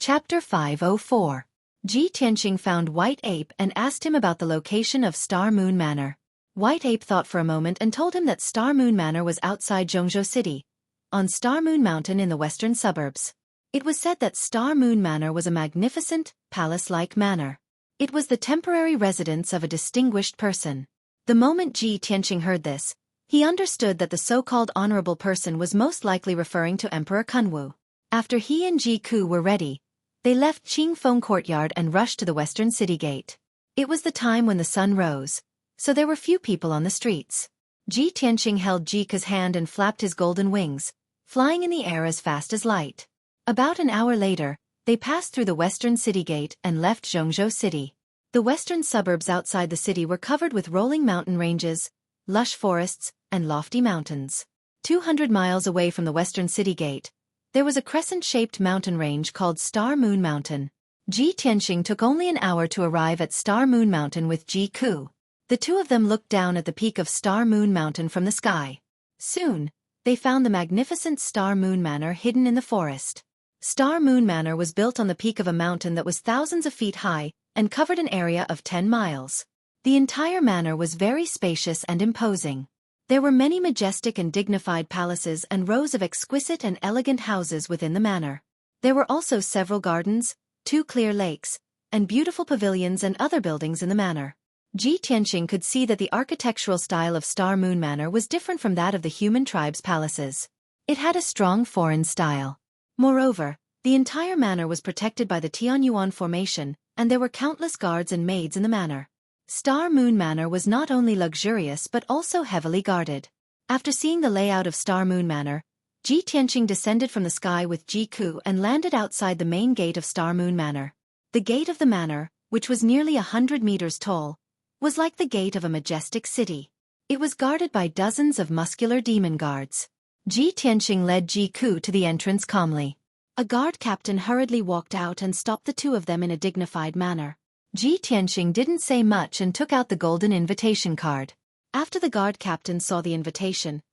Chapter 504. Ji Tianqing found White Ape and asked him about the location of Star Moon Manor. White Ape thought for a moment and told him that Star Moon Manor was outside Zhongzhou City, on Star Moon Mountain in the western suburbs. It was said that Star Moon Manor was a magnificent, palace-like manor. It was the temporary residence of a distinguished person. The moment Ji Tianqing heard this, he understood that the so-called honorable person was most likely referring to Emperor Kunwu. After he and Ji Ku were ready, they left Qingfeng Courtyard and rushed to the western city gate. It was the time when the sun rose, so there were few people on the streets. Ji Tianqing held Ji Ku's hand and flapped his golden wings, flying in the air as fast as light. About an hour later, they passed through the western city gate and left Zhongzhou City. The western suburbs outside the city were covered with rolling mountain ranges, lush forests, and lofty mountains. 200 miles away from the western city gate, there was a crescent-shaped mountain range called Star Moon Mountain. Ji Tianqing took only an hour to arrive at Star Moon Mountain with Ji Ku. The two of them looked down at the peak of Star Moon Mountain from the sky. Soon, they found the magnificent Star Moon Manor hidden in the forest. Star Moon Manor was built on the peak of a mountain that was thousands of feet high and covered an area of 10 miles. The entire manor was very spacious and imposing. There were many majestic and dignified palaces and rows of exquisite and elegant houses within the manor. There were also several gardens, 2 clear lakes, and beautiful pavilions and other buildings in the manor. Ji Tianqing could see that the architectural style of Star Moon Manor was different from that of the human tribe's palaces. It had a strong foreign style. Moreover, the entire manor was protected by the Tianyuan Formation, and there were countless guards and maids in the manor. Star Moon Manor was not only luxurious but also heavily guarded. After seeing the layout of Star Moon Manor, Ji Tianqing descended from the sky with Ji Ku and landed outside the main gate of Star Moon Manor. The gate of the manor, which was nearly 100 meters tall, was like the gate of a majestic city. It was guarded by dozens of muscular demon guards. Ji Tianqing led Ji Ku to the entrance calmly. A guard captain hurriedly walked out and stopped the two of them in a dignified manner. Ji Tianqing didn't say much and took out the golden invitation card. After the guard captain saw the invitation,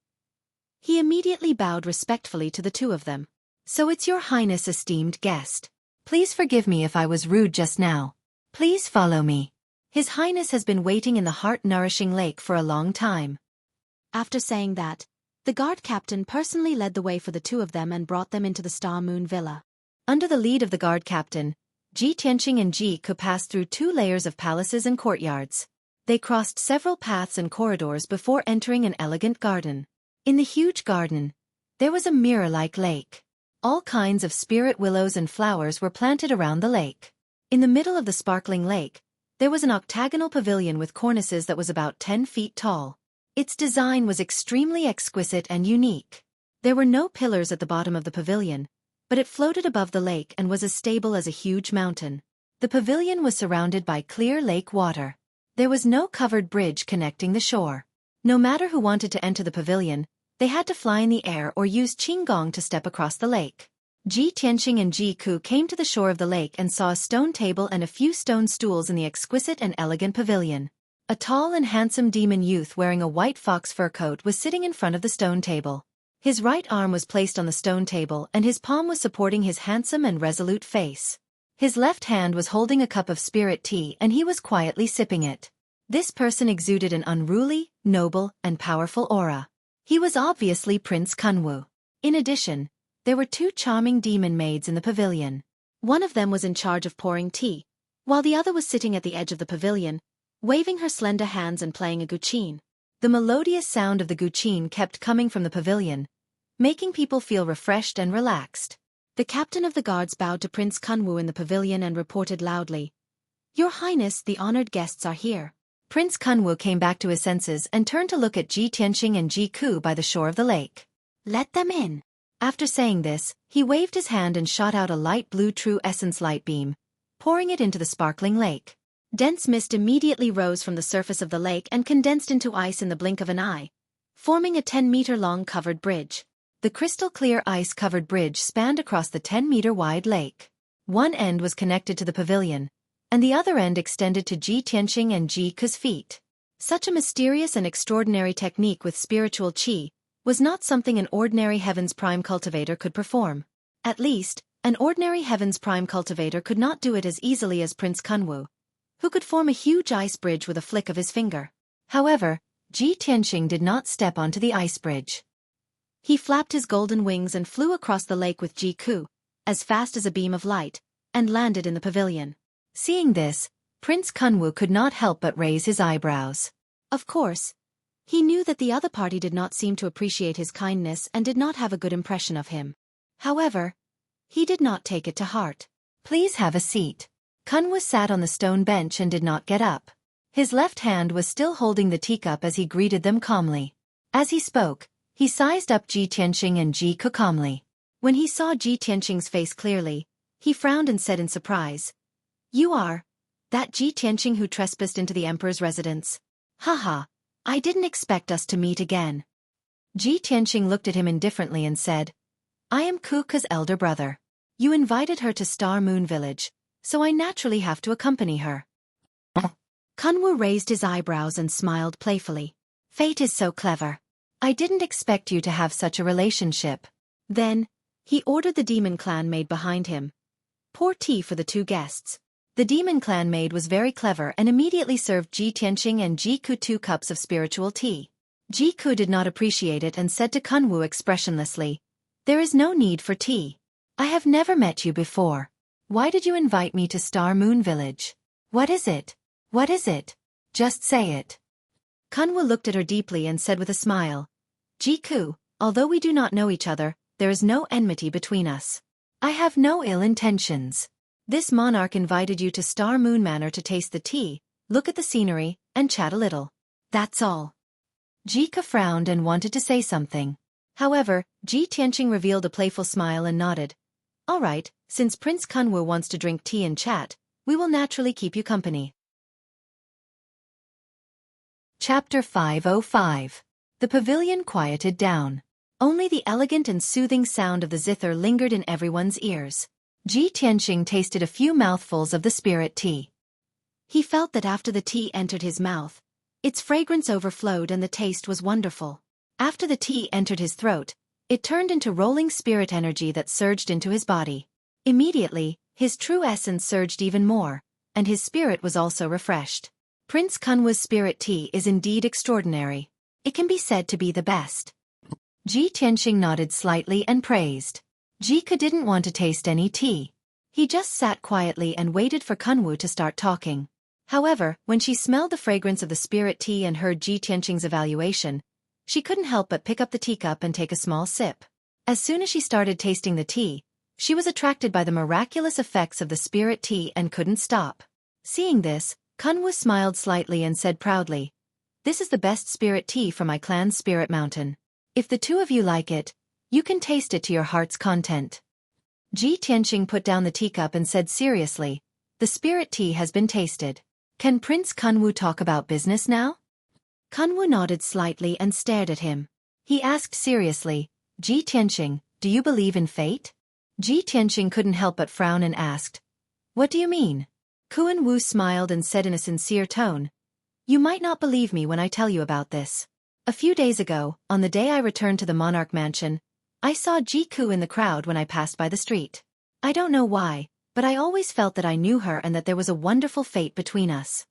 he immediately bowed respectfully to the two of them. "So it's your highness, esteemed guest. Please forgive me if I was rude just now. Please follow me. His highness has been waiting in the heart-nourishing lake for a long time." After saying that, the guard captain personally led the way for the two of them and brought them into the Star Moon Villa. Under the lead of the guard captain, Ji Tianqing and Ji Ku passed through 2 layers of palaces and courtyards. They crossed several paths and corridors before entering an elegant garden. In the huge garden, there was a mirror-like lake. All kinds of spirit willows and flowers were planted around the lake. In the middle of the sparkling lake, there was an octagonal pavilion with cornices that was about 10 feet tall. Its design was extremely exquisite and unique. There were no pillars at the bottom of the pavilion, but it floated above the lake and was as stable as a huge mountain. The pavilion was surrounded by clear lake water. There was no covered bridge connecting the shore. No matter who wanted to enter the pavilion, they had to fly in the air or use qinggong to step across the lake. Ji Tianqing and Ji Ku came to the shore of the lake and saw a stone table and a few stone stools in the exquisite and elegant pavilion. A tall and handsome demon youth wearing a white fox fur coat was sitting in front of the stone table. His right arm was placed on the stone table and his palm was supporting his handsome and resolute face. His left hand was holding a cup of spirit tea and he was quietly sipping it. This person exuded an unruly, noble, and powerful aura. He was obviously Prince Kunwu. In addition, there were 2 charming demon maids in the pavilion. One of them was in charge of pouring tea, while the other was sitting at the edge of the pavilion, waving her slender hands and playing a guqin. The melodious sound of the guqin kept coming from the pavilion, making people feel refreshed and relaxed. The captain of the guards bowed to Prince Kunwu in the pavilion and reported loudly, "Your Highness, the honored guests are here." Prince Kunwu came back to his senses and turned to look at Ji Tianqing and Ji Ku by the shore of the lake. "Let them in." After saying this, he waved his hand and shot out a light blue true essence light beam, pouring it into the sparkling lake. Dense mist immediately rose from the surface of the lake and condensed into ice in the blink of an eye, forming a 10-meter-long covered bridge. The crystal-clear ice-covered bridge spanned across the 10-meter-wide lake. One end was connected to the pavilion, and the other end extended to Ji Tianqing and Ji Ku's feet. Such a mysterious and extraordinary technique with spiritual qi was not something an ordinary Heaven's Prime cultivator could perform. At least, An ordinary Heaven's Prime cultivator could not do it as easily as Prince Kunwu, who could form a huge ice bridge with a flick of his finger. However, Ji Tianxing did not step onto the ice bridge. He flapped his golden wings and flew across the lake with Ji Ku, as fast as a beam of light, and landed in the pavilion. Seeing this, Prince Kunwu could not help but raise his eyebrows. Of course, he knew that the other party did not seem to appreciate his kindness and did not have a good impression of him. However, he did not take it to heart. Please have a seat. Kunwu sat on the stone bench and did not get up. His left hand was still holding the teacup as he greeted them calmly. As he spoke, he sized up Ji Tianxing and Ji Ku calmly. When he saw Ji Tianxing's face clearly, he frowned and said in surprise, "You are that Ji Tianxing who trespassed into the emperor's residence? Haha, I didn't expect us to meet again." Ji Tianxing looked at him indifferently and said, "I am Kuka's elder brother. You invited her to Star Moon Village, so I naturally have to accompany her." Kunwu raised his eyebrows and smiled playfully. "Fate is so clever. I didn't expect you to have such a relationship." Then, he ordered the demon clan maid behind him. Pour tea for the two guests. The demon clan maid was very clever and immediately served Ji Tianxing and Ji Ku 2 cups of spiritual tea. Ji Ku did not appreciate it and said to Kunwu expressionlessly, "There is no need for tea. I have never met you before. Why did you invite me to Star Moon Village? What is it? What is it? Just say it." Kunwu looked at her deeply and said with a smile, "Ji Ku, although we do not know each other, there is no enmity between us. I have no ill intentions. This monarch invited you to Star Moon Manor to taste the tea, look at the scenery, and chat a little. That's all." Ji Ku frowned and wanted to say something. However, Ji Tianxing revealed a playful smile and nodded. "All right, since Prince Kunwu wants to drink tea and chat, we will naturally keep you company." Chapter 505. The pavilion quieted down. Only the elegant and soothing sound of the zither lingered in everyone's ears. Ji Tianxing tasted a few mouthfuls of the spirit tea. He felt that after the tea entered his mouth, its fragrance overflowed and the taste was wonderful. After the tea entered his throat, it turned into rolling spirit energy that surged into his body. Immediately, his true essence surged even more, and his spirit was also refreshed. Prince Kunwu's spirit tea is indeed extraordinary. It can be said to be the best. Ji Tianxing nodded slightly and praised. Ji Ku didn't want to taste any tea. He just sat quietly and waited for Kunwu to start talking. However, when she smelled the fragrance of the spirit tea and heard Ji Tianxing's evaluation, she couldn't help but pick up the teacup and take a small sip. As soon as she started tasting the tea, she was attracted by the miraculous effects of the spirit tea and couldn't stop. Seeing this, Kunwu smiled slightly and said proudly, "This is the best spirit tea from my clan's spirit mountain. If the two of you like it, you can taste it to your heart's content." Ji Tianxing put down the teacup and said seriously, "The spirit tea has been tasted. Can Prince Kunwu talk about business now?" Kunwu nodded slightly and stared at him. He asked seriously, "Ji Tianxing, do you believe in fate?" Ji Tianxing couldn't help but frown and asked, "What do you mean?" Kunwu smiled and said in a sincere tone, "You might not believe me when I tell you about this. A few days ago, on the day I returned to the monarch mansion, I saw Ji Ku in the crowd when I passed by the street. I don't know why, but I always felt that I knew her and that there was a wonderful fate between us."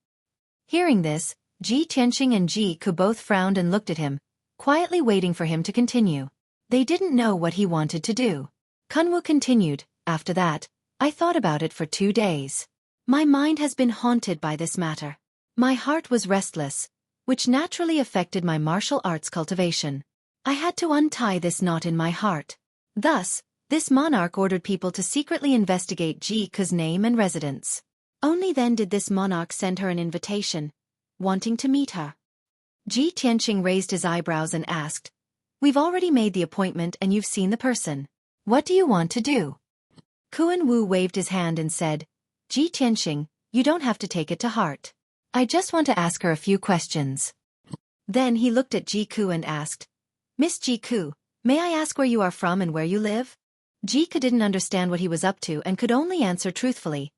Hearing this, Ji Tianxing and Ji Ku both frowned and looked at him, quietly waiting for him to continue. They didn't know what he wanted to do. Kunwu continued, "After that, I thought about it for 2 days. My mind has been haunted by this matter. My heart was restless, which naturally affected my martial arts cultivation. I had to untie this knot in my heart. Thus, this monarch ordered people to secretly investigate Ji Ku's name and residence. Only then did this monarch send her an invitation, wanting to meet her." Ji Tianxing raised his eyebrows and asked, "We've already made the appointment and you've seen the person. What do you want to do?" Kunwu waved his hand and said, "Ji Tianxing, you don't have to take it to heart. I just want to ask her a few questions." Then he looked at Ji Ku and asked, "Miss Ji Ku, may I ask where you are from and where you live?" Ji Ku didn't understand what he was up to and could only answer truthfully,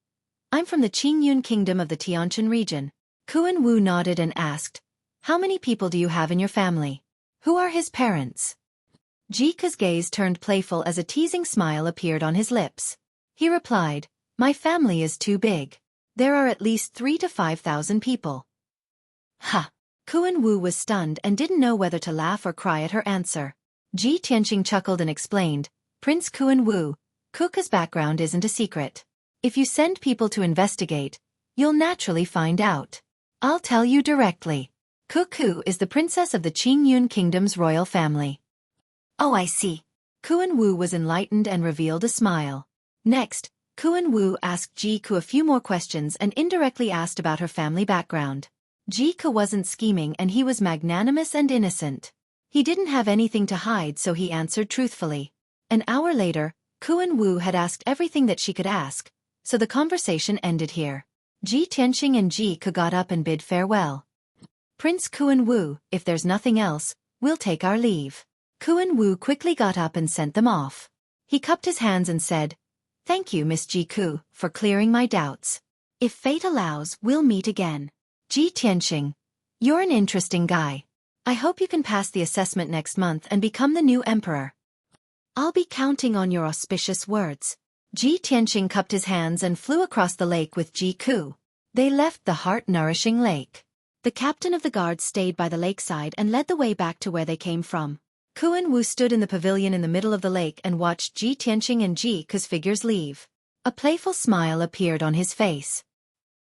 "I'm from the Qingyun Kingdom of the Tianshan region." Kunwu nodded and asked, "How many people do you have in your family? Who are his parents?" Ji Ku's gaze turned playful as a teasing smile appeared on his lips. He replied, "My family is too big. There are at least 3 to 5,000 people." Ha! Kuan Wu was stunned and didn't know whether to laugh or cry at her answer. Ji Tianqing chuckled and explained, "Prince Kuan Wu, Kuka's background isn't a secret. If you send people to investigate, you'll naturally find out. I'll tell you directly. Kuku is the princess of the Qingyun Kingdom's royal family." "Oh, I see." Kuan Wu was enlightened and revealed a smile. Next, Kuan Wu asked Jiku a few more questions and indirectly asked about her family background. Jiku wasn't scheming and he was magnanimous and innocent. He didn't have anything to hide, so he answered truthfully. An hour later, Kuan Wu had asked everything that she could ask, so the conversation ended here. Ji Tianqing and Jiku got up and bid farewell. "Prince Kuan Wu, if there's nothing else, we'll take our leave." Kuan Wu quickly got up and sent them off. He cupped his hands and said, "Thank you, Miss Jiku, for clearing my doubts. If fate allows, we'll meet again. Ji Tianqing, you're an interesting guy. I hope you can pass the assessment next month and become the new emperor. I'll be counting on your auspicious words." Ji Tianqing cupped his hands and flew across the lake with Jiku. They left the heart-nourishing lake. The captain of the guards stayed by the lakeside and led the way back to where they came from. Kuan Wu stood in the pavilion in the middle of the lake and watched Ji Tianqing and Jiku's figures leave. A playful smile appeared on his face.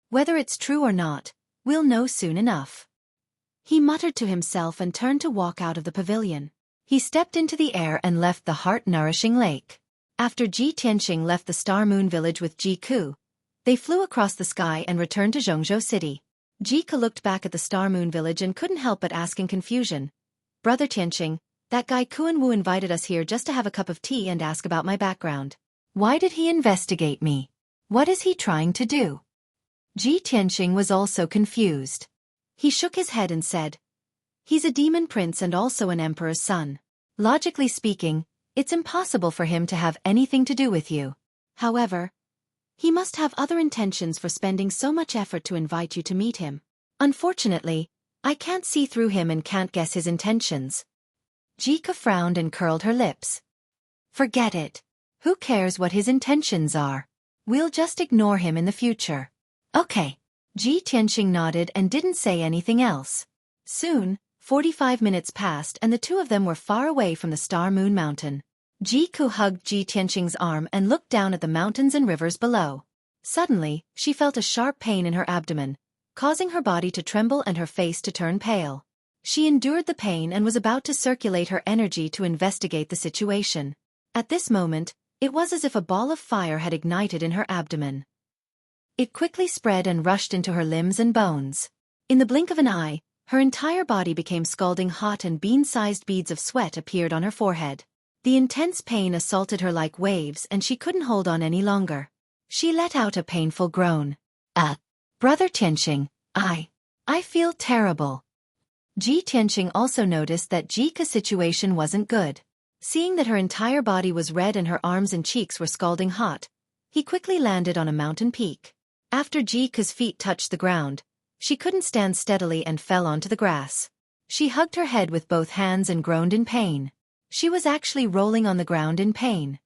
"Whether it's true or not, we'll know soon enough." He muttered to himself and turned to walk out of the pavilion. He stepped into the air and left the heart-nourishing lake. After Ji Tianqing left the Star Moon village with Jiku, they flew across the sky and returned to Zhongzhou City. Jiku looked back at the Star Moon village and couldn't help but ask in confusion, "Brother Tianqing, that guy Kuan Wu invited us here just to have a cup of tea and ask about my background. Why did he investigate me? What is he trying to do?" Ji Tianqing was also confused. He shook his head and said, "He's a demon prince and also an emperor's son. Logically speaking, it's impossible for him to have anything to do with you. However, he must have other intentions for spending so much effort to invite you to meet him. Unfortunately, I can't see through him and can't guess his intentions." Jika frowned and curled her lips. "Forget it. Who cares what his intentions are? We'll just ignore him in the future." "Okay." Ji Tianqing nodded and didn't say anything else. Soon, 45 minutes passed and the two of them were far away from the Star Moon Mountain. Jiku hugged Ji Tianqing's arm and looked down at the mountains and rivers below. Suddenly, she felt a sharp pain in her abdomen, causing her body to tremble and her face to turn pale. She endured the pain and was about to circulate her energy to investigate the situation. At this moment, it was as if a ball of fire had ignited in her abdomen. It quickly spread and rushed into her limbs and bones. In the blink of an eye, her entire body became scalding hot and bean-sized beads of sweat appeared on her forehead. The intense pain assaulted her like waves and she couldn't hold on any longer. She let out a painful groan. Brother Tianqing, I feel terrible." Ji Tianqing also noticed that Jika's situation wasn't good. Seeing that her entire body was red and her arms and cheeks were scalding hot, he quickly landed on a mountain peak. After Jika's feet touched the ground, she couldn't stand steadily and fell onto the grass. She hugged her head with both hands and groaned in pain. She was actually rolling on the ground in pain.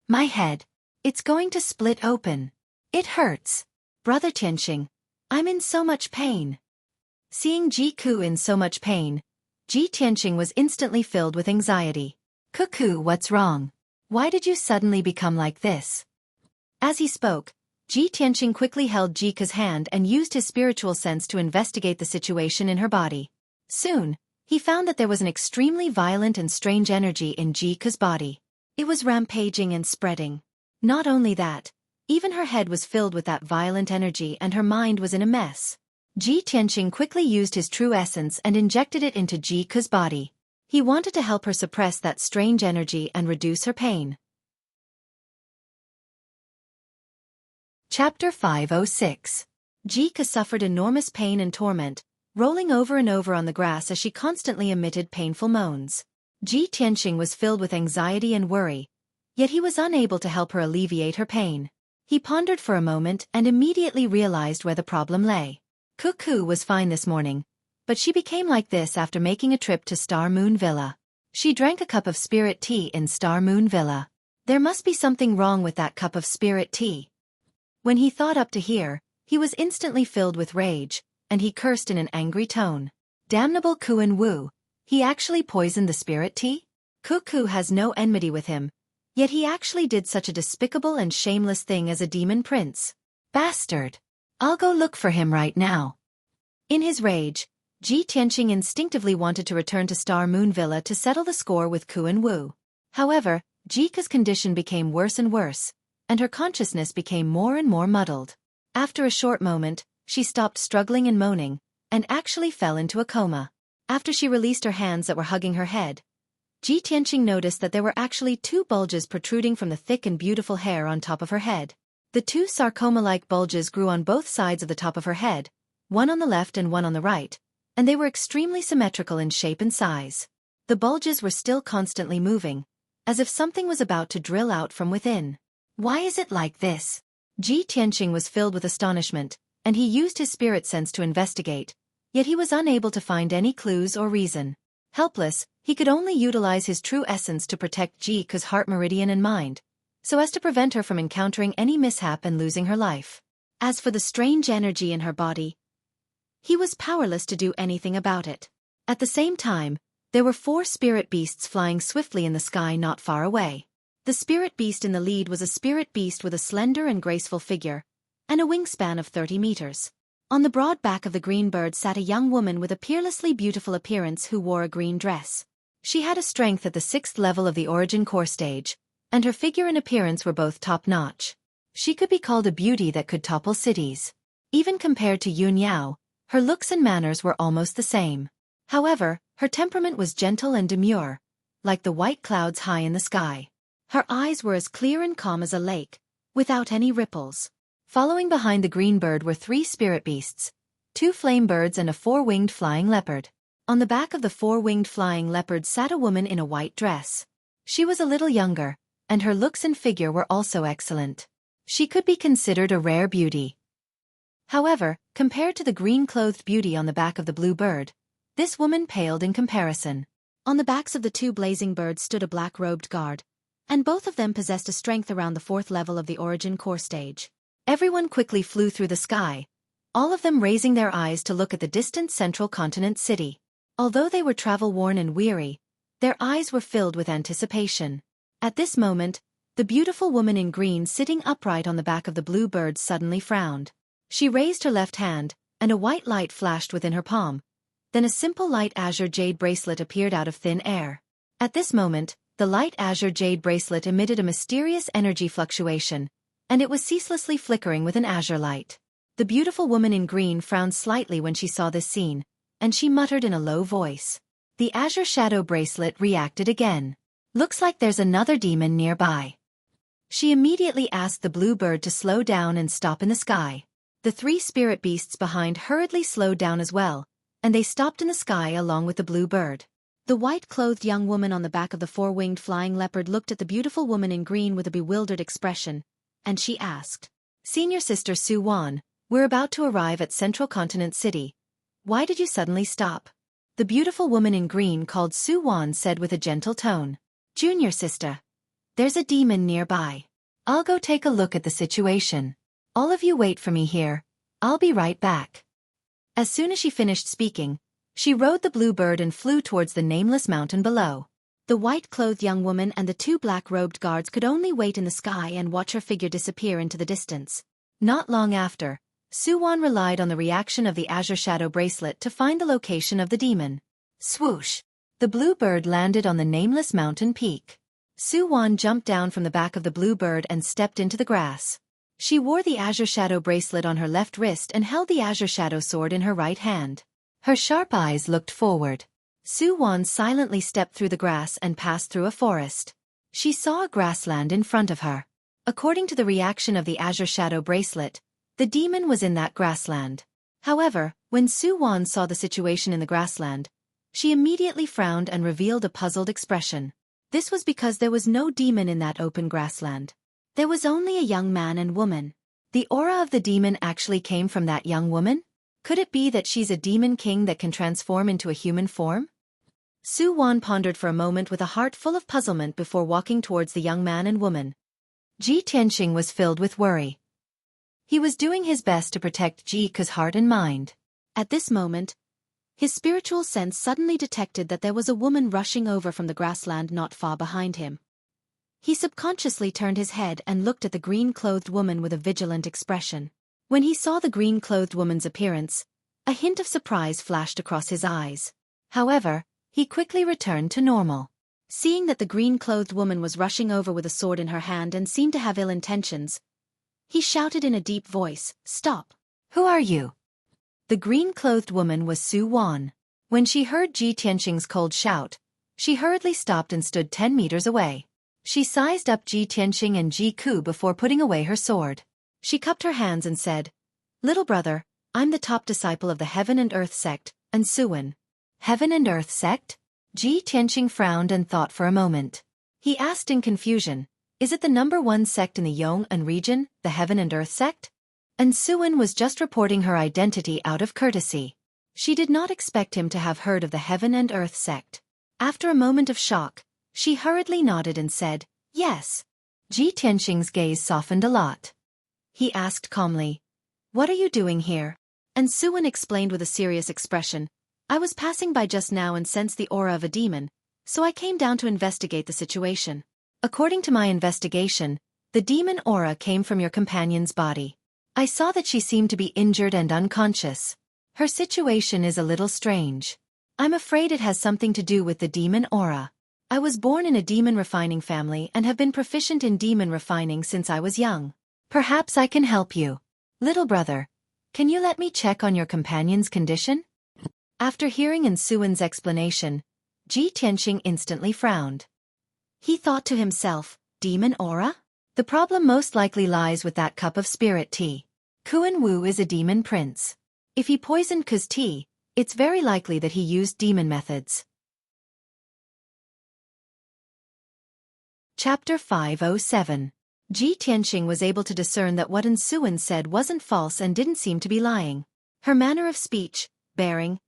My head. It's going to split open. It hurts. Brother Tianqing, I'm in so much pain." Seeing Jiku in so much pain, Ji Tianqing was instantly filled with anxiety. "Cuckoo, what's wrong? Why did you suddenly become like this?" As he spoke, Ji Tianqing quickly held Jika's hand and used his spiritual sense to investigate the situation in her body. Soon, he found that there was an extremely violent and strange energy in Jika's body. It was rampaging and spreading. Not only that, even her head was filled with that violent energy and her mind was in a mess. Ji Tianqing quickly used his true essence and injected it into Jika's body. He wanted to help her suppress that strange energy and reduce her pain. Chapter 506. Jika suffered enormous pain and torment, rolling over and over on the grass as she constantly emitted painful moans. Ji Tianqing was filled with anxiety and worry, yet he was unable to help her alleviate her pain. He pondered for a moment and immediately realized where the problem lay. Cuckoo was fine this morning, but she became like this after making a trip to Star Moon Villa. She drank a cup of spirit tea in Star Moon Villa. There must be something wrong with that cup of spirit tea. When he thought up to here, he was instantly filled with rage, and he cursed in an angry tone. Damnable Kuan Wu, he actually poisoned the spirit tea? Cuckoo has no enmity with him, yet he actually did such a despicable and shameless thing as a demon prince. Bastard! I'll go look for him right now. In his rage, Ji Tianqing instinctively wanted to return to Star Moon Villa to settle the score with Kuan Wu. However, Jika's condition became worse and worse, and her consciousness became more and more muddled. After a short moment, she stopped struggling and moaning, and actually fell into a coma. After she released her hands that were hugging her head, Ji Tianqing noticed that there were actually 2 bulges protruding from the thick and beautiful hair on top of her head. The 2 sarcoma-like bulges grew on both sides of the top of her head, one on the left and one on the right, and they were extremely symmetrical in shape and size. The bulges were still constantly moving, as if something was about to drill out from within. Why is it like this? Ji Tianqing was filled with astonishment, and he used his spirit sense to investigate, yet he was unable to find any clues or reason. Helpless, he could only utilize his true essence to protect Jika's heart meridian and mind, so as to prevent her from encountering any mishap and losing her life. As for the strange energy in her body, he was powerless to do anything about it. At the same time, there were 4 spirit beasts flying swiftly in the sky not far away. The spirit beast in the lead was a spirit beast with a slender and graceful figure, and a wingspan of 30 meters. On the broad back of the green bird sat a young woman with a peerlessly beautiful appearance who wore a green dress. She had a strength at the 6th level of the origin core stage, and her figure and appearance were both top-notch. She could be called a beauty that could topple cities. Even compared to Yun Yao, her looks and manners were almost the same. However, her temperament was gentle and demure, like the white clouds high in the sky. Her eyes were as clear and calm as a lake, without any ripples. Following behind the green bird were 3 spirit beasts, 2 flame birds and a 4-winged flying leopard. On the back of the 4-winged flying leopard sat a woman in a white dress. She was a little younger, and her looks and figure were also excellent. She could be considered a rare beauty. However, compared to the green-clothed beauty on the back of the blue bird, this woman paled in comparison. On the backs of the 2 blazing birds stood a black-robed guard, and both of them possessed a strength around the 4th level of the origin core stage. Everyone quickly flew through the sky, all of them raising their eyes to look at the distant central continent city. Although they were travel-worn and weary, their eyes were filled with anticipation. At this moment, the beautiful woman in green sitting upright on the back of the blue bird suddenly frowned. She raised her left hand, and a white light flashed within her palm. Then a simple light azure jade bracelet appeared out of thin air. At this moment, the light azure jade bracelet emitted a mysterious energy fluctuation, and it was ceaselessly flickering with an azure light. The beautiful woman in green frowned slightly when she saw this scene, and she muttered in a low voice. The azure shadow bracelet reacted again. Looks like there's another demon nearby. She immediately asked the blue bird to slow down and stop in the sky. The 3 spirit beasts behind hurriedly slowed down as well, and they stopped in the sky along with the blue bird. The white-clothed young woman on the back of the 4-winged flying leopard looked at the beautiful woman in green with a bewildered expression, and she asked, "Senior Sister Su Wan, we're about to arrive at Central Continent City. Why did you suddenly stop?" The beautiful woman in green called Su Wan said with a gentle tone, "Junior Sister, there's a demon nearby. I'll go take a look at the situation. All of you wait for me here. I'll be right back." As soon as she finished speaking, she rode the blue bird and flew towards the nameless mountain below. The white-clothed young woman and the 2 black-robed guards could only wait in the sky and watch her figure disappear into the distance. Not long after, Su Wan relied on the reaction of the azure shadow bracelet to find the location of the demon. Swoosh! The blue bird landed on the nameless mountain peak. Su Wan jumped down from the back of the blue bird and stepped into the grass. She wore the azure shadow bracelet on her left wrist and held the azure shadow sword in her right hand. Her sharp eyes looked forward. Su Wan silently stepped through the grass and passed through a forest. She saw a grassland in front of her. According to the reaction of the azure shadow bracelet, the demon was in that grassland. However, when Su Wan saw the situation in the grassland, she immediately frowned and revealed a puzzled expression. This was because there was no demon in that open grassland. There was only a young man and woman. The aura of the demon actually came from that young woman? Could it be that she's a demon king that can transform into a human form? Su Wan pondered for a moment with a heart full of puzzlement before walking towards the young man and woman. Ji Tianqing was filled with worry. He was doing his best to protect Ji Ke's heart and mind. At this moment, his spiritual sense suddenly detected that there was a woman rushing over from the grassland not far behind him. He subconsciously turned his head and looked at the green-clothed woman with a vigilant expression. When he saw the green-clothed woman's appearance, a hint of surprise flashed across his eyes. However, he quickly returned to normal. Seeing that the green-clothed woman was rushing over with a sword in her hand and seemed to have ill intentions, he shouted in a deep voice, "Stop! Who are you?" The green-clothed woman was Su Wan. When she heard Ji Tianqing's cold shout, she hurriedly stopped and stood 10 meters away. She sized up Ji Tianqing and Ji Ke before putting away her sword. She cupped her hands and said, "Little brother, I'm the top disciple of the Heaven and Earth sect, and Suwen." Heaven and Earth sect? Ji Tianqing frowned and thought for a moment. He asked in confusion, "Is it the #1 sect in the Yong'an region, the Heaven and Earth sect?" And Suwen was just reporting her identity out of courtesy. She did not expect him to have heard of the Heaven and Earth sect. After a moment of shock, she hurriedly nodded and said, "Yes." Ji Tianqing's gaze softened a lot. He asked calmly, "What are you doing here?" And Suwen explained with a serious expression, "I was passing by just now and sensed the aura of a demon, so I came down to investigate the situation. According to my investigation, the demon aura came from your companion's body. I saw that she seemed to be injured and unconscious. Her situation is a little strange. I'm afraid it has something to do with the demon aura. I was born in a demon refining family and have been proficient in demon refining since I was young. Perhaps I can help you. Little brother, can you let me check on your companion's condition?" After hearing Suwen's explanation, Ji Tianqing instantly frowned. He thought to himself, demon aura? The problem most likely lies with that cup of spirit tea. Kuan Wu is a demon prince. If he poisoned Ke's tea, it's very likely that he used demon methods. Chapter 507. Ji Tianqing was able to discern that what Suwen said wasn't false and didn't seem to be lying. Her manner of speech, bearing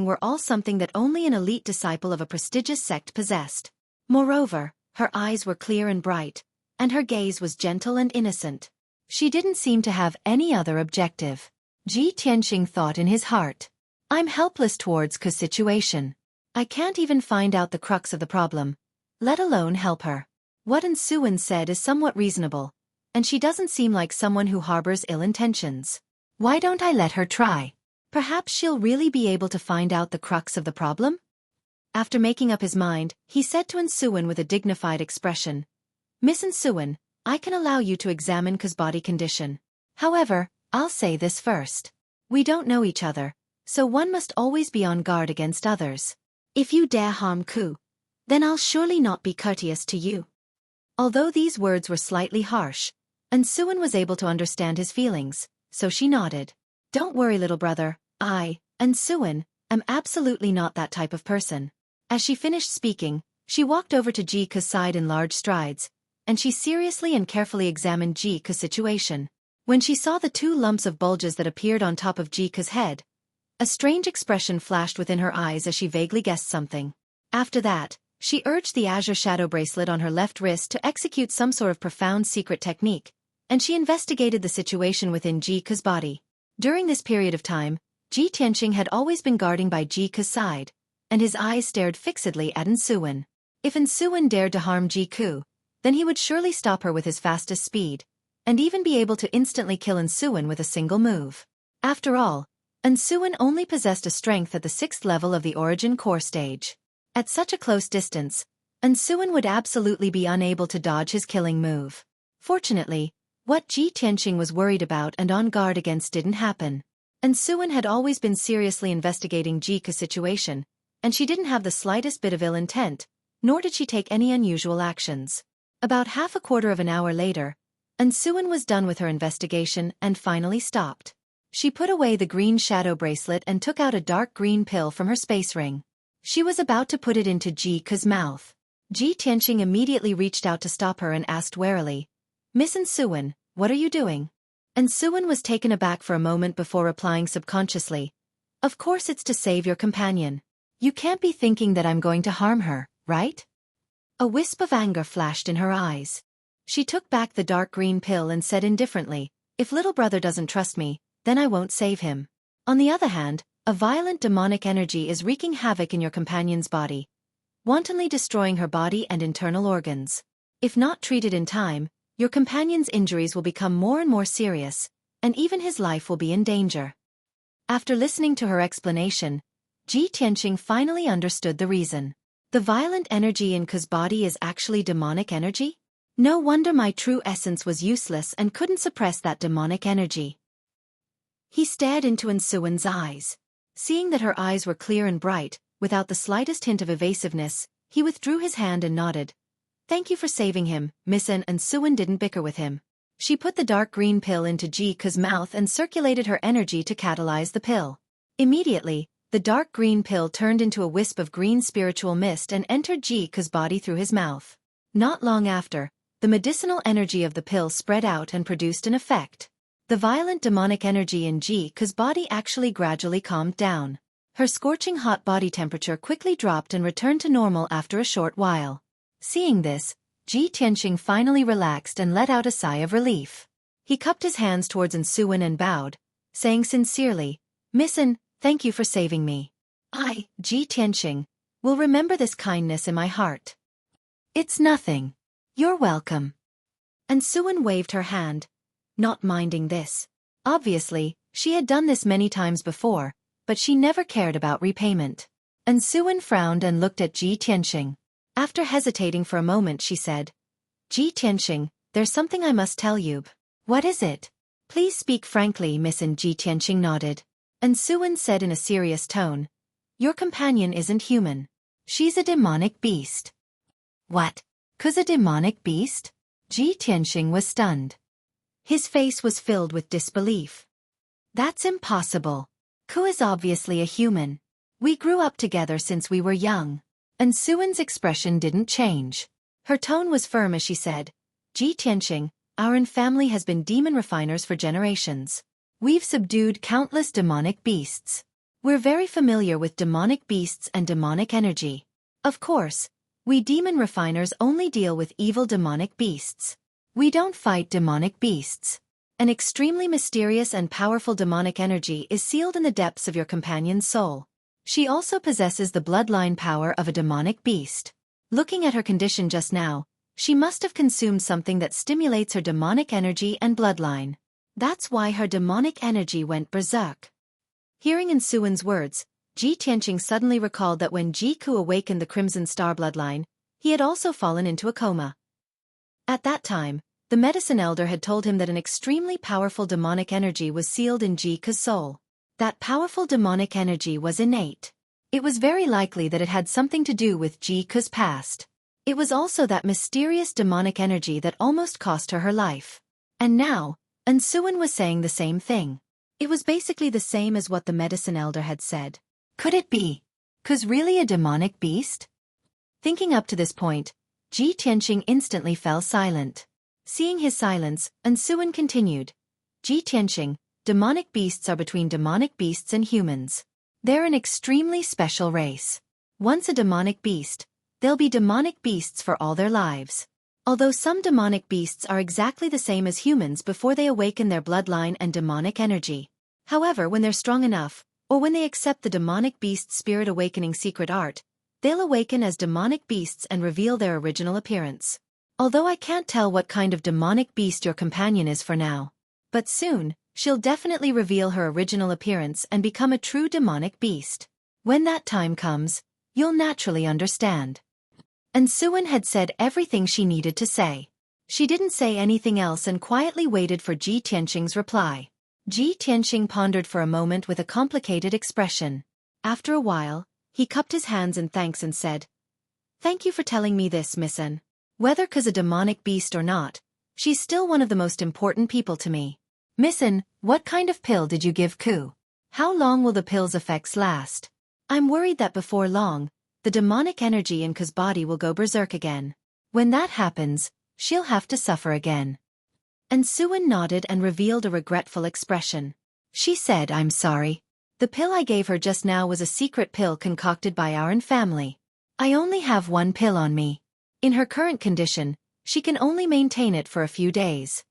were all something that only an elite disciple of a prestigious sect possessed. Moreover, her eyes were clear and bright, and her gaze was gentle and innocent. She didn't seem to have any other objective. Ji Tianqing thought in his heart, "I'm helpless towards Ke's situation. I can't even find out the crux of the problem, let alone help her. What Suwen said is somewhat reasonable, and she doesn't seem like someone who harbors ill intentions. Why don't I let her try? Perhaps she'll really be able to find out the crux of the problem?" After making up his mind, he said to Suwen with a dignified expression, "Miss Suwen, I can allow you to examine Ke's body condition. However, I'll say this first. We don't know each other, so one must always be on guard against others. If you dare harm Ke, then I'll surely not be courteous to you." Although these words were slightly harsh, Suwen was able to understand his feelings, so she nodded. "Don't worry, little brother, Suwen, am absolutely not that type of person." As she finished speaking, she walked over to Ji Ke's side in large strides, and she seriously and carefully examined Ji Ke's situation. When she saw the 2 lumps of bulges that appeared on top of Ji Ke's head, a strange expression flashed within her eyes as she vaguely guessed something. After that, she urged the azure shadow bracelet on her left wrist to execute some sort of profound secret technique, and she investigated the situation within Ji Ke's body. During this period of time, Ji Tianqing had always been guarding by Ji Ke's side, and his eyes stared fixedly at Suwen. If Suwen dared to harm Ji Ke, then he would surely stop her with his fastest speed, and even be able to instantly kill Suwen with a single move. After all, Suwen only possessed a strength at the 6th level of the Origin Core stage. At such a close distance, Suwen would absolutely be unable to dodge his killing move. Fortunately, what Ji Tianqing was worried about and on guard against didn't happen. Suwen had always been seriously investigating Ji Ke's situation, and she didn't have the slightest bit of ill intent, nor did she take any unusual actions. About half a quarter of an hour later, Suwen was done with her investigation and finally stopped. She put away the green shadow bracelet and took out a dark green pill from her space ring. She was about to put it into Ji Ke's mouth. Ji Tianqing immediately reached out to stop her and asked warily, "Miss Suwen, what are you doing?" Suwen was taken aback for a moment before replying subconsciously, "Of course it's to save your companion." You can't be thinking that I'm going to harm her, right? A wisp of anger flashed in her eyes. She took back the dark green pill and said indifferently, if little brother doesn't trust me, then I won't save him. On the other hand, a violent demonic energy is wreaking havoc in your companion's body, wantonly destroying her body and internal organs. If not treated in time, your companion's injuries will become more and more serious, and even his life will be in danger. After listening to her explanation, Ji Tianqing finally understood the reason. The violent energy in Ke's body is actually demonic energy? No wonder my true essence was useless and couldn't suppress that demonic energy. He stared into Ensuan's eyes. Seeing that her eyes were clear and bright, without the slightest hint of evasiveness, he withdrew his hand and nodded. Thank you for saving him, Miss An. Ensuan didn't bicker with him. She put the dark green pill into Ji Ke's mouth and circulated her energy to catalyze the pill. Immediately, the dark green pill turned into a wisp of green spiritual mist and entered Ji Ke's body through his mouth. Not long after, the medicinal energy of the pill spread out and produced an effect. The violent demonic energy in Ji Ke's body actually gradually calmed down. Her scorching hot body temperature quickly dropped and returned to normal after a short while. Seeing this, Ji Tianqing finally relaxed and let out a sigh of relief. He cupped his hands towards Ensuan and bowed, saying sincerely, Miss An, thank you for saving me. I, Ji Tianqing, will remember this kindness in my heart. It's nothing. You're welcome. Ensuan waved her hand, not minding this. Obviously, she had done this many times before, but she never cared about repayment. Ensuan frowned and looked at Ji Tianqing. After hesitating for a moment she said, Ji Tianqing, there's something I must tell you. What is it? Please speak frankly, Miss An. Ji Tianqing nodded. Ensuan said in a serious tone, your companion isn't human. She's a demonic beast. What? Ke's a demonic beast? Ji Tianqing was stunned. His face was filled with disbelief. That's impossible. Ke is obviously a human. We grew up together since we were young. Ensuan's expression didn't change. Her tone was firm as she said, Ji Tianqing, our family has been demon refiners for generations. We've subdued countless demonic beasts. We're very familiar with demonic beasts and demonic energy. Of course, we demon refiners only deal with evil demonic beasts. We don't fight demonic beasts. An extremely mysterious and powerful demonic energy is sealed in the depths of your companion's soul. She also possesses the bloodline power of a demonic beast. Looking at her condition just now, she must have consumed something that stimulates her demonic energy and bloodline. That's why her demonic energy went berserk. Hearing Ensuan's words, Ji Tianqing suddenly recalled that when Ji Ke awakened the Crimson Star bloodline, he had also fallen into a coma. At that time, the medicine elder had told him that an extremely powerful demonic energy was sealed in Ji Ke's soul. That powerful demonic energy was innate. It was very likely that it had something to do with Ji Ke's past. It was also that mysterious demonic energy that almost cost her life. And now, Ensuan was saying the same thing. It was basically the same as what the medicine elder had said. Could it be? Ke's really a demonic beast? Thinking up to this point, Ji Tianqing instantly fell silent. Seeing his silence, Ensuan continued. Ji Tianqing, demonic beasts are between demonic beasts and humans. They're an extremely special race. Once a demonic beast, they'll be demonic beasts for all their lives. Although some demonic beasts are exactly the same as humans before they awaken their bloodline and demonic energy. However, when they're strong enough, or when they accept the demonic beast spirit awakening secret art, they'll awaken as demonic beasts and reveal their original appearance. Although I can't tell what kind of demonic beast your companion is for now. But soon, she'll definitely reveal her original appearance and become a true demonic beast. When that time comes, you'll naturally understand. Ensuan had said everything she needed to say. She didn't say anything else and quietly waited for Ji Tianqing's reply. Ji Tianqing pondered for a moment with a complicated expression. After a while, he cupped his hands in thanks and said, Thank you for telling me this, Miss An. Whether Ke's a demonic beast or not, she's still one of the most important people to me. Miss An, what kind of pill did you give Ke? How long will the pill's effects last? I'm worried that before long, the demonic energy in Ke's body will go berserk again. When that happens, she'll have to suffer again. Ensuan nodded and revealed a regretful expression. She said, I'm sorry. The pill I gave her just now was a secret pill concocted by our own family. I only have one pill on me. In her current condition, she can only maintain it for a few days.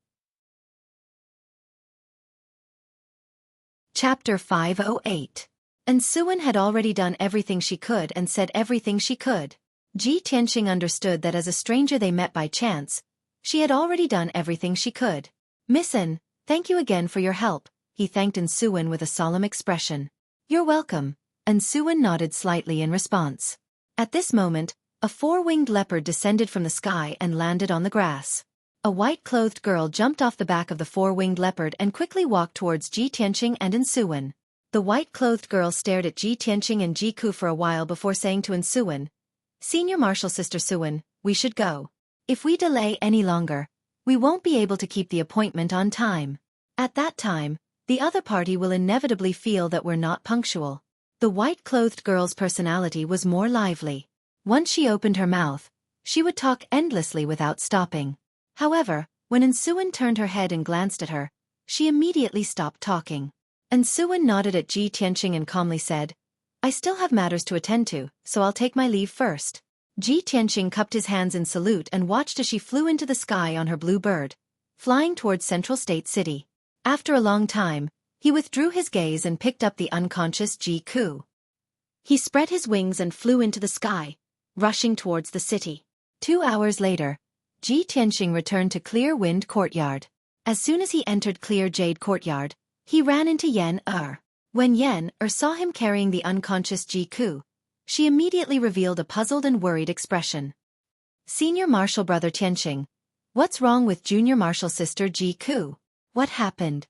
Chapter 508. And Suan had already done everything she could and said everything she could. Ji Tianqing understood that as a stranger they met by chance, she had already done everything she could. Miss An, thank you again for your help, he thanked An Suan with a solemn expression. You're welcome, An Suan nodded slightly in response. At this moment, a four-winged leopard descended from the sky and landed on the grass. A white-clothed girl jumped off the back of the four-winged leopard and quickly walked towards Ji Tianqing and An Suan. The white-clothed girl stared at Ji Tianqing and Ji Ku for a while before saying to An Suan, Senior Marshal Sister Suan, we should go. If we delay any longer, we won't be able to keep the appointment on time. At that time, the other party will inevitably feel that we're not punctual. The white-clothed girl's personality was more lively. Once she opened her mouth, she would talk endlessly without stopping. However, when An Suan turned her head and glanced at her, she immediately stopped talking. An Suan nodded at Ji Tianqing and calmly said, I still have matters to attend to, so I'll take my leave first. Ji Tianqing cupped his hands in salute and watched as she flew into the sky on her blue bird, flying towards Central State City. After a long time, he withdrew his gaze and picked up the unconscious Ji Ku. He spread his wings and flew into the sky, rushing towards the city. 2 hours later, Ji Tianqing returned to Clear Wind Courtyard. As soon as he entered Clear Jade Courtyard, he ran into Yan Er. When Yan Er saw him carrying the unconscious Ji Ku, she immediately revealed a puzzled and worried expression. Senior Marshal Brother Tianqing, what's wrong with Junior Marshal Sister Ji Ku? What happened?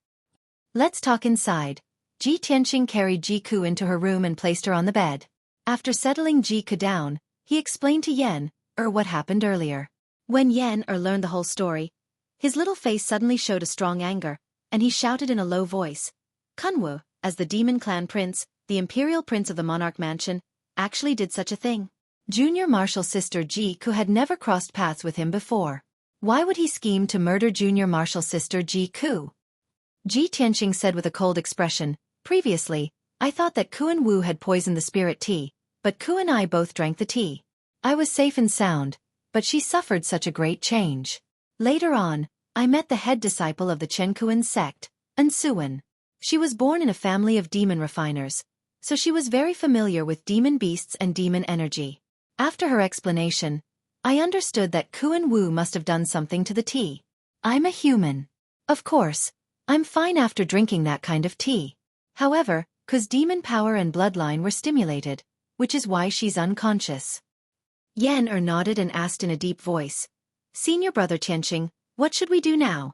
Let's talk inside. Ji Tianqing carried Ji Ku into her room and placed her on the bed. After settling Ji Ku down, he explained to Yan Er what happened earlier. When Yan Er learned the whole story, his little face suddenly showed a strong anger, and he shouted in a low voice, Kunwu, as the Demon Clan Prince, the Imperial Prince of the Monarch Mansion, actually did such a thing. Junior Marshal Sister Ji Ku had never crossed paths with him before. Why would he scheme to murder Junior Marshal Sister Ji Ku? Ji Tianqing said with a cold expression, Previously, I thought that Kuan Wu had poisoned the spirit tea, but Ku and I both drank the tea. I was safe and sound, but she suffered such a great change. Later on, I met the head disciple of the Chen Kuan sect, An Suan. She was born in a family of demon refiners, so she was very familiar with demon beasts and demon energy. After her explanation, I understood that Kuan Wu must have done something to the tea. I'm a human. Of course, I'm fine after drinking that kind of tea. However, Ku's demon power and bloodline were stimulated, which is why she's unconscious. Yan Er nodded and asked in a deep voice, Senior Brother Tianqing, what should we do now?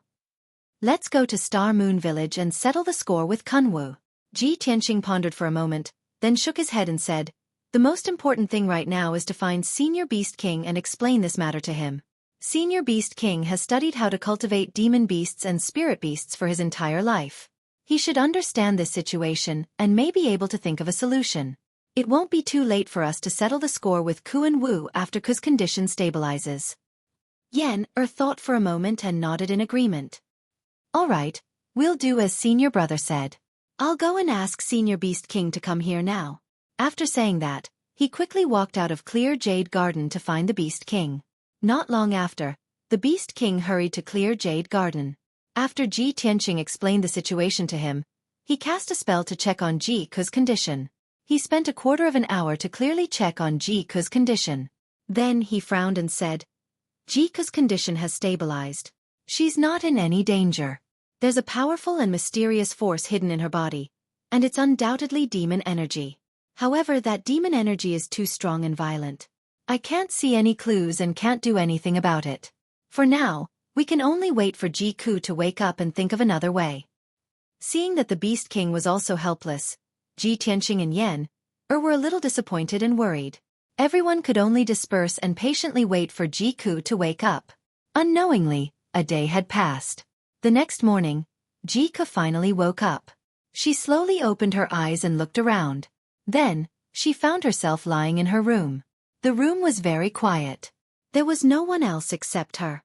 Let's go to Star Moon Village and settle the score with Kunwu. Ji Tianqing pondered for a moment, then shook his head and said, The most important thing right now is to find Senior Beast King and explain this matter to him. Senior Beast King has studied how to cultivate demon beasts and spirit beasts for his entire life. He should understand this situation and may be able to think of a solution. It won't be too late for us to settle the score with Kuan Wu after Ku's condition stabilizes. Yan Er thought for a moment and nodded in agreement. All right, we'll do as Senior Brother said. I'll go and ask Senior Beast King to come here now. After saying that, he quickly walked out of Clear Jade Garden to find the Beast King. Not long after, the Beast King hurried to Clear Jade Garden. After Ji Tianqing explained the situation to him, he cast a spell to check on Ji Ku's condition. He spent a quarter of an hour to clearly check on Ji Ku's condition. Then he frowned and said, Ji Ku's condition has stabilized. She's not in any danger. There's a powerful and mysterious force hidden in her body, and it's undoubtedly demon energy. However, that demon energy is too strong and violent. I can't see any clues and can't do anything about it. For now, we can only wait for Ji Ku to wake up and think of another way. Seeing that the Beast King was also helpless, Ji Tianqing and Yan Er were a little disappointed and worried. Everyone could only disperse and patiently wait for Ji Ku to wake up. Unknowingly, a day had passed. The next morning, Ji Ku finally woke up. She slowly opened her eyes and looked around. Then, she found herself lying in her room. The room was very quiet. There was no one else except her.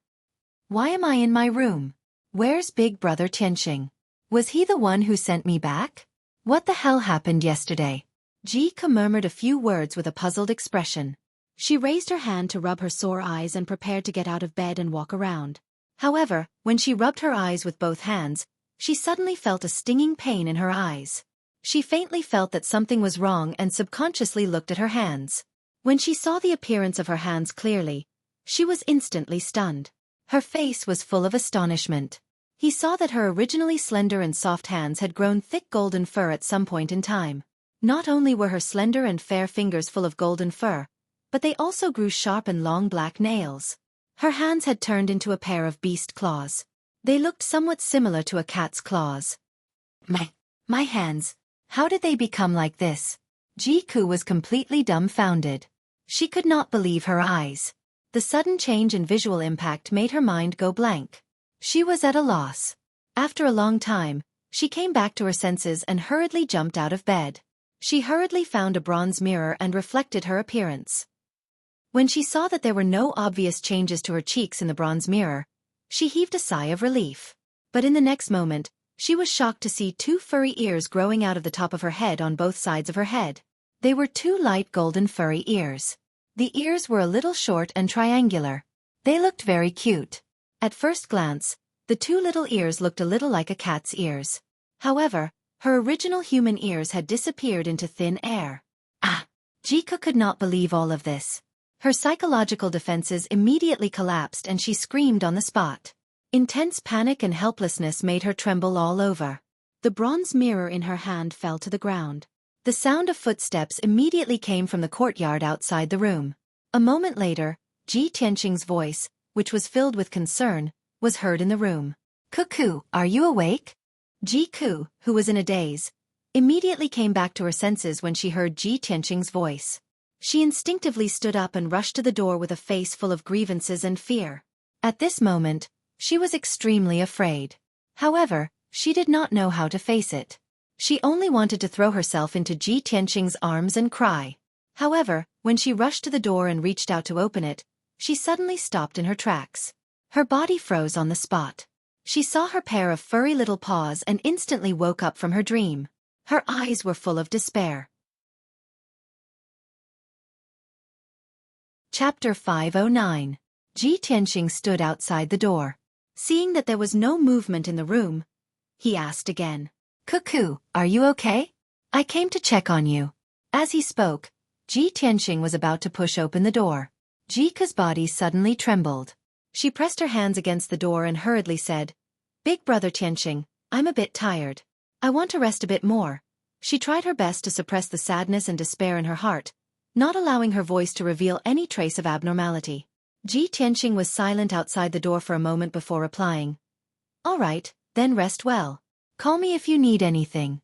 Why am I in my room? Where's Big Brother Tianqing? Was he the one who sent me back? What the hell happened yesterday? Xueqi murmured a few words with a puzzled expression. She raised her hand to rub her sore eyes and prepared to get out of bed and walk around. However, when she rubbed her eyes with both hands, she suddenly felt a stinging pain in her eyes. She faintly felt that something was wrong and subconsciously looked at her hands. When she saw the appearance of her hands clearly, she was instantly stunned. Her face was full of astonishment. He saw that her originally slender and soft hands had grown thick golden fur at some point in time. Not only were her slender and fair fingers full of golden fur, but they also grew sharp and long black nails. Her hands had turned into a pair of beast claws. They looked somewhat similar to a cat's claws. My hands. How did they become like this? Xueqi was completely dumbfounded. She could not believe her eyes. The sudden change in visual impact made her mind go blank. She was at a loss. After a long time, she came back to her senses and hurriedly jumped out of bed. She hurriedly found a bronze mirror and reflected her appearance. When she saw that there were no obvious changes to her cheeks in the bronze mirror, she heaved a sigh of relief. But in the next moment, she was shocked to see two furry ears growing out of the top of her head on both sides of her head. They were two light golden furry ears. The ears were a little short and triangular. They looked very cute. At first glance, the two little ears looked a little like a cat's ears. However, her original human ears had disappeared into thin air. Xueqi could not believe all of this. Her psychological defenses immediately collapsed and she screamed on the spot. Intense panic and helplessness made her tremble all over. The bronze mirror in her hand fell to the ground. The sound of footsteps immediately came from the courtyard outside the room. A moment later, Ji Tianqing's voice, which was filled with concern, was heard in the room. "Cuckoo, are you awake?" Xueqi, who was in a daze, immediately came back to her senses when she heard Ji Tianqing's voice. She instinctively stood up and rushed to the door with a face full of grievances and fear. At this moment, she was extremely afraid. However, she did not know how to face it. She only wanted to throw herself into Ji Tianqing's arms and cry. However, when she rushed to the door and reached out to open it, she suddenly stopped in her tracks. Her body froze on the spot. She saw her pair of furry little paws and instantly woke up from her dream. Her eyes were full of despair. Chapter 509. Ji Tianqing stood outside the door. Seeing that there was no movement in the room, he asked again, "Cuckoo, are you okay? I came to check on you." As he spoke, Ji Tianqing was about to push open the door. Xueqi's body suddenly trembled. She pressed her hands against the door and hurriedly said, "Big brother Tianqing, I'm a bit tired. I want to rest a bit more." She tried her best to suppress the sadness and despair in her heart, not allowing her voice to reveal any trace of abnormality. Ji Tianqing was silent outside the door for a moment before replying, "All right, then rest well. Call me if you need anything."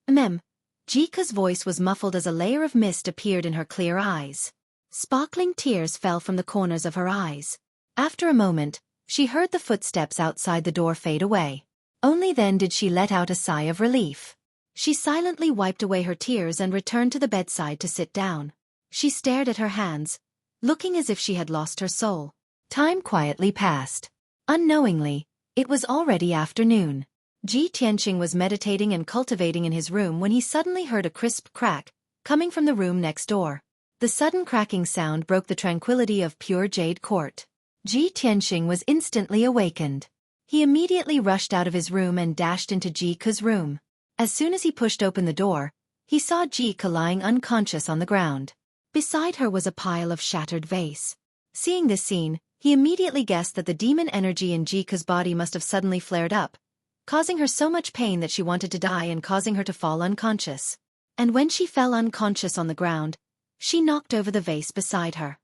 Xueqi's voice was muffled as a layer of mist appeared in her clear eyes. Sparkling tears fell from the corners of her eyes. After a moment, she heard the footsteps outside the door fade away. Only then did she let out a sigh of relief. She silently wiped away her tears and returned to the bedside to sit down. She stared at her hands, looking as if she had lost her soul. Time quietly passed. Unknowingly, it was already afternoon. Ji Tianqing was meditating and cultivating in his room when he suddenly heard a crisp crack, coming from the room next door. The sudden cracking sound broke the tranquility of pure jade court. Ji Tianqing was instantly awakened. He immediately rushed out of his room and dashed into Xueqi's room. As soon as he pushed open the door, he saw Xueqi lying unconscious on the ground. Beside her was a pile of shattered vase. Seeing this scene, he immediately guessed that the demon energy in Xueqi's body must have suddenly flared up, causing her so much pain that she wanted to die and causing her to fall unconscious. And when she fell unconscious on the ground, she knocked over the vase beside her.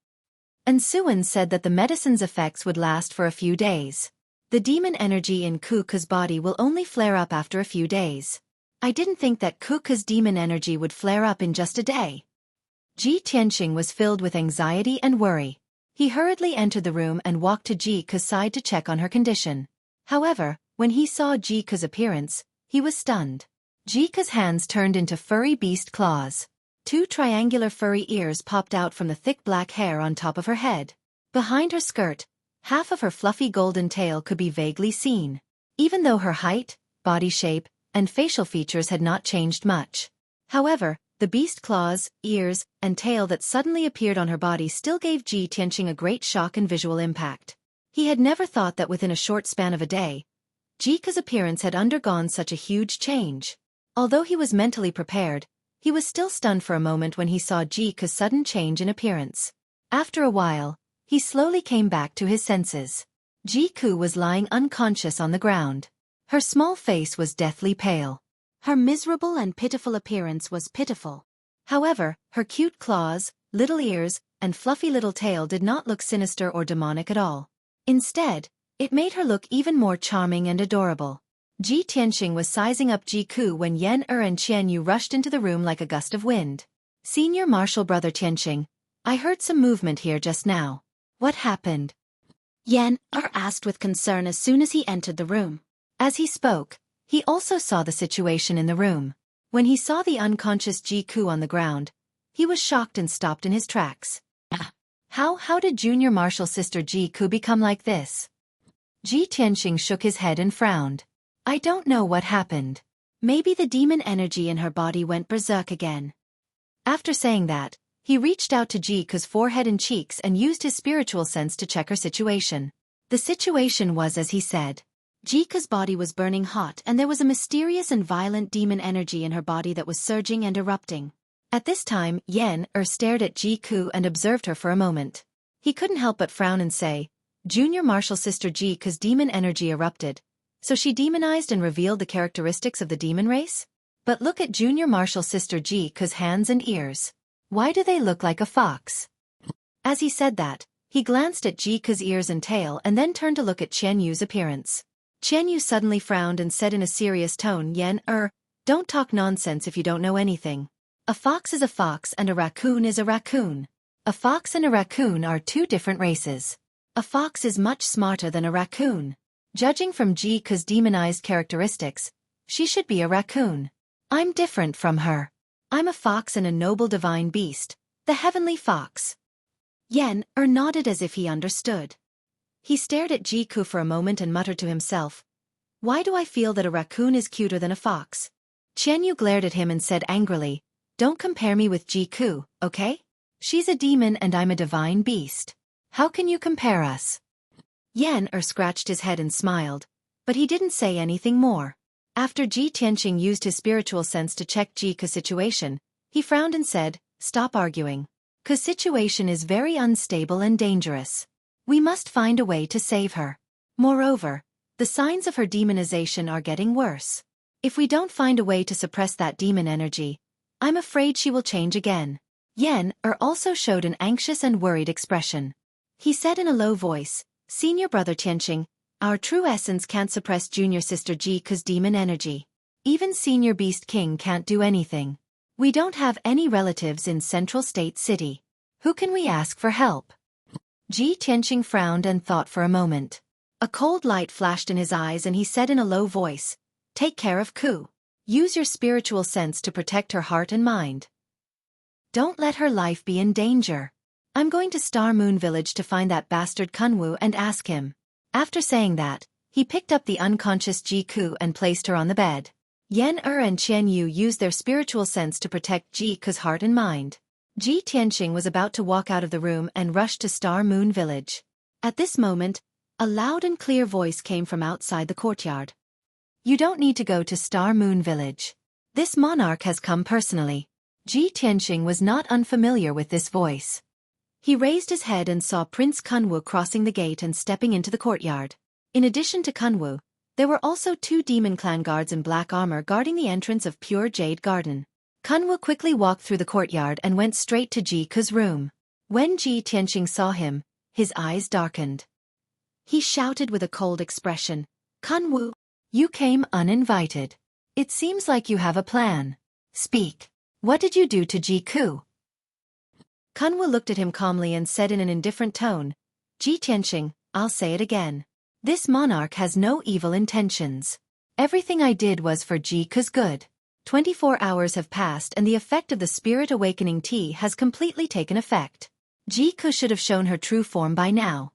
And Xuan said that the medicine's effects would last for a few days. The demon energy in Xueqi's body will only flare up after a few days. I didn't think that Xueqi's demon energy would flare up in just a day. Ji Tianqing was filled with anxiety and worry. He hurriedly entered the room and walked to Xueqi's side to check on her condition. However, when he saw Xueqi's appearance, he was stunned. Xueqi's hands turned into furry beast claws. Two triangular furry ears popped out from the thick black hair on top of her head. Behind her skirt, half of her fluffy golden tail could be vaguely seen. Even though her height, body shape, and facial features had not changed much. However, the beast claws, ears, and tail that suddenly appeared on her body still gave Ji Tianqing a great shock and visual impact. He had never thought that within a short span of a day, Jika's appearance had undergone such a huge change. Although he was mentally prepared, he was still stunned for a moment when he saw Jika's sudden change in appearance. After a while, he slowly came back to his senses. Jiku was lying unconscious on the ground. Her small face was deathly pale. Her miserable and pitiful appearance was pitiful. However, her cute claws, little ears, and fluffy little tail did not look sinister or demonic at all. Instead, it made her look even more charming and adorable. Ji Tianqing was sizing up Jiku when Yan and Qian Yu rushed into the room like a gust of wind. Senior Marshal Brother Tianqing, I heard some movement here just now. What happened? Yan asked with concern as soon as he entered the room. As he spoke, he also saw the situation in the room. When he saw the unconscious Jiku on the ground, he was shocked and stopped in his tracks. How did Junior Marshal Sister Jiku become like this? Ji Tianqing shook his head and frowned. I don't know what happened. Maybe the demon energy in her body went berserk again. After saying that, he reached out to Jiku's forehead and cheeks and used his spiritual sense to check her situation. The situation was as he said. Jika's body was burning hot and there was a mysterious and violent demon energy in her body that was surging and erupting. At this time, Yan stared at Jiku and observed her for a moment. He couldn't help but frown and say, Junior Marshal Sister Jiku's demon energy erupted. So she demonized and revealed the characteristics of the demon race? But look at Junior Marshal Sister Jiku's hands and ears. Why do they look like a fox? As he said that, he glanced at Jiku's ears and tail and then turned to look at Qian Yu's appearance. Qian Yu suddenly frowned and said in a serious tone, Yan, don't talk nonsense if you don't know anything. A fox is a fox and a raccoon is a raccoon. A fox and a raccoon are two different races. A fox is much smarter than a raccoon. Judging from Jiku's demonized characteristics, she should be a raccoon. I'm different from her. I'm a fox and a noble divine beast, the heavenly fox. Yan nodded as if he understood. He stared at Jiku for a moment and muttered to himself, why do I feel that a raccoon is cuter than a fox? Qian Yu glared at him and said angrily, don't compare me with Jiku, okay? She's a demon and I'm a divine beast. How can you compare us? Yan scratched his head and smiled, but he didn't say anything more. After Ji Tianqing used his spiritual sense to check Jiku's situation, he frowned and said, stop arguing. Ku's situation is very unstable and dangerous. We must find a way to save her. Moreover, the signs of her demonization are getting worse. If we don't find a way to suppress that demon energy, I'm afraid she will change again. Yan also showed an anxious and worried expression. He said in a low voice, Senior Brother Tianqing, our true essence can't suppress Junior Sister Jiku's demon energy. Even Senior Beast King can't do anything. We don't have any relatives in Central State City. Who can we ask for help? Ji Tianqing frowned and thought for a moment. A cold light flashed in his eyes and he said in a low voice, take care of Ku. Use your spiritual sense to protect her heart and mind. Don't let her life be in danger. I'm going to Star Moon Village to find that bastard Kunwu and ask him. After saying that, he picked up the unconscious Jiku and placed her on the bed. Yan and Qian Yu used their spiritual sense to protect Jiku's heart and mind. Ji Tianqing was about to walk out of the room and rushed to Star Moon Village. At this moment, a loud and clear voice came from outside the courtyard. You don't need to go to Star Moon Village. This monarch has come personally. Ji Tianqing was not unfamiliar with this voice. He raised his head and saw Prince Kunwu crossing the gate and stepping into the courtyard. In addition to Kunwu, there were also two demon clan guards in black armor guarding the entrance of Pure Jade Garden. Kunwu quickly walked through the courtyard and went straight to Jiku's room. When Ji Tianqing saw him, his eyes darkened. He shouted with a cold expression, Kunwu, you came uninvited. It seems like you have a plan. Speak. What did you do to Jiku? Kunwu looked at him calmly and said in an indifferent tone, Ji Tianqing, I'll say it again. This monarch has no evil intentions. Everything I did was for Jiku's good. 24 hours have passed and the effect of the Spirit Awakening Tea has completely taken effect. Jiku should have shown her true form by now.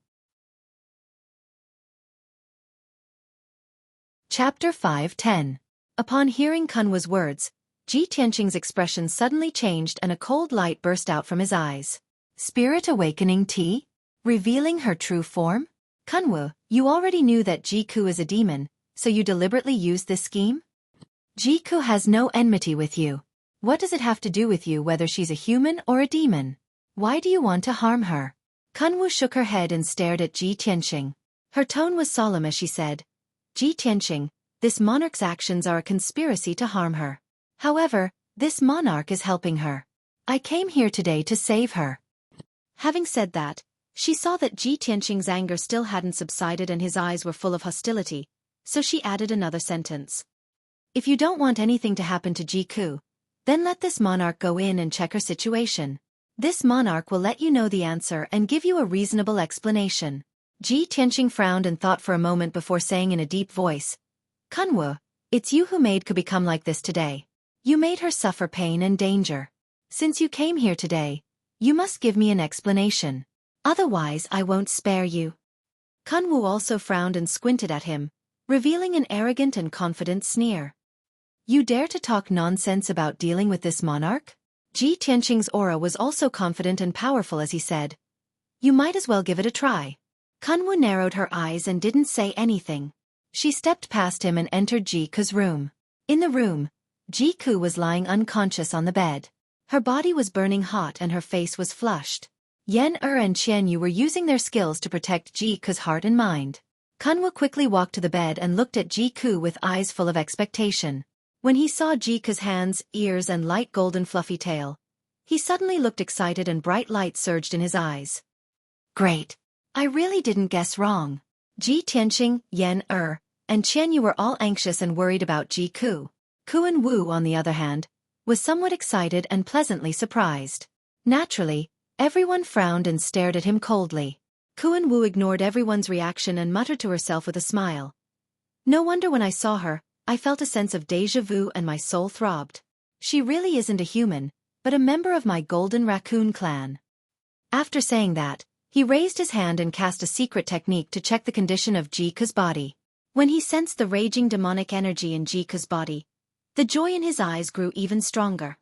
Chapter 5:10. Upon hearing Kunwu's words, Ji Tianqing's expression suddenly changed and a cold light burst out from his eyes. Spirit awakening tea? Revealing her true form? Kunwu, you already knew that Jiku is a demon, so you deliberately used this scheme? Jiku has no enmity with you. What does it have to do with you whether she's a human or a demon? Why do you want to harm her? Kunwu shook her head and stared at Ji Tianqing. Her tone was solemn as she said, Ji Tianqing, this monarch's actions are a conspiracy to harm her. However, this monarch is helping her. I came here today to save her. Having said that, she saw that Ji Tianqing's anger still hadn't subsided and his eyes were full of hostility, so she added another sentence. If you don't want anything to happen to Jiku, then let this monarch go in and check her situation. This monarch will let you know the answer and give you a reasonable explanation. Ji Tianqing frowned and thought for a moment before saying in a deep voice, Kunwu, it's you who made Ku become like this today. You made her suffer pain and danger. Since you came here today, you must give me an explanation. Otherwise I won't spare you. Kunwu also frowned and squinted at him, revealing an arrogant and confident sneer. You dare to talk nonsense about dealing with this monarch? Ji Tianqing's aura was also confident and powerful as he said, You might as well give it a try. Kunwu narrowed her eyes and didn't say anything. She stepped past him and entered Jiku's room. In the room, Jiku was lying unconscious on the bed. Her body was burning hot and her face was flushed. Yen and Qian Yu were using their skills to protect Jiku's heart and mind. Kunwu quickly walked to the bed and looked at Jiku with eyes full of expectation. When he saw Jiku's hands, ears and light golden fluffy tail, he suddenly looked excited and bright light surged in his eyes. Great! I really didn't guess wrong. Ji Tianqing, Yen and Qian Yu were all anxious and worried about Jiku. Kuan Wu, on the other hand, was somewhat excited and pleasantly surprised. Naturally, everyone frowned and stared at him coldly. Kuan Wu ignored everyone's reaction and muttered to herself with a smile. No wonder when I saw her, I felt a sense of déjà vu and my soul throbbed. She really isn't a human, but a member of my Golden Raccoon clan. After saying that, he raised his hand and cast a secret technique to check the condition of Jiku's body. When he sensed the raging demonic energy in Jiku's body, the joy in his eyes grew even stronger.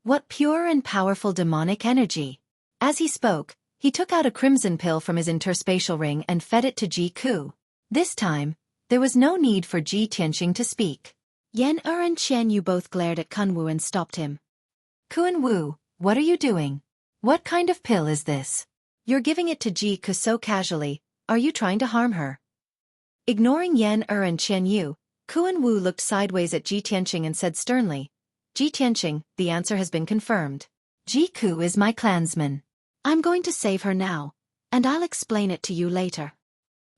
What pure and powerful demonic energy! As he spoke, he took out a crimson pill from his interspatial ring and fed it to Jiku. This time, there was no need for Ji Tianqing to speak. Yen and Qian Yu both glared at Kunwu and stopped him. Kuan Wu, what are you doing? What kind of pill is this? You're giving it to Jiku so casually, are you trying to harm her? Ignoring Yen and Qian Yu, Kuan Wu looked sideways at Ji Tianqing and said sternly, Ji Tianqing, the answer has been confirmed. Jiku is my clansman. I'm going to save her now, and I'll explain it to you later.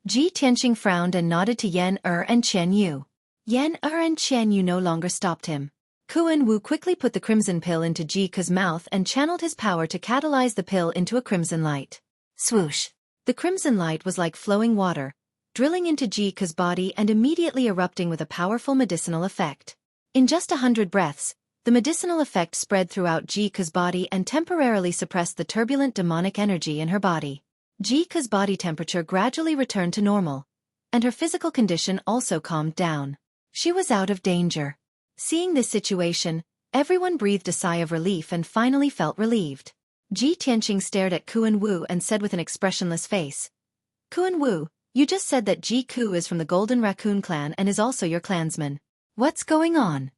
Ji Tianqing frowned and nodded to Yen and Qian Yu. Yen and Qian Yu no longer stopped him. Kuan Wu quickly put the crimson pill into Jiku's mouth and channeled his power to catalyze the pill into a crimson light. Swoosh! The crimson light was like flowing water, drilling into Jiku's body and immediately erupting with a powerful medicinal effect. In just 100 breaths, the medicinal effect spread throughout Jiku's body and temporarily suppressed the turbulent demonic energy in her body. Jiku's body temperature gradually returned to normal, and her physical condition also calmed down. She was out of danger. Seeing this situation, everyone breathed a sigh of relief and finally felt relieved. Ji Tianqing stared at Kuan Wu and said with an expressionless face, Kuan Wu, you just said that Jiku is from the Golden Raccoon clan and is also your clansman. What's going on?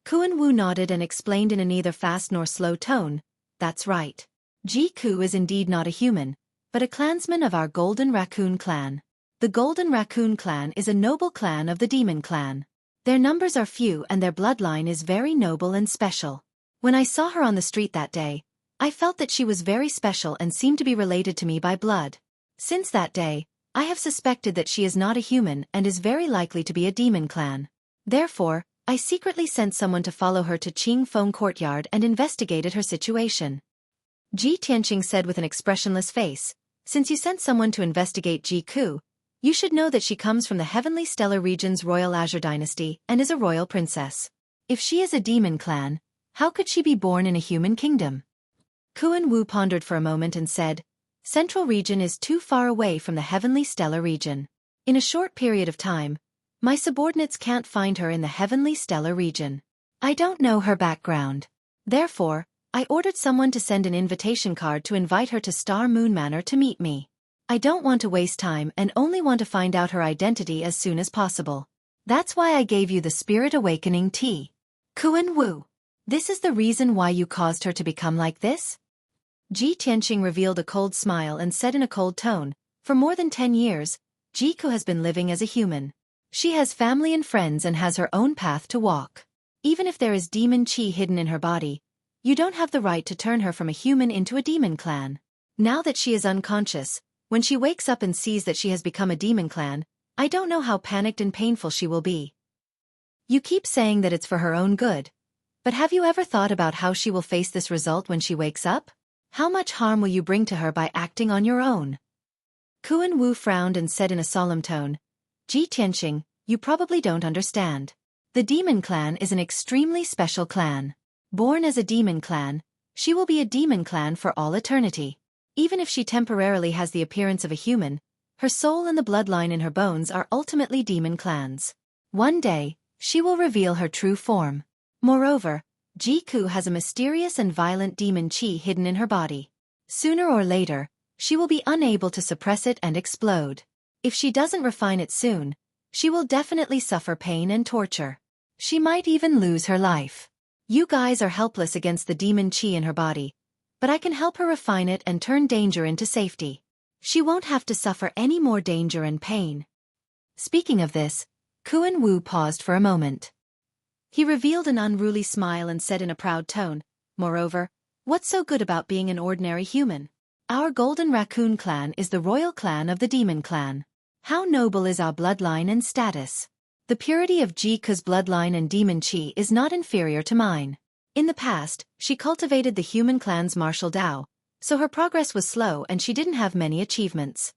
Kuan Wu nodded and explained in a neither fast nor slow tone, That's right. Jiku is indeed not a human, but a clansman of our Golden Raccoon clan. The Golden Raccoon clan is a noble clan of the Demon clan. Their numbers are few and their bloodline is very noble and special. When I saw her on the street that day, I felt that she was very special and seemed to be related to me by blood. Since that day, I have suspected that she is not a human and is very likely to be a demon clan. Therefore, I secretly sent someone to follow her to Qingfeng Courtyard and investigated her situation. Ji Tianqing said with an expressionless face, Since you sent someone to investigate Jiku, you should know that she comes from the Heavenly Stellar Region's Royal Azure Dynasty and is a royal princess. If she is a demon clan, how could she be born in a human kingdom? Kuan Wu pondered for a moment and said, Central Region is too far away from the Heavenly Stellar Region. In a short period of time, My subordinates can't find her in the heavenly stellar region. I don't know her background. Therefore, I ordered someone to send an invitation card to invite her to Star Moon Manor to meet me. I don't want to waste time and only want to find out her identity as soon as possible. That's why I gave you the Spirit Awakening tea. Kuan Wu. This is the reason why you caused her to become like this? Ji Tianqing revealed a cold smile and said in a cold tone, for more than 10 years, Jiku has been living as a human. She has family and friends and has her own path to walk. Even if there is demon chi hidden in her body, you don't have the right to turn her from a human into a demon clan. Now that she is unconscious, when she wakes up and sees that she has become a demon clan, I don't know how panicked and painful she will be. You keep saying that it's for her own good. But have you ever thought about how she will face this result when she wakes up? How much harm will you bring to her by acting on your own? Kuan Wu frowned and said in a solemn tone, Ji Tianqing, you probably don't understand. The demon clan is an extremely special clan. Born as a demon clan, she will be a demon clan for all eternity. Even if she temporarily has the appearance of a human, her soul and the bloodline in her bones are ultimately demon clans. One day, she will reveal her true form. Moreover, Jiku has a mysterious and violent demon chi hidden in her body. Sooner or later, she will be unable to suppress it and explode. If she doesn't refine it soon, she will definitely suffer pain and torture. She might even lose her life. You guys are helpless against the demon chi in her body, but I can help her refine it and turn danger into safety. She won't have to suffer any more danger and pain. Speaking of this, Kuan Wu paused for a moment. He revealed an unruly smile and said in a proud tone, moreover, what's so good about being an ordinary human? Our Golden Raccoon clan is the royal clan of the demon clan. How noble is our bloodline and status. The purity of Jiku's bloodline and demon chi is not inferior to mine. In the past, she cultivated the human clan's martial Tao, so her progress was slow and she didn't have many achievements.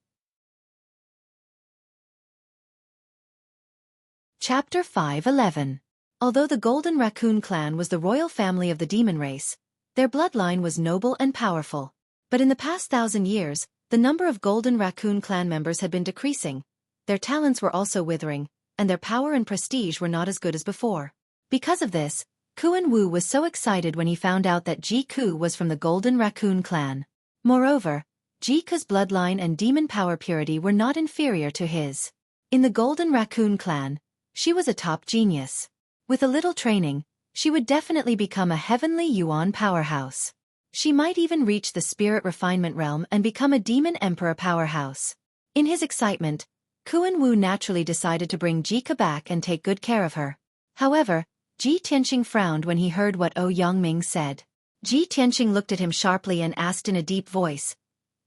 Chapter 5:11. Although the Golden Raccoon clan was the royal family of the demon race, their bloodline was noble and powerful. But in the past 1,000 years, the number of Golden Raccoon clan members had been decreasing, their talents were also withering, and their power and prestige were not as good as before. Because of this, Kuan Wu was so excited when he found out that Jiku was from the Golden Raccoon clan. Moreover, Jiku's bloodline and demon power purity were not inferior to his. In the Golden Raccoon clan, she was a top genius. With a little training, she would definitely become a heavenly Yuan powerhouse. She might even reach the spirit refinement realm and become a demon emperor powerhouse. In his excitement, Kuan Wu naturally decided to bring Jiku back and take good care of her. However, Ji Tianqing frowned when he heard what Yongming said. Ji Tianqing looked at him sharply and asked in a deep voice,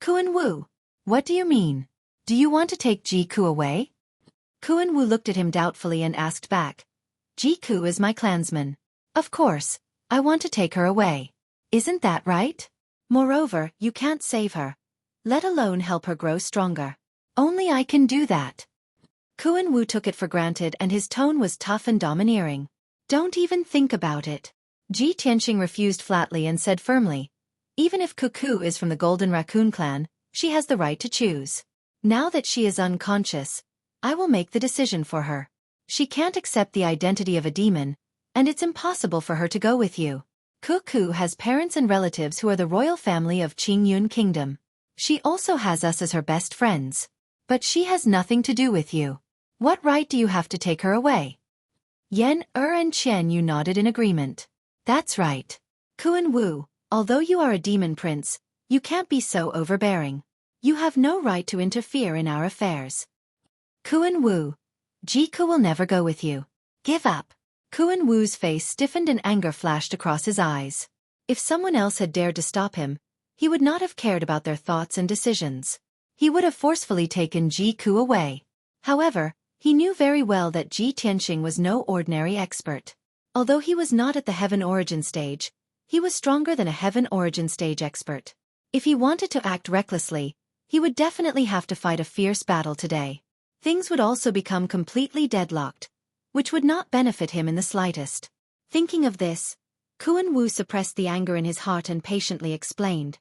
Kuan Wu, what do you mean? Do you want to take Jiku away? Kuan Wu looked at him doubtfully and asked back, Jiku is my clansman. Of course, I want to take her away. Isn't that right? Moreover, you can't save her, let alone help her grow stronger. Only I can do that. Kuan Wu took it for granted and his tone was tough and domineering. Don't even think about it. Ji Tianqing refused flatly and said firmly, even if Cuckoo is from the Golden Raccoon clan, she has the right to choose. Now that she is unconscious, I will make the decision for her. She can't accept the identity of a demon, and it's impossible for her to go with you. Cuckoo has parents and relatives who are the royal family of Qingyun Kingdom. She also has us as her best friends. But she has nothing to do with you. What right do you have to take her away? Yan and Chen Yu nodded in agreement. That's right. Kuan Wu, although you are a demon prince, you can't be so overbearing. You have no right to interfere in our affairs. Kuan Wu, Jiku will never go with you. Give up. Kuan Wu's face stiffened and anger flashed across his eyes. If someone else had dared to stop him, he would not have cared about their thoughts and decisions. He would have forcefully taken Jiku away. However, he knew very well that Ji Tianqing was no ordinary expert. Although he was not at the Heaven Origin stage, he was stronger than a Heaven Origin stage expert. If he wanted to act recklessly, he would definitely have to fight a fierce battle today. Things would also become completely deadlocked, which would not benefit him in the slightest. Thinking of this, Kuan Wu suppressed the anger in his heart and patiently explained.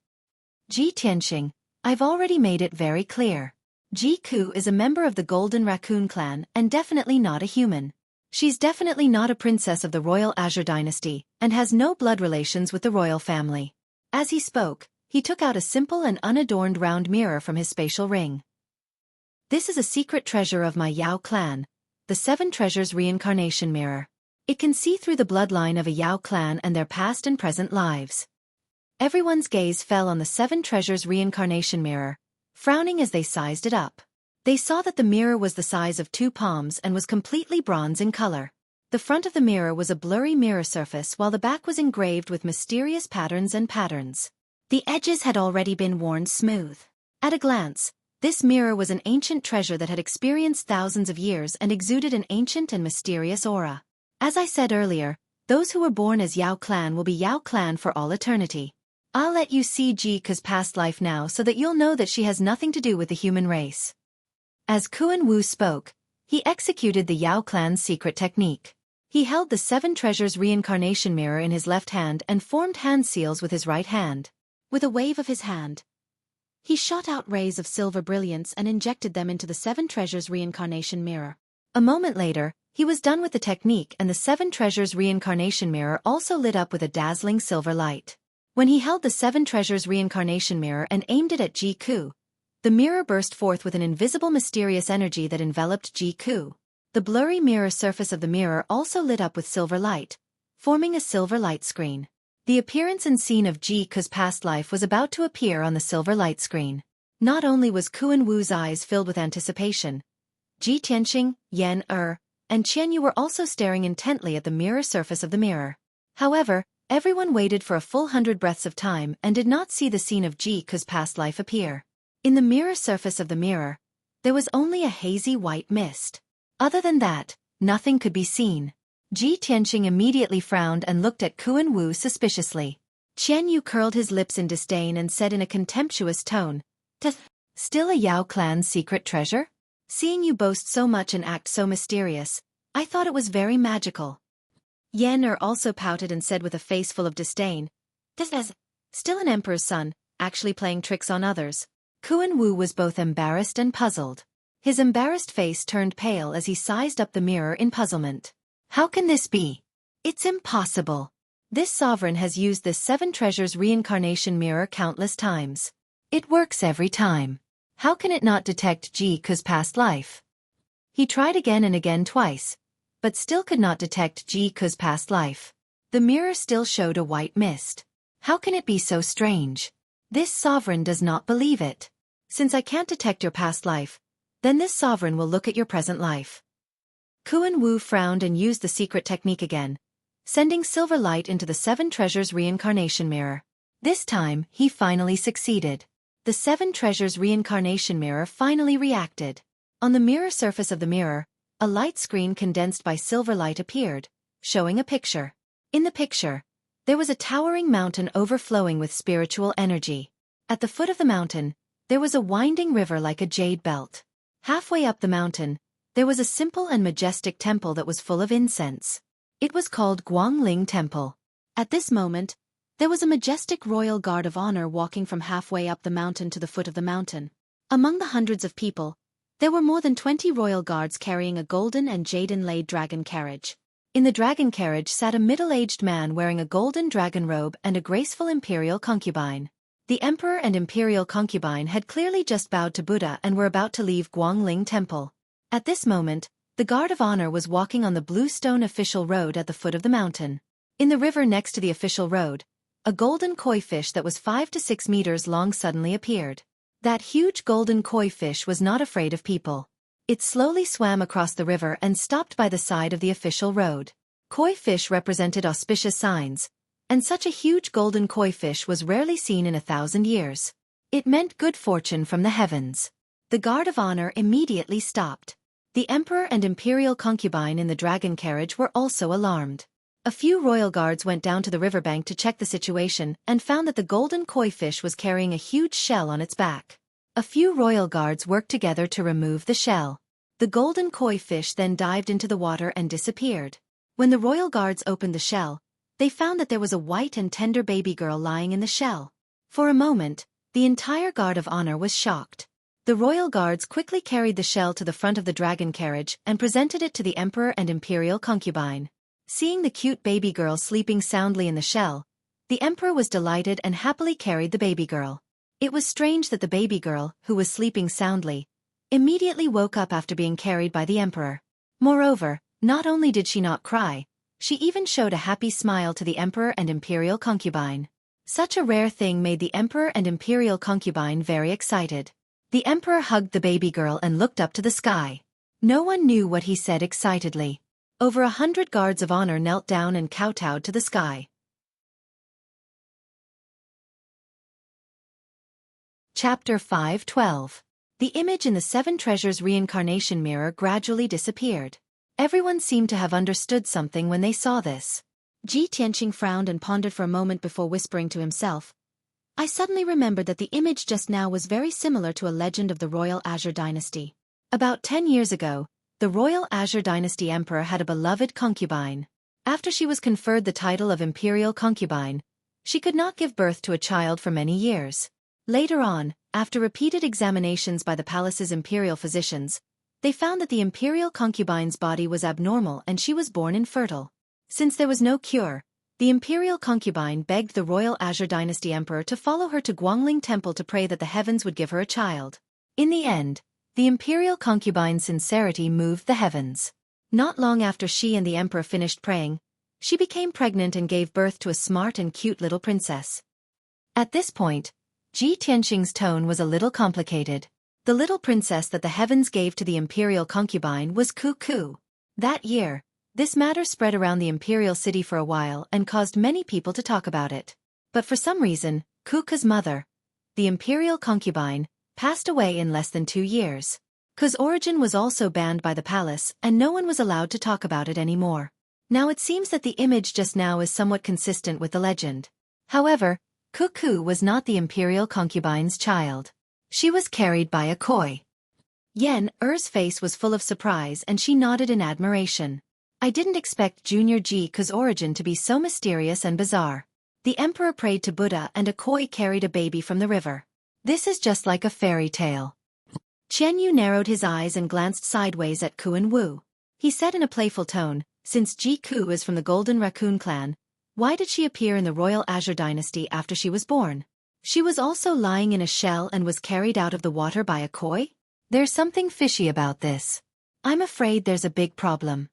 Ji Tianqing, I've already made it very clear. Jiku is a member of the Golden Raccoon clan and definitely not a human. She's definitely not a princess of the royal Azure dynasty and has no blood relations with the royal family. As he spoke, he took out a simple and unadorned round mirror from his spatial ring. This is a secret treasure of my Yao clan, the 7 Treasures Reincarnation Mirror. It can see through the bloodline of a Yao clan and their past and present lives. Everyone's gaze fell on the 7 Treasures Reincarnation Mirror, frowning as they sized it up. They saw that the mirror was the size of 2 palms and was completely bronze in color. The front of the mirror was a blurry mirror surface while the back was engraved with mysterious patterns and patterns. The edges had already been worn smooth. At a glance, this mirror was an ancient treasure that had experienced thousands of years and exuded an ancient and mysterious aura. As I said earlier, those who were born as Yao clan will be Yao clan for all eternity. I'll let you see Jika's past life now so that you'll know that she has nothing to do with the human race. As Kuan Wu spoke, he executed the Yao clan's secret technique. He held the 7 Treasures Reincarnation Mirror in his left hand and formed hand seals with his right hand. With a wave of his hand, he shot out rays of silver brilliance and injected them into the 7 Treasures Reincarnation Mirror. A moment later, he was done with the technique and the 7 Treasures Reincarnation Mirror also lit up with a dazzling silver light. When he held the 7 Treasures Reincarnation Mirror and aimed it at Jiku, the mirror burst forth with an invisible mysterious energy that enveloped Jiku. The blurry mirror surface of the mirror also lit up with silver light, forming a silver light screen. The appearance and scene of Jiku's past life was about to appear on the silver light screen. Not only was Kuan Wu's eyes filled with anticipation, Ji Tianqing, Yan and Qian Yu were also staring intently at the mirror surface of the mirror. However, everyone waited for a full 100 breaths of time and did not see the scene of Jiku's past life appear. In the mirror surface of the mirror, there was only a hazy white mist. Other than that, nothing could be seen. Ji Tianqing immediately frowned and looked at Kuan Wu suspiciously. Qian Yu curled his lips in disdain and said in a contemptuous tone, "Still a Yao clan's secret treasure? Seeing you boast so much and act so mysterious, I thought it was very magical." Yan also pouted and said with a face full of disdain, "Still an emperor's son, actually playing tricks on others." Kuan Wu was both embarrassed and puzzled. His embarrassed face turned pale as he sized up the mirror in puzzlement. How can this be? It's impossible. This sovereign has used this 7 Treasures Reincarnation Mirror countless times. It works every time. How can it not detect Jiku's past life? He tried again and again twice, but still could not detect Jiku's past life. The mirror still showed a white mist. How can it be so strange? This sovereign does not believe it. Since I can't detect your past life, then this sovereign will look at your present life. Kuan Wu frowned and used the secret technique again, sending silver light into the 7 Treasures Reincarnation Mirror. This time, he finally succeeded. The 7 Treasures Reincarnation Mirror finally reacted. On the mirror surface of the mirror, a light screen condensed by silver light appeared, showing a picture. In the picture, there was a towering mountain overflowing with spiritual energy. At the foot of the mountain, there was a winding river like a jade belt. Halfway up the mountain, there was a simple and majestic temple that was full of incense. It was called Guangling Temple. At this moment, there was a majestic royal guard of honor walking from halfway up the mountain to the foot of the mountain. Among the hundreds of people, there were more than 20 royal guards carrying a golden and jade-inlaid dragon carriage. In the dragon carriage sat a middle-aged man wearing a golden dragon robe and a graceful imperial concubine. The emperor and imperial concubine had clearly just bowed to Buddha and were about to leave Guangling Temple. At this moment, the guard of honor was walking on the bluestone official road at the foot of the mountain. In the river next to the official road, a golden koi fish that was 5 to 6 meters long suddenly appeared. That huge golden koi fish was not afraid of people. It slowly swam across the river and stopped by the side of the official road. Koi fish represented auspicious signs, and such a huge golden koi fish was rarely seen in 1,000 years. It meant good fortune from the heavens. The guard of honor immediately stopped. The emperor and imperial concubine in the dragon carriage were also alarmed. A few royal guards went down to the riverbank to check the situation and found that the golden koi fish was carrying a huge shell on its back. A few royal guards worked together to remove the shell. The golden koi fish then dived into the water and disappeared. When the royal guards opened the shell, they found that there was a white and tender baby girl lying in the shell. For a moment, the entire guard of honor was shocked. The royal guards quickly carried the shell to the front of the dragon carriage and presented it to the emperor and imperial concubine. Seeing the cute baby girl sleeping soundly in the shell, the emperor was delighted and happily carried the baby girl. It was strange that the baby girl, who was sleeping soundly, immediately woke up after being carried by the emperor. Moreover, not only did she not cry, she even showed a happy smile to the emperor and imperial concubine. Such a rare thing made the emperor and imperial concubine very excited. The emperor hugged the baby girl and looked up to the sky. No one knew what he said excitedly. Over 100 guards of honor knelt down and kowtowed to the sky. Chapter 5:12. The image in the Seven Treasures reincarnation mirror gradually disappeared. Everyone seemed to have understood something when they saw this. Ji Tianqing frowned and pondered for a moment before whispering to himself, I suddenly remembered that the image just now was very similar to a legend of the royal Azure dynasty. About 10 years ago, the royal Azure dynasty emperor had a beloved concubine. After she was conferred the title of imperial concubine, she could not give birth to a child for many years. Later on, after repeated examinations by the palace's imperial physicians, they found that the imperial concubine's body was abnormal and she was born infertile. Since there was no cure, the imperial concubine begged the royal Azure dynasty emperor to follow her to Guangling Temple to pray that the heavens would give her a child. In the end, the imperial concubine's sincerity moved the heavens. Not long after she and the emperor finished praying, she became pregnant and gave birth to a smart and cute little princess. At this point, Ji Tianqing's tone was a little complicated. The little princess that the heavens gave to the imperial concubine was Xueqi. That year, this matter spread around the imperial city for a while and caused many people to talk about it. But for some reason, Xueqi's mother, the imperial concubine, passed away in less than 2 years. Xueqi's origin was also banned by the palace and no one was allowed to talk about it anymore. Now it seems that the image just now is somewhat consistent with the legend. However, Xueqi was not the imperial concubine's child. She was carried by a koi. Yen Er's face was full of surprise and she nodded in admiration. I didn't expect Junior Ji's origin to be so mysterious and bizarre. The emperor prayed to Buddha and a koi carried a baby from the river. This is just like a fairy tale. Qian Yu narrowed his eyes and glanced sideways at Kuan Wu. He said in a playful tone, since Ji Ku is from the Golden Raccoon clan, why did she appear in the royal Azure dynasty after she was born? She was also lying in a shell and was carried out of the water by a koi? There's something fishy about this. I'm afraid there's a big problem.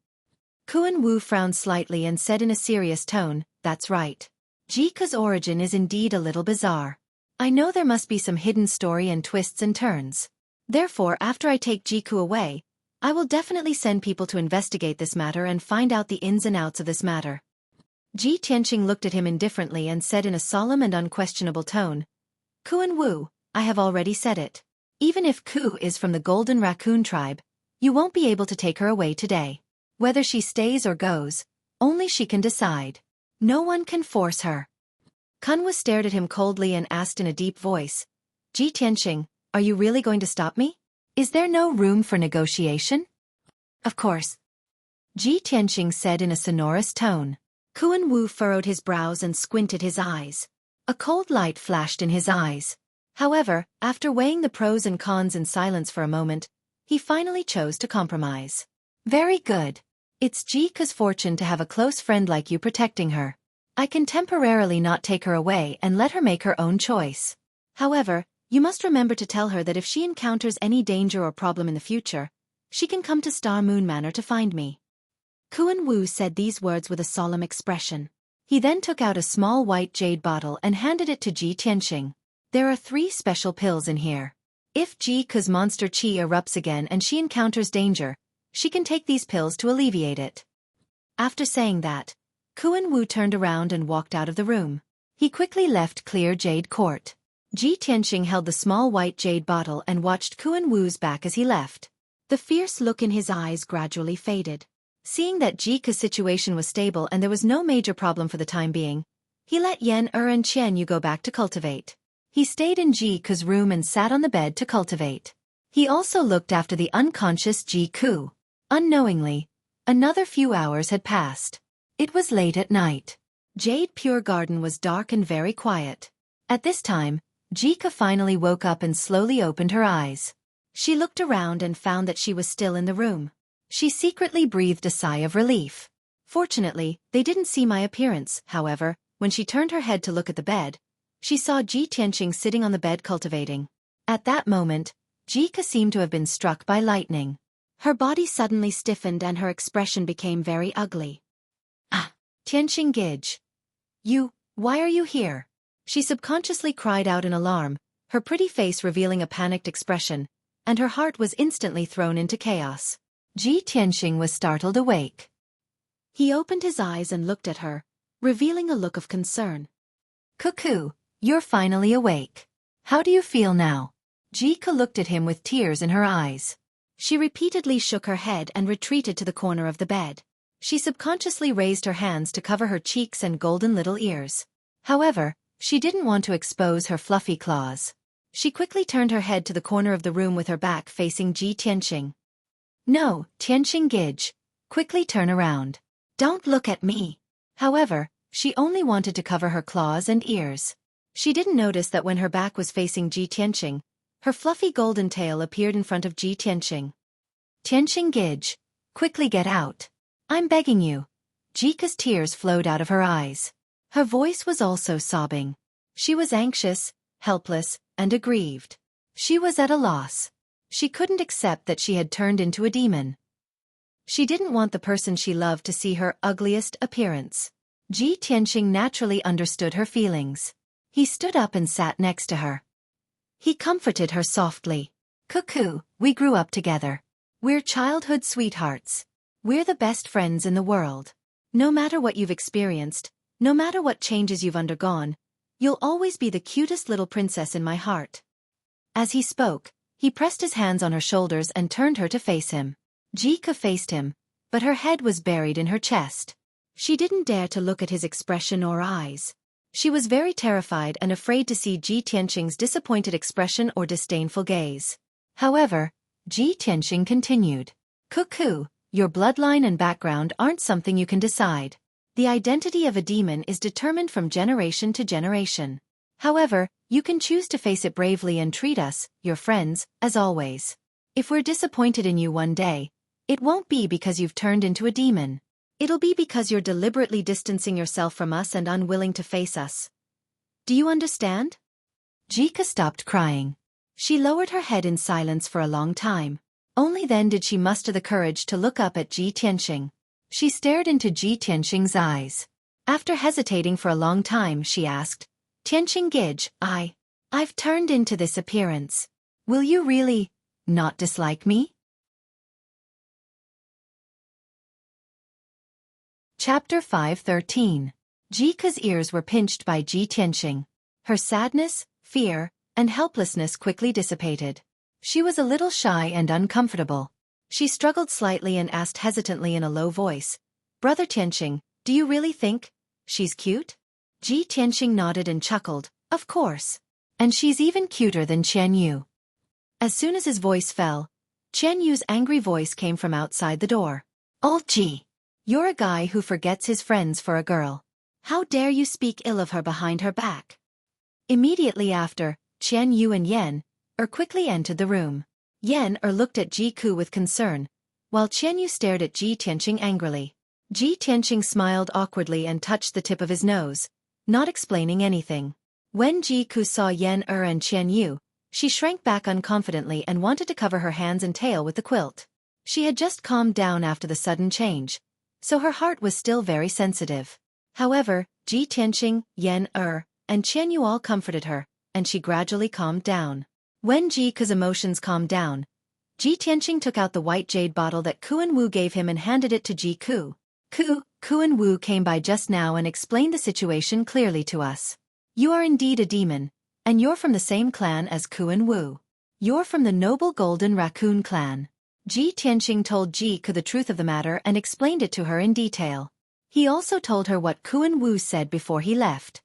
Kuan Wu frowned slightly and said in a serious tone, that's right. Ji's origin is indeed a little bizarre. I know there must be some hidden story and twists and turns. Therefore, after I take Jiku away, I will definitely send people to investigate this matter and find out the ins and outs of this matter. Ji Tianqing looked at him indifferently and said in a solemn and unquestionable tone, Kuan Wu, I have already said it. Even if Ku is from the Golden Raccoon tribe, you won't be able to take her away today. Whether she stays or goes, only she can decide. No one can force her. Kun Wu stared at him coldly and asked in a deep voice, Ji Tianqing, are you really going to stop me? Is there no room for negotiation? Of course. Ji Tianqing said in a sonorous tone. Kuan Wu furrowed his brows and squinted his eyes. A cold light flashed in his eyes. However, after weighing the pros and cons in silence for a moment, he finally chose to compromise. Very good. It's Ji's fortune to have a close friend like you protecting her. I can temporarily not take her away and let her make her own choice. However, you must remember to tell her that if she encounters any danger or problem in the future, she can come to Star Moon Manor to find me. Kuan Wu said these words with a solemn expression. He then took out a small white jade bottle and handed it to Ji Tianqing. There are 3 special pills in here. If Ji's monster chi erupts again and she encounters danger, she can take these pills to alleviate it. After saying that, Kuan Wu turned around and walked out of the room. He quickly left Clear Jade Court. Ji Tianqing held the small white jade bottle and watched Kuan Wu's back as he left. The fierce look in his eyes gradually faded. Seeing that Ji's situation was stable and there was no major problem for the time being, he let Yen and Qian Yu go back to cultivate. He stayed in Ji's room and sat on the bed to cultivate. He also looked after the unconscious Jiku. Unknowingly, another few hours had passed. It was late at night. Jade Pure Garden was dark and very quiet. At this time, Jika finally woke up and slowly opened her eyes. She looked around and found that she was still in the room. She secretly breathed a sigh of relief. Fortunately, they didn't see my appearance. However, when she turned her head to look at the bed, she saw Ji Tianqing sitting on the bed cultivating. At that moment, Jika seemed to have been struck by lightning. Her body suddenly stiffened and her expression became very ugly. Ah! Tianqing Gij. Why are you here? She subconsciously cried out in alarm, her pretty face revealing a panicked expression, and her heart was instantly thrown into chaos. Ji Tianqing was startled awake. He opened his eyes and looked at her, revealing a look of concern. Cuckoo, you're finally awake. How do you feel now? Jika looked at him with tears in her eyes. She repeatedly shook her head and retreated to the corner of the bed. She subconsciously raised her hands to cover her cheeks and golden little ears. However, she didn't want to expose her fluffy claws. She quickly turned her head to the corner of the room with her back facing Ji Tianqing. No, Tianqing Gij, quickly turn around. Don't look at me. However, she only wanted to cover her claws and ears. She didn't notice that when her back was facing Ji Tianqing, her fluffy golden tail appeared in front of Ji Tianqing. Tianqing Gij, quickly get out. I'm begging you. Jika's tears flowed out of her eyes. Her voice was also sobbing. She was anxious, helpless, and aggrieved. She was at a loss. She couldn't accept that she had turned into a demon. She didn't want the person she loved to see her ugliest appearance. Ji Tianqing naturally understood her feelings. He stood up and sat next to her. He comforted her softly. Cuckoo, we grew up together. We're childhood sweethearts. We're the best friends in the world. No matter what you've experienced, no matter what changes you've undergone, you'll always be the cutest little princess in my heart. As he spoke, he pressed his hands on her shoulders and turned her to face him. Jika faced him, but her head was buried in her chest. She didn't dare to look at his expression or eyes. She was very terrified and afraid to see Ji Tianqing's disappointed expression or disdainful gaze. However, Ji Tianqing continued. Cuckoo, your bloodline and background aren't something you can decide. The identity of a demon is determined from generation to generation. However, you can choose to face it bravely and treat us, your friends, as always. If we're disappointed in you one day, it won't be because you've turned into a demon. It'll be because you're deliberately distancing yourself from us and unwilling to face us. Do you understand? Jika stopped crying. She lowered her head in silence for a long time. Only then did she muster the courage to look up at Ji Tianqing. She stared into Ji Tianqing's eyes. After hesitating for a long time, she asked, Tianqing Gij, I've turned into this appearance. Will you really not dislike me? Chapter 5:13. Jika's ears were pinched by Ji Tianqing. Her sadness, fear, and helplessness quickly dissipated. She was a little shy and uncomfortable. She struggled slightly and asked hesitantly in a low voice, Brother Tianqing, do you really think she's cute? Ji Tianqing nodded and chuckled, of course. And she's even cuter than Qian Yu. As soon as his voice fell, Qian Yu's angry voice came from outside the door. Old Ji, you're a guy who forgets his friends for a girl. How dare you speak ill of her behind her back? Immediately after, Qian Yu and Yan quickly entered the room. Yan looked at Ji Ku with concern, while Qian Yu stared at Ji Tianqing angrily. Ji Tianqing smiled awkwardly and touched the tip of his nose, not explaining anything. When Ji Ku saw Yan and Qian Yu, she shrank back unconfidently and wanted to cover her hands and tail with the quilt. She had just calmed down after the sudden change, so her heart was still very sensitive. However, Ji Tianqing, Yan and Qian Yu all comforted her, and she gradually calmed down. When Ji Ku's emotions calmed down, Ji Tianqing took out the white jade bottle that Kuan Wu gave him and handed it to Ji Ku. Kuan Wu came by just now and explained the situation clearly to us. You are indeed a demon, and you're from the same clan as Kuan Wu. You're from the noble Golden Raccoon clan. Ji Tianqing told Ji Ku the truth of the matter and explained it to her in detail. He also told her what Kuan Wu said before he left.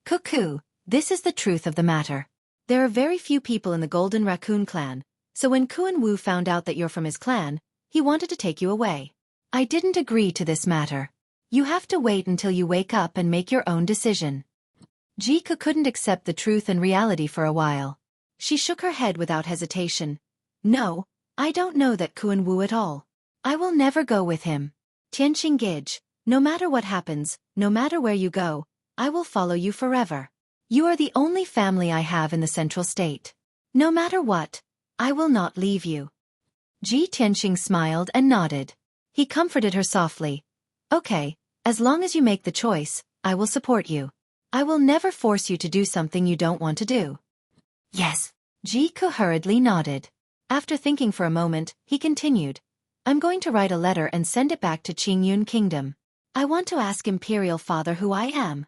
Cuckoo, this is the truth of the matter. There are very few people in the Golden Raccoon clan, so when Kuan Wu found out that you're from his clan, he wanted to take you away. I didn't agree to this matter. You have to wait until you wake up and make your own decision. Jika couldn't accept the truth and reality for a while. She shook her head without hesitation. No, I don't know that Kuan Wu at all. I will never go with him. Tianqing Gij, no matter what happens, no matter where you go, I will follow you forever. You are the only family I have in the central state. No matter what, I will not leave you. Ji Tianqing smiled and nodded. He comforted her softly. Okay, as long as you make the choice, I will support you. I will never force you to do something you don't want to do. Yes. Ji Ku hurriedly nodded. After thinking for a moment, he continued. I'm going to write a letter and send it back to Qingyun Kingdom. I want to ask Imperial Father who I am.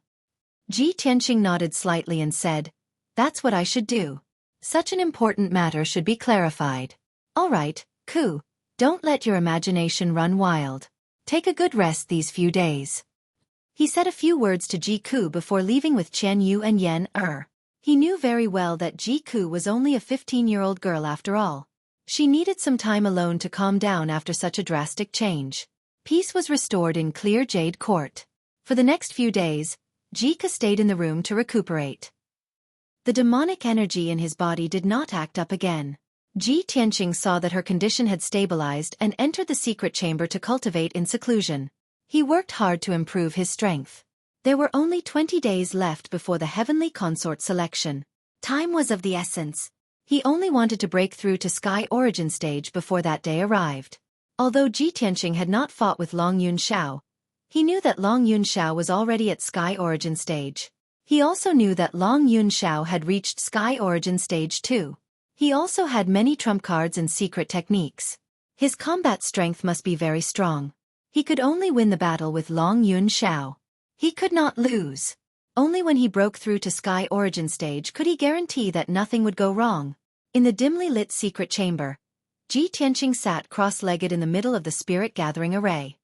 Ji Tianqing nodded slightly and said, that's what I should do. Such an important matter should be clarified. All right, Ku, don't let your imagination run wild. Take a good rest these few days. He said a few words to Ji Ku before leaving with Chen Yu and Yen Er. He knew very well that Ji Ku was only a 15-year-old girl after all. She needed some time alone to calm down after such a drastic change. Peace was restored in Clear Jade Court. For the next few days, Ji Ku stayed in the room to recuperate. The demonic energy in his body did not act up again. Ji Tianqing saw that her condition had stabilized and entered the secret chamber to cultivate in seclusion. He worked hard to improve his strength. There were only 20 days left before the heavenly consort selection. Time was of the essence. He only wanted to break through to Sky Origin stage before that day arrived. Although Ji Tianqing had not fought with Long Yun Xiao, he knew that Long Yun Xiao was already at Sky Origin stage. He also knew that Long Yun Xiao had reached Sky Origin stage 2. He also had many trump cards and secret techniques. His combat strength must be very strong. He could only win the battle with Long Yun Xiao. He could not lose. Only when he broke through to Sky Origin stage could he guarantee that nothing would go wrong. In the dimly lit secret chamber, Ji Tianqing sat cross-legged in the middle of the spirit-gathering array.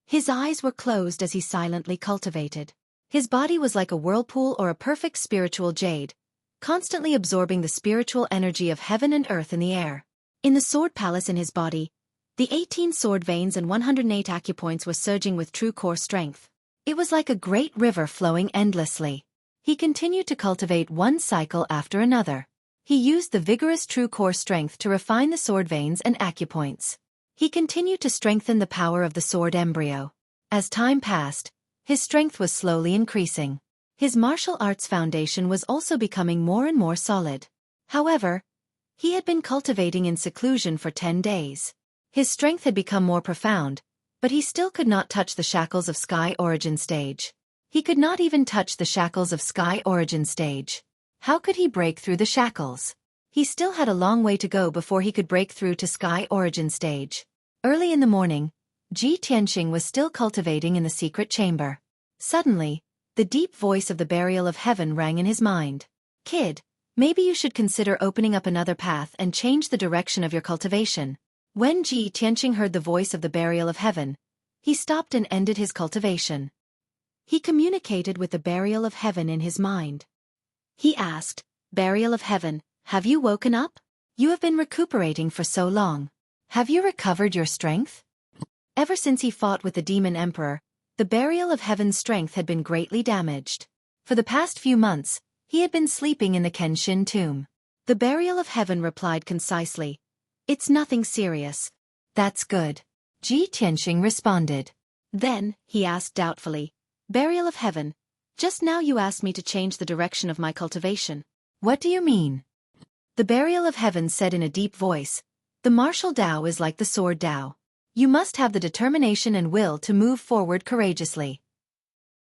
His eyes were closed as he silently cultivated. His body was like a whirlpool or a perfect spiritual jade, constantly absorbing the spiritual energy of heaven and earth in the air. In the sword palace in his body, the 18 sword veins and 108 acupoints were surging with true core strength. It was like a great river flowing endlessly. He continued to cultivate one cycle after another. He used the vigorous true core strength to refine the sword veins and acupoints. He continued to strengthen the power of the sword embryo. As time passed, his strength was slowly increasing. His martial arts foundation was also becoming more and more solid. However, he had been cultivating in seclusion for 10 days. His strength had become more profound, but he still could not touch the shackles of Sky Origin stage. He could not even touch the shackles of Sky Origin stage. How could he break through the shackles? He still had a long way to go before he could break through to Sky Origin stage. Early in the morning, Ji Tianqing was still cultivating in the secret chamber. Suddenly, the deep voice of the burial of heaven rang in his mind. Kid, maybe you should consider opening up another path and change the direction of your cultivation. When Ji Tianqing heard the voice of the burial of heaven, he stopped and ended his cultivation. He communicated with the burial of heaven in his mind. He asked, Burial of heaven, have you woken up? You have been recuperating for so long. Have you recovered your strength? Ever since he fought with the demon emperor, the burial of heaven's strength had been greatly damaged. For the past few months, he had been sleeping in the Kenshin tomb. The burial of heaven replied concisely, It's nothing serious. That's good. Ji Tianqing responded. Then, he asked doubtfully, Burial of heaven, just now you asked me to change the direction of my cultivation. What do you mean? The burial of heaven said in a deep voice, The martial Tao is like the sword Tao. You must have the determination and will to move forward courageously.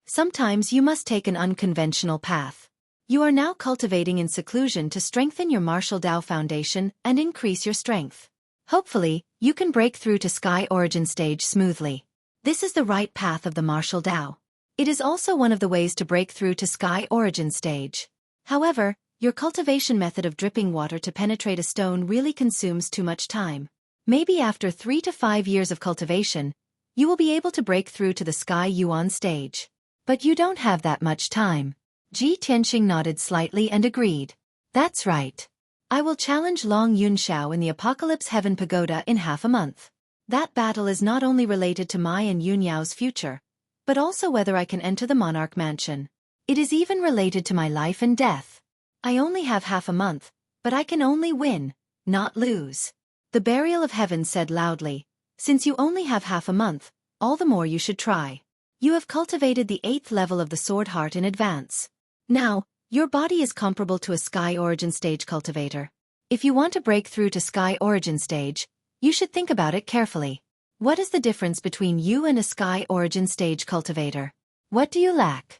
Sometimes you must take an unconventional path. You are now cultivating in seclusion to strengthen your martial Tao foundation and increase your strength. Hopefully, you can break through to Sky Origin stage smoothly. This is the right path of the martial Tao. It is also one of the ways to break through to Sky Origin stage. However, your cultivation method of dripping water to penetrate a stone really consumes too much time. Maybe after 3 to 5 years of cultivation, you will be able to break through to the Sky Yuan stage. But you don't have that much time. Ji Tianqing nodded slightly and agreed. That's right. I will challenge Long Yun Xiao in the Apocalypse Heaven Pagoda in half a month. That battle is not only related to my and Yun Yao's future, but also whether I can enter the Monarch Mansion. It is even related to my life and death. I only have half a month, but I can only win, not lose. The Burial of Heaven said loudly, "Since you only have half a month, all the more you should try. You have cultivated the 8th level of the Sword Heart in advance. Now, your body is comparable to a Sky Origin Stage cultivator. If you want to break through to Sky Origin Stage, you should think about it carefully. What is the difference between you and a Sky Origin Stage cultivator? What do you lack?"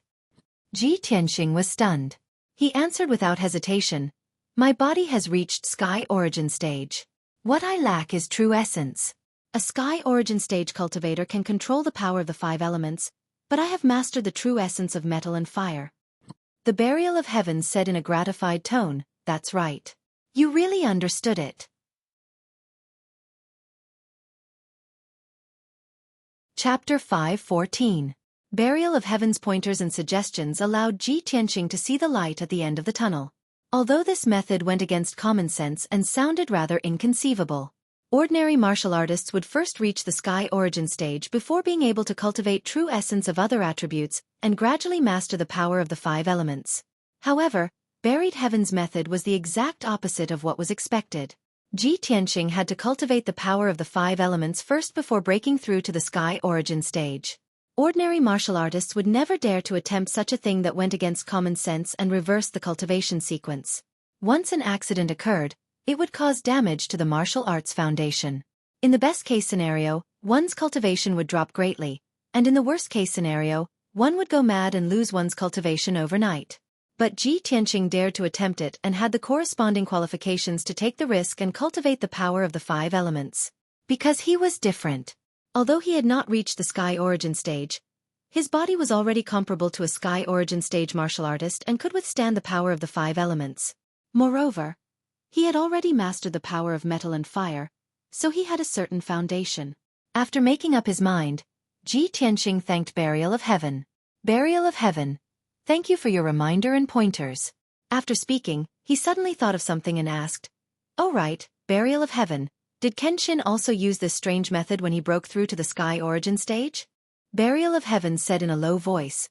Ji Tianxing was stunned. He answered without hesitation, "My body has reached Sky Origin Stage. What I lack is true essence. A Sky Origin Stage cultivator can control the power of the 5 elements, but I have mastered the true essence of metal and fire." The Burial of Heaven said in a gratified tone, "That's right. You really understood it." Chapter 5:14. Burial of Heaven's pointers and suggestions allowed Ji Tianxing to see the light at the end of the tunnel. Although this method went against common sense and sounded rather inconceivable, ordinary martial artists would first reach the Sky Origin Stage before being able to cultivate true essence of other attributes and gradually master the power of the 5 elements. However, Buried Heaven's method was the exact opposite of what was expected. Ji Tianxing had to cultivate the power of the 5 elements first before breaking through to the Sky Origin Stage. Ordinary martial artists would never dare to attempt such a thing that went against common sense and reversed the cultivation sequence. Once an accident occurred, it would cause damage to the martial arts foundation. In the best-case scenario, one's cultivation would drop greatly, and in the worst-case scenario, one would go mad and lose one's cultivation overnight. But Ji Tianxing dared to attempt it and had the corresponding qualifications to take the risk and cultivate the power of the 5 elements. Because he was different. Although he had not reached the Sky Origin Stage, his body was already comparable to a Sky Origin Stage martial artist and could withstand the power of the 5 elements. Moreover, he had already mastered the power of metal and fire, so he had a certain foundation. After making up his mind, Ji Tianxing thanked Burial of Heaven. "Burial of Heaven, thank you for your reminder and pointers." After speaking, he suddenly thought of something and asked, "Oh right, Burial of Heaven, did Kenshin also use this strange method when he broke through to the Sky Origin Stage?" Burial of Heaven said in a low voice,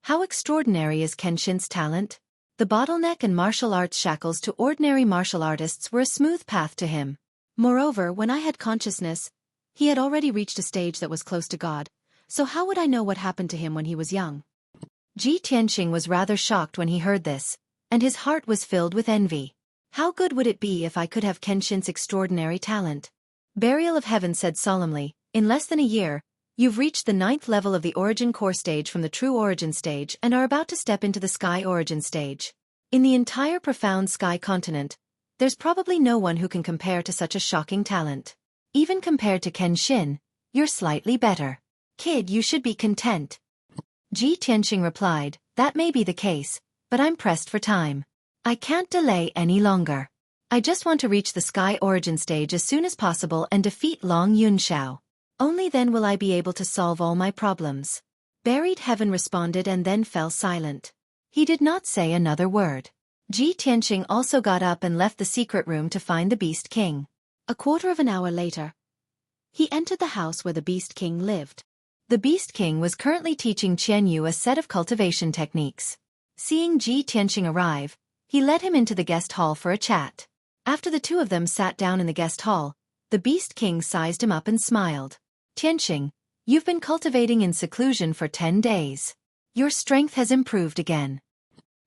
"How extraordinary is Kenshin's talent? The bottleneck and martial arts shackles to ordinary martial artists were a smooth path to him. Moreover, when I had consciousness, he had already reached a stage that was close to God, so how would I know what happened to him when he was young?" Ji Tianxing was rather shocked when he heard this, and his heart was filled with envy. How good would it be if I could have Kenshin's extraordinary talent? Burial of Heaven said solemnly, "In less than a year, you've reached the 9th level of the Origin Core Stage from the True Origin Stage and are about to step into the Sky Origin Stage. In the entire profound Sky continent, there's probably no one who can compare to such a shocking talent. Even compared to Kenshin, you're slightly better. Kid, you should be content." Ji Tianxing replied, "That may be the case, but I'm pressed for time. I can't delay any longer. I just want to reach the Sky Origin Stage as soon as possible and defeat Long Yunxiao. Only then will I be able to solve all my problems." Buried Heaven responded and then fell silent. He did not say another word. Ji Tianxing also got up and left the secret room to find the Beast King. A quarter of an hour later, he entered the house where the Beast King lived. The Beast King was currently teaching Qianyu a set of cultivation techniques. Seeing Ji Tianxing arrive, he led him into the guest hall for a chat. After the two of them sat down in the guest hall, the Beast King sized him up and smiled. "Tianxing, you've been cultivating in seclusion for 10 days. Your strength has improved again."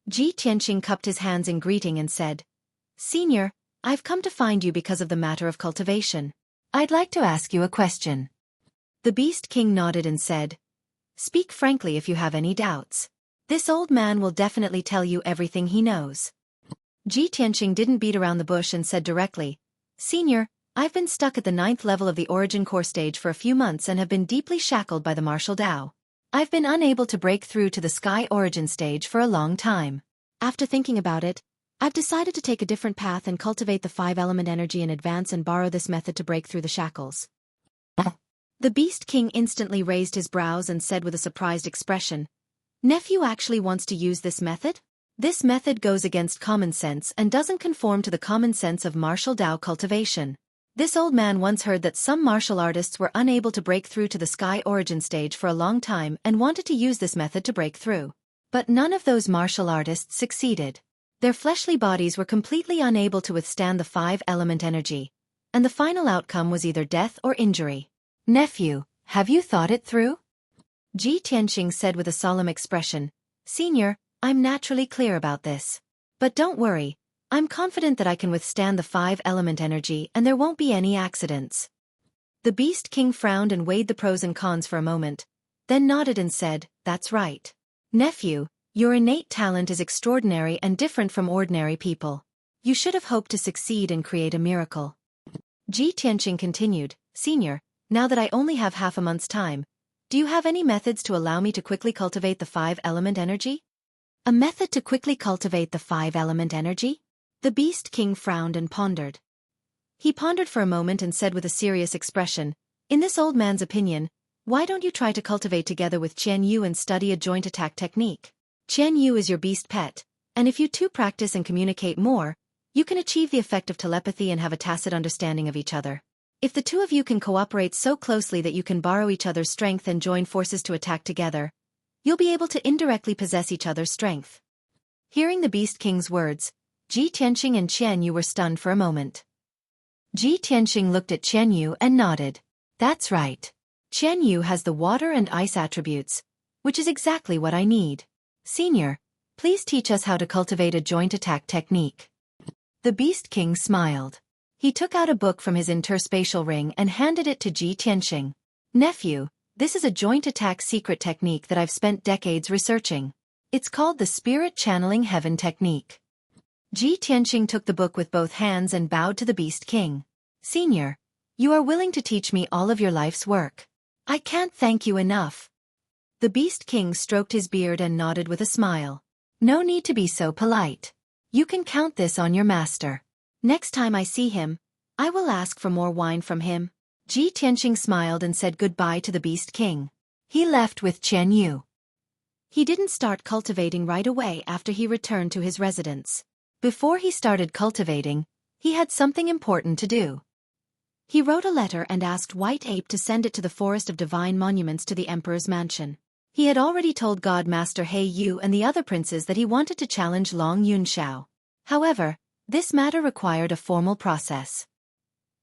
Ji Tianxing cupped his hands in greeting and said, "Senior, I've come to find you because of the matter of cultivation. I'd like to ask you a question." The Beast King nodded and said, "Speak frankly if you have any doubts. This old man will definitely tell you everything he knows." Ji Tianxing didn't beat around the bush and said directly, "Senior, I've been stuck at the 9th level of the Origin Core Stage for a few months and have been deeply shackled by the martial Tao. I've been unable to break through to the Sky Origin Stage for a long time. After thinking about it, I've decided to take a different path and cultivate the 5-element energy in advance and borrow this method to break through the shackles." The Beast King instantly raised his brows and said with a surprised expression, "Nephew actually wants to use this method? This method goes against common sense and doesn't conform to the common sense of martial Tao cultivation. This old man once heard that some martial artists were unable to break through to the Sky Origin Stage for a long time and wanted to use this method to break through. But none of those martial artists succeeded. Their fleshly bodies were completely unable to withstand the 5-element energy, and the final outcome was either death or injury. "Nephew, have you thought it through?" Ji Tianqing said with a solemn expression. "Senior, I'm naturally clear about this. But don't worry, I'm confident that I can withstand the 5-element energy and there won't be any accidents." The Beast King frowned and weighed the pros and cons for a moment, then nodded and said, "That's right. Nephew, your innate talent is extraordinary and different from ordinary people. You should have hoped to succeed and create a miracle." Ji Tianqing continued, "Senior, now that I only have half a month's time, do you have any methods to allow me to quickly cultivate the 5-element energy?" "A method to quickly cultivate the 5-element energy?" The Beast King frowned and pondered. He pondered for a moment and said with a serious expression, "In this old man's opinion, why don't you try to cultivate together with Qian Yu and study a joint attack technique? Qian Yu is your beast pet, and if you two practice and communicate more, you can achieve the effect of telepathy and have a tacit understanding of each other. If the two of you can cooperate so closely that you can borrow each other's strength and join forces to attack together, you'll be able to indirectly possess each other's strength." Hearing the Beast King's words, Ji Tianqing and Qian Yu were stunned for a moment. Ji Tianqing looked at Qian Yu and nodded. "That's right. Qian Yu has the water and ice attributes, which is exactly what I need. Senior, please teach us how to cultivate a joint attack technique." The Beast King smiled. He took out a book from his interspatial ring and handed it to Ji Tianqing. "Nephew, this is a joint attack secret technique that I've spent decades researching. It's called the Spirit Channeling Heaven Technique." Ji Tianqing took the book with both hands and bowed to the Beast King. "Senior, you are willing to teach me all of your life's work. I can't thank you enough." The Beast King stroked his beard and nodded with a smile. "No need to be so polite. You can count this on your master. Next time I see him, I will ask for more wine from him." Ji Tianqing smiled and said goodbye to the Beast King. He left with Qian Yu. He didn't start cultivating right away after he returned to his residence. Before he started cultivating, he had something important to do. He wrote a letter and asked White Ape to send it to the Forest of Divine Monuments to the Emperor's mansion. He had already told God Master He Yu and the other princes that he wanted to challenge Long Yunxiao. However, this matter required a formal process.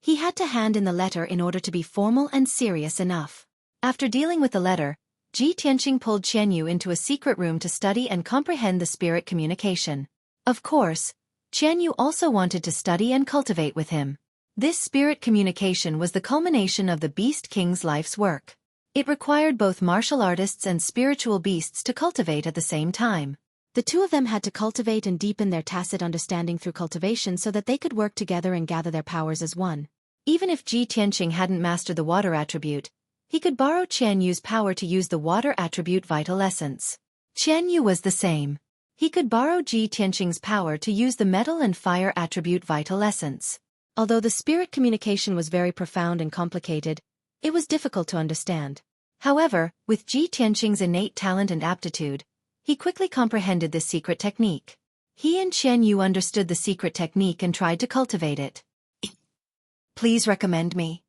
He had to hand in the letter in order to be formal and serious enough. After dealing with the letter, Ji Tianqing pulled Qian Yu into a secret room to study and comprehend the spirit communication. Of course, Qian Yu also wanted to study and cultivate with him. This spirit communication was the culmination of the Beast King's life's work. It required both martial artists and spiritual beasts to cultivate at the same time. The two of them had to cultivate and deepen their tacit understanding through cultivation so that they could work together and gather their powers as one. Even if Ji Tianqing hadn't mastered the water attribute, he could borrow Qian Yu's power to use the water attribute vital essence. Qian Yu was the same. He could borrow Ji Tianqing's power to use the metal and fire attribute vital essence. Although the spirit communication was very profound and complicated, it was difficult to understand. However, with Ji Tianqing's innate talent and aptitude, he quickly comprehended this secret technique. He and Qian Yu understood the secret technique and tried to cultivate it. Please recommend me.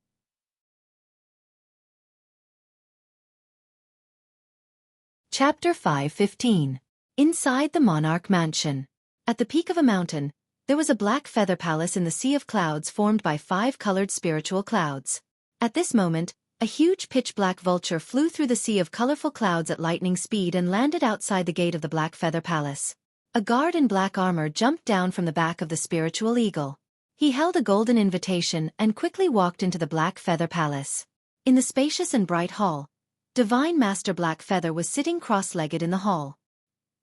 Chapter 5:15. Inside the Monarch Mansion. At the peak of a mountain, there was a black feather palace in the sea of clouds formed by 5-colored spiritual clouds. At this moment, a huge pitch-black vulture flew through the sea of colorful clouds at lightning speed and landed outside the gate of the Black Feather Palace. A guard in black armor jumped down from the back of the spiritual eagle. He held a golden invitation and quickly walked into the Black Feather Palace. In the spacious and bright hall, Divine Master Black Feather was sitting cross-legged in the hall.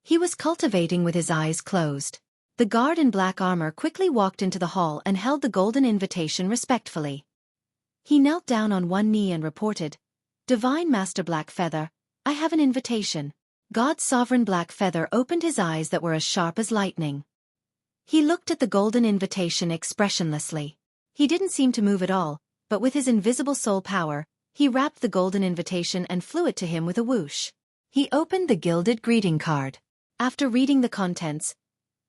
He was cultivating with his eyes closed. The guard in black armor quickly walked into the hall and held the golden invitation respectfully. He knelt down on one knee and reported, "Divine Master Black Feather, I have an invitation." God's sovereign Black Feather opened his eyes that were as sharp as lightning. He looked at the golden invitation expressionlessly. He didn't seem to move at all, but with his invisible soul power, he wrapped the golden invitation and flew it to him with a whoosh. He opened the gilded greeting card. After reading the contents,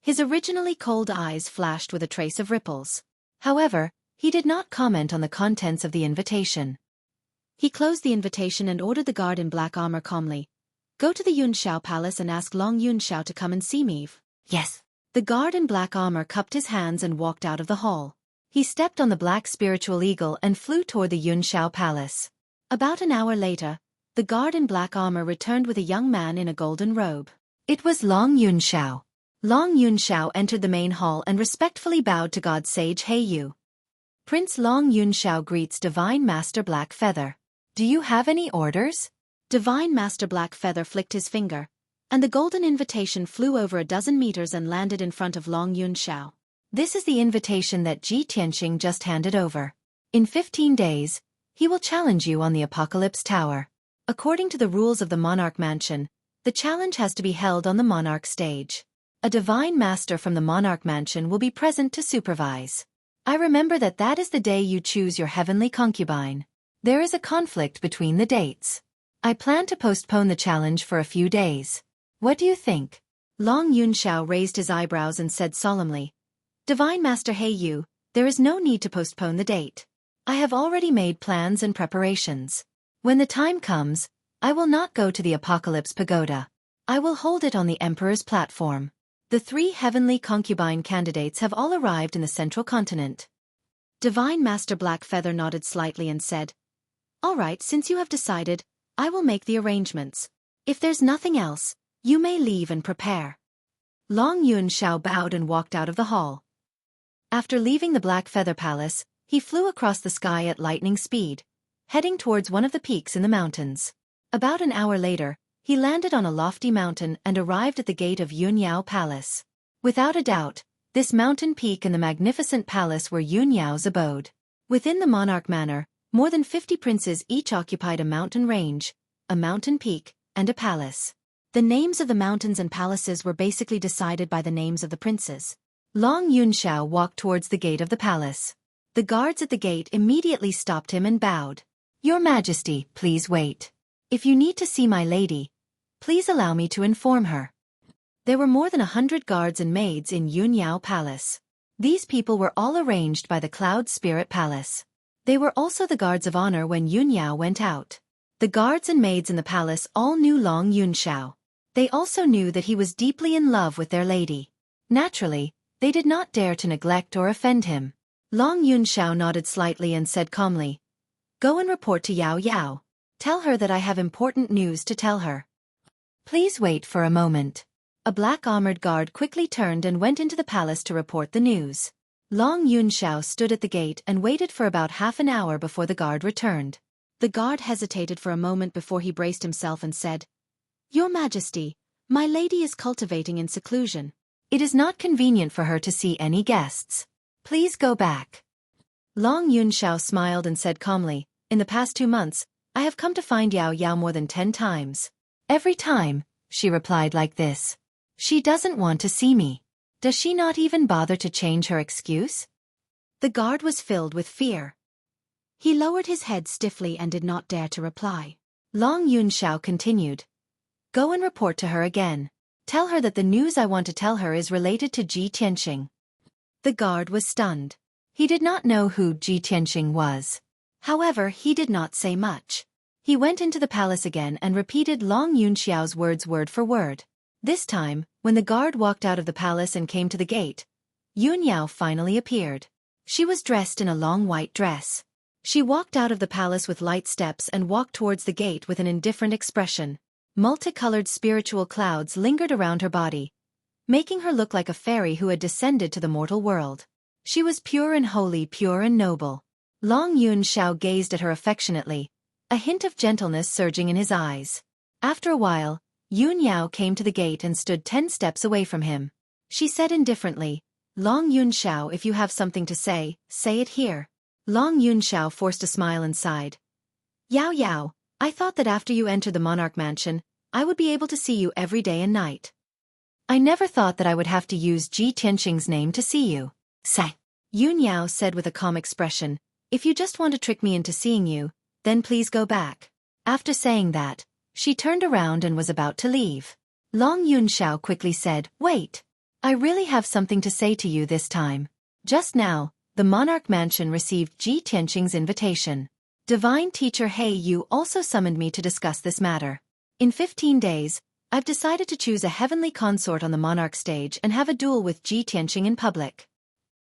his originally cold eyes flashed with a trace of ripples. However, he did not comment on the contents of the invitation. He closed the invitation and ordered the guard in black armor calmly, "Go to the Yunxiao Palace and ask Long Yunxiao to come and see me." "Yes." The guard in black armor cupped his hands and walked out of the hall. He stepped on the black spiritual eagle and flew toward the Yunxiao palace. About an hour later, the guard in black armor returned with a young man in a golden robe. It was Long Yunxiao. Long Yunxiao entered the main hall and respectfully bowed to God Sage Heiyu. Prince Long Yunxiao greets Divine Master Black Feather. Do you have any orders? Divine Master Black Feather flicked his finger, and the golden invitation flew over a dozen meters and landed in front of Long Yunxiao. This is the invitation that Ji Tianxing just handed over. In 15 days, he will challenge you on the Apocalypse Tower. According to the rules of the Monarch Mansion, the challenge has to be held on the Monarch stage. A divine master from the Monarch Mansion will be present to supervise. I remember that is the day you choose your heavenly concubine. There is a conflict between the dates. I plan to postpone the challenge for a few days. What do you think? Long Yunxiao raised his eyebrows and said solemnly, Divine Master Heiyu, there is no need to postpone the date. I have already made plans and preparations. When the time comes, I will not go to the Apocalypse Pagoda. I will hold it on the Emperor's platform. The 3 heavenly concubine candidates have all arrived in the central continent. Divine Master Black Feather nodded slightly and said, All right, since you have decided, I will make the arrangements. If there's nothing else, you may leave and prepare. Long Yunxiao bowed and walked out of the hall. After leaving the Black Feather Palace, he flew across the sky at lightning speed, heading towards one of the peaks in the mountains. About an hour later, he landed on a lofty mountain and arrived at the gate of Yunyao Palace. Without a doubt, this mountain peak and the magnificent palace were Yunyao's abode. Within the monarch manor, more than 50 princes each occupied a mountain range, a mountain peak, and a palace. The names of the mountains and palaces were basically decided by the names of the princes. Long Yunxiao walked towards the gate of the palace. The guards at the gate immediately stopped him and bowed. Your Majesty, please wait. If you need to see my lady, please allow me to inform her. There were more than 100 guards and maids in Yunyao Palace. These people were all arranged by the Cloud Spirit Palace. They were also the guards of honor when Yunyao went out. The guards and maids in the palace all knew Long Yunxiao. They also knew that he was deeply in love with their lady. Naturally, they did not dare to neglect or offend him. Long Yunxiao nodded slightly and said calmly, Go and report to Yao Yao. Tell her that I have important news to tell her. Please wait for a moment. A black-armored guard quickly turned and went into the palace to report the news. Long Yunxiao stood at the gate and waited for about half an hour before the guard returned. The guard hesitated for a moment before he braced himself and said, Your Majesty, my lady is cultivating in seclusion. It is not convenient for her to see any guests. Please go back. Long Yunxiao smiled and said calmly, In the past 2 months, I have come to find Yao Yao more than 10 times. Every time, she replied like this. She doesn't want to see me. Does she not even bother to change her excuse? The guard was filled with fear. He lowered his head stiffly and did not dare to reply. Long Yunxiao continued. Go and report to her again. Tell her that the news I want to tell her is related to Ji Tianxing. The guard was stunned. He did not know who Ji Tianxing was. However, he did not say much. He went into the palace again and repeated Long Yunxiao's words word for word. This time, when the guard walked out of the palace and came to the gate, Yunyao finally appeared. She was dressed in a long white dress. She walked out of the palace with light steps and walked towards the gate with an indifferent expression. Multicolored spiritual clouds lingered around her body, making her look like a fairy who had descended to the mortal world. She was pure and holy, pure and noble. Long Yunxiao gazed at her affectionately, a hint of gentleness surging in his eyes. After a while, Yunyao came to the gate and stood 10 steps away from him. She said indifferently, Long Yunxiao, if you have something to say it here. Long Yunxiao forced a smile and sighed. Yao Yao, I thought that after you entered the monarch mansion, I would be able to see you every day and night. I never thought that I would have to use Ji Tianxing's name to see you. Say. Yunyao said with a calm expression, If you just want to trick me into seeing you, then please go back. After saying that, she turned around and was about to leave. Long Yunxiao quickly said, Wait. I really have something to say to you this time. Just now, the monarch mansion received Ji Tianxing's invitation. Divine Teacher Heiyu also summoned me to discuss this matter. In 15 days, I've decided to choose a heavenly consort on the monarch stage and have a duel with Ji Tianqing in public.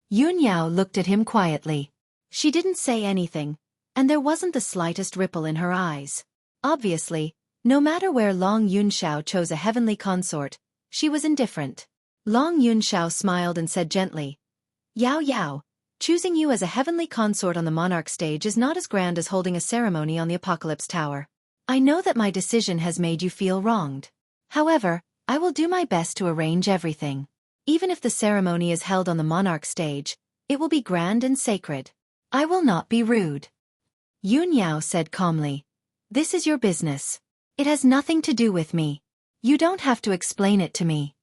Yun Yao looked at him quietly. She didn't say anything, and there wasn't the slightest ripple in her eyes. Obviously, no matter where Long Yunxiao chose a heavenly consort, she was indifferent. Long Yunxiao smiled and said gently, Yao Yao, choosing you as a heavenly consort on the monarch stage is not as grand as holding a ceremony on the Apocalypse Tower. I know that my decision has made you feel wronged. However, I will do my best to arrange everything. Even if the ceremony is held on the monarch stage, it will be grand and sacred. I will not be rude. Yun Yao said calmly, This is your business. It has nothing to do with me. You don't have to explain it to me.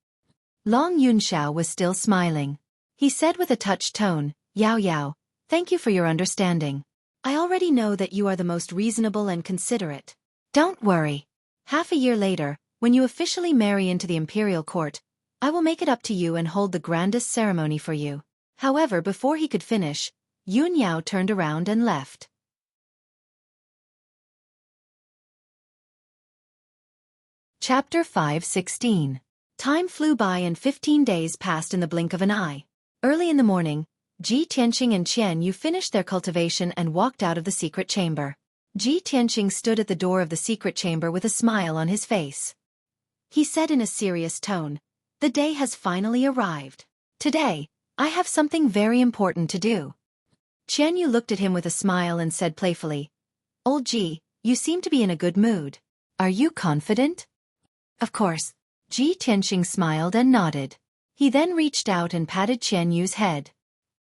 Long Yunxiao was still smiling. He said with a touched tone, Yao Yao, thank you for your understanding. I already know that you are the most reasonable and considerate. Don't worry. Half a year later, when you officially marry into the imperial court, I will make it up to you and hold the grandest ceremony for you. However, before he could finish, Yun Yao turned around and left. Chapter 5:16. Time flew by and 15 days passed in the blink of an eye. Early in the morning, Ji Tianqing and Qian Yu finished their cultivation and walked out of the secret chamber. Ji Tianqing stood at the door of the secret chamber with a smile on his face. He said in a serious tone, The day has finally arrived. Today, I have something very important to do. Qian Yu looked at him with a smile and said playfully, Old Ji, you seem to be in a good mood. Are you confident? Of course. Ji Tianqing smiled and nodded. He then reached out and patted Qian Yu's head.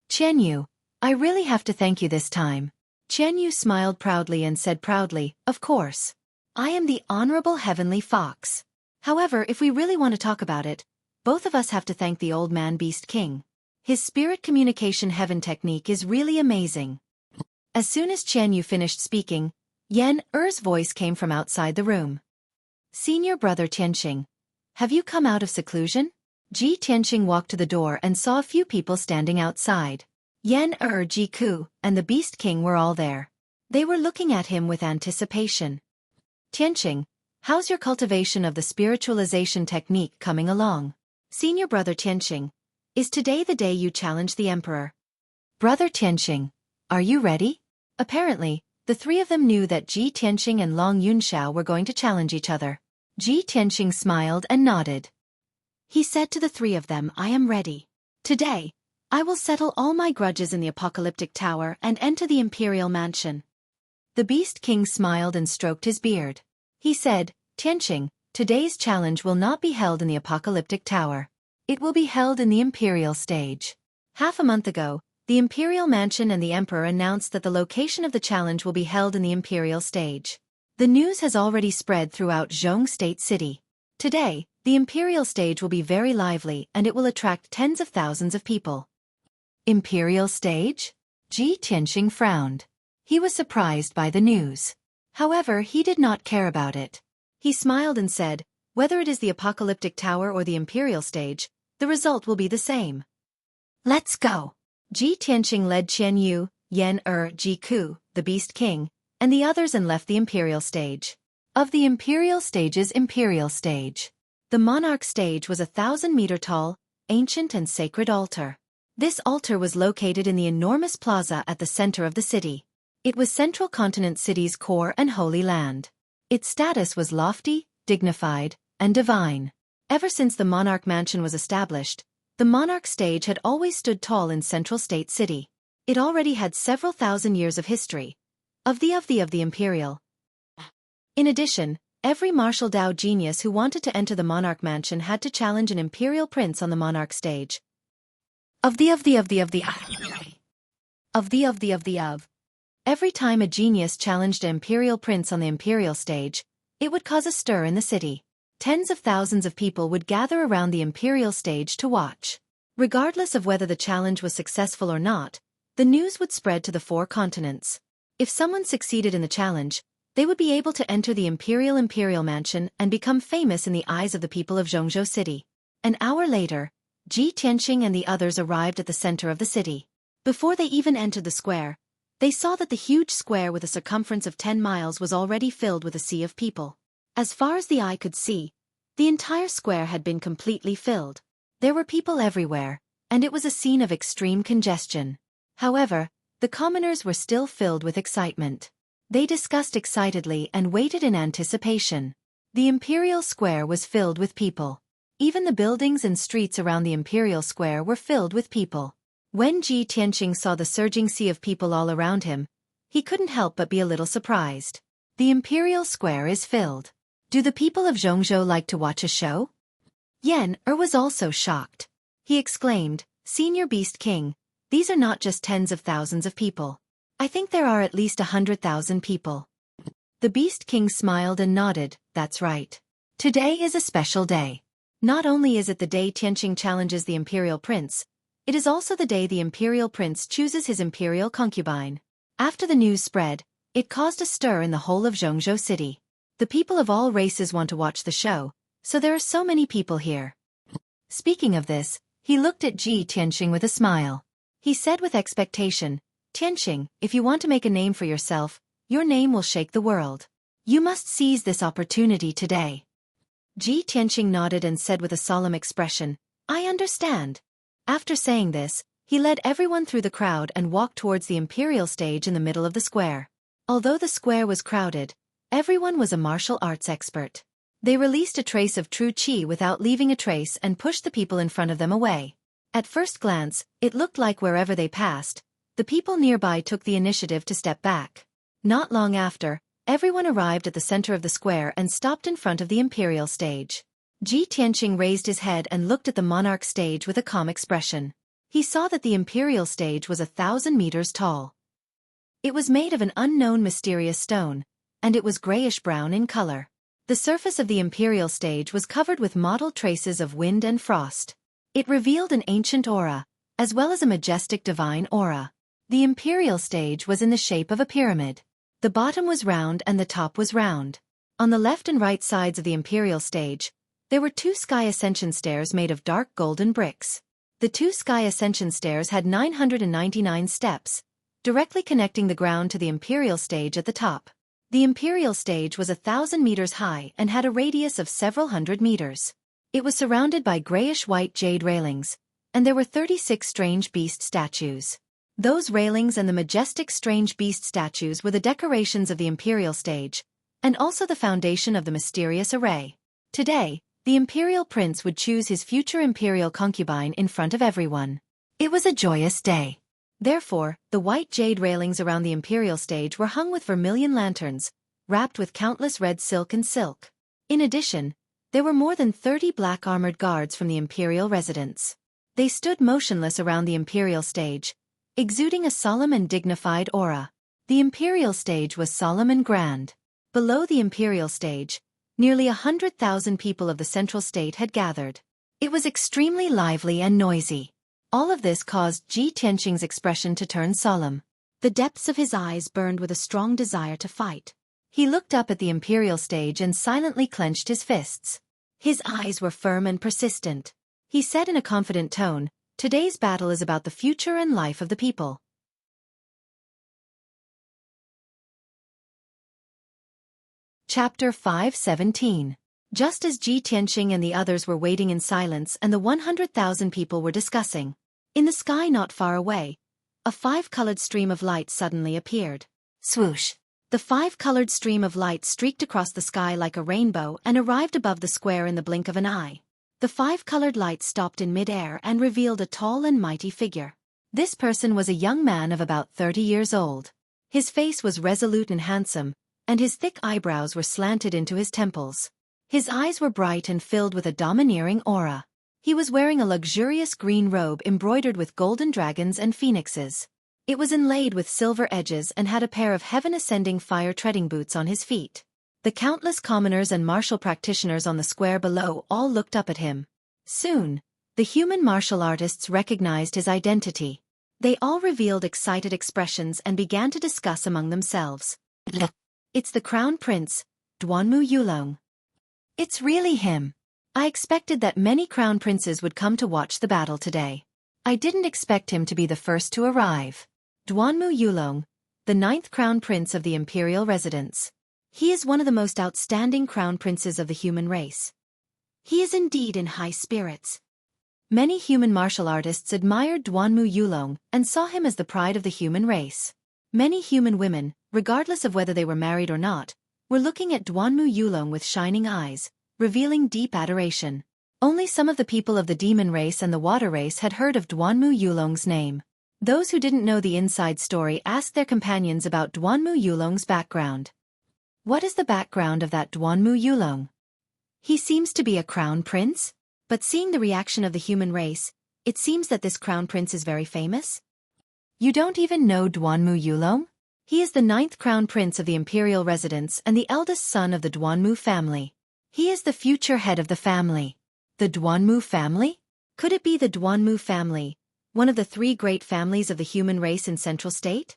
Qian Yu, I really have to thank you this time. Qian Yu smiled proudly and said proudly, Of course. I am the Honorable Heavenly Fox. However, if we really want to talk about it, both of us have to thank the old man Beast King. His spirit communication heaven technique is really amazing. As soon as Qian Yu finished speaking, Yan Er's voice came from outside the room. Senior brother Tianqing, have you come out of seclusion? Ji Tianqing walked to the door and saw a few people standing outside. Yan Ji Ku and the Beast King were all there. They were looking at him with anticipation. Tianqing, how's your cultivation of the spiritualization technique coming along? Senior brother Tianqing, is today the day you challenge the emperor? Brother Tianqing, are you ready? Apparently, the three of them knew that Ji Tianqing and Long Yunxiao were going to challenge each other. Ji Tianqing smiled and nodded. He said to the three of them, I am ready. Today, I will settle all my grudges in the apocalyptic tower and enter the imperial mansion. The Beast King smiled and stroked his beard. He said, Tianqing, today's challenge will not be held in the apocalyptic tower. It will be held in the imperial stage. Half a month ago, the imperial mansion and the emperor announced that the location of the challenge will be held in the imperial stage. The news has already spread throughout Zhong State City. Today, the imperial stage will be very lively and it will attract tens of thousands of people. Imperial stage? Ji Tianqing frowned. He was surprised by the news. However, he did not care about it. He smiled and said, whether it is the apocalyptic tower or the imperial stage, the result will be the same. Let's go. Ji Tianqing led Qian Yu, Yan Ji Ku, the Beast King, and the others and left the imperial stage. Of the imperial stage's imperial stage, the monarch stage was 1,000-meter tall, ancient and sacred altar. This altar was located in the enormous plaza at the center of the city. It was Central Continent City's core and holy land. Its status was lofty, dignified, and divine. Ever since the monarch mansion was established, the monarch stage had always stood tall in Central State City. It already had several thousand years of history. Of the imperial. In addition, every martial Dao genius who wanted to enter the monarch mansion had to challenge an imperial prince on the monarch stage. Every time a genius challenged an imperial prince on the imperial stage, it would cause a stir in the city. Tens of thousands of people would gather around the imperial stage to watch. Regardless of whether the challenge was successful or not, the news would spread to the 4 continents. If someone succeeded in the challenge, they would be able to enter the imperial mansion and become famous in the eyes of the people of Zhongzhou City. An hour later, Ji Tianqing and the others arrived at the center of the city. Before they even entered the square, they saw that the huge square with a circumference of 10 miles was already filled with a sea of people. As far as the eye could see, The entire square had been completely filled. There were people everywhere, and it was a scene of extreme congestion. However, the commoners were still filled with excitement. They discussed excitedly and waited in anticipation. The Imperial Square was filled with people. Even the buildings and streets around the Imperial Square were filled with people. When Ji Tianqing saw the surging sea of people all around him, he couldn't help but be a little surprised. The Imperial Square is filled. Do the people of Zhongzhou like to watch a show? Yan was also shocked. He exclaimed, Senior Beast King, these are not just tens of thousands of people. I think there are at least 100,000 people. The Beast King smiled and nodded, that's right. Today is a special day. Not only is it the day Tianqing challenges the Imperial Prince, it is also the day the Imperial Prince chooses his Imperial concubine. After the news spread, it caused a stir in the whole of Zhongzhou City. The people of all races want to watch the show, so there are so many people here. Speaking of this, he looked at Ji Tianqing with a smile. He said with expectation, Tianqing, if you want to make a name for yourself, your name will shake the world. You must seize this opportunity today. Ji Tianqing nodded and said with a solemn expression, I understand. After saying this, he led everyone through the crowd and walked towards the Imperial stage in the middle of the square. Although the square was crowded, everyone was a martial arts expert. They released a trace of true qi without leaving a trace and pushed the people in front of them away. At first glance, it looked like wherever they passed, the people nearby took the initiative to step back. Not long after, everyone arrived at the center of the square and stopped in front of the Imperial stage. Ji Tianqing raised his head and looked at the monarch stage with a calm expression. He saw that the Imperial stage was 1,000 meters tall. It was made of an unknown mysterious stone, and it was grayish-brown in color. The surface of the Imperial stage was covered with mottled traces of wind and frost. It revealed an ancient aura, as well as a majestic divine aura. The Imperial stage was in the shape of a pyramid. The bottom was round and the top was round. On the left and right sides of the Imperial stage, there were 2 sky ascension stairs made of dark golden bricks. The 2 sky ascension stairs had 999 steps, directly connecting the ground to the Imperial stage at the top. The Imperial stage was 1,000 meters high and had a radius of several hundred meters. It was surrounded by grayish-white jade railings, and there were 36 strange beast statues. Those railings and the majestic strange beast statues were the decorations of the Imperial stage, and also the foundation of the mysterious array. Today, the Imperial Prince would choose his future Imperial concubine in front of everyone. It was a joyous day. Therefore, the white jade railings around the Imperial stage were hung with vermilion lanterns, wrapped with countless red silk and silk. In addition, there were more than 30 black armored guards from the Imperial residence. They stood motionless around the Imperial stage, exuding a solemn and dignified aura. The Imperial stage was solemn and grand. Below the Imperial stage, nearly 100,000 people of the central state had gathered. It was extremely lively and noisy. All of this caused Ji Tianqing's expression to turn solemn. The depths of his eyes burned with a strong desire to fight. He looked up at the Imperial stage and silently clenched his fists. His eyes were firm and persistent. He said in a confident tone, Today's battle is about the future and life of the people. Chapter 5:17. Just as Ji Tianqing and the others were waiting in silence and the 100,000 people were discussing, in the sky not far away, a 5-colored stream of light suddenly appeared. Swoosh! The 5-colored stream of light streaked across the sky like a rainbow and arrived above the square in the blink of an eye. The 5-colored light stopped in mid-air and revealed a tall and mighty figure. This person was a young man of about 30 years old. His face was resolute and handsome, and his thick eyebrows were slanted into his temples. His eyes were bright and filled with a domineering aura. He was wearing a luxurious green robe embroidered with golden dragons and phoenixes. It was inlaid with silver edges and had a pair of heaven-ascending fire-treading boots on his feet. The countless commoners and martial practitioners on the square below all looked up at him. Soon, the human martial artists recognized his identity. They all revealed excited expressions and began to discuss among themselves. It's the Crown Prince, Duanmu Yulong. It's really him. I expected that many crown princes would come to watch the battle today. I didn't expect him to be the first to arrive. Duanmu Yulong, the 9th crown prince of the imperial residence. He is one of the most outstanding crown princes of the human race. He is indeed in high spirits. Many human martial artists admired Duanmu Yulong and saw him as the pride of the human race. Many human women, regardless of whether they were married or not, were looking at Duanmu Yulong with shining eyes, revealing deep adoration. Only some of the people of the demon race and the water race had heard of Duanmu Yulong's name. Those who didn't know the inside story asked their companions about Duanmu Yulong's background. What is the background of that Duanmu Yulong? He seems to be a crown prince? But seeing the reaction of the human race, it seems that this crown prince is very famous? You don't even know Duanmu Yulong? He is the 9th crown prince of the imperial residence and the eldest son of the Duanmu family. He is the future head of the family. The Duanmu family? Could it be the Duanmu family, one of the 3 great families of the human race in Central State?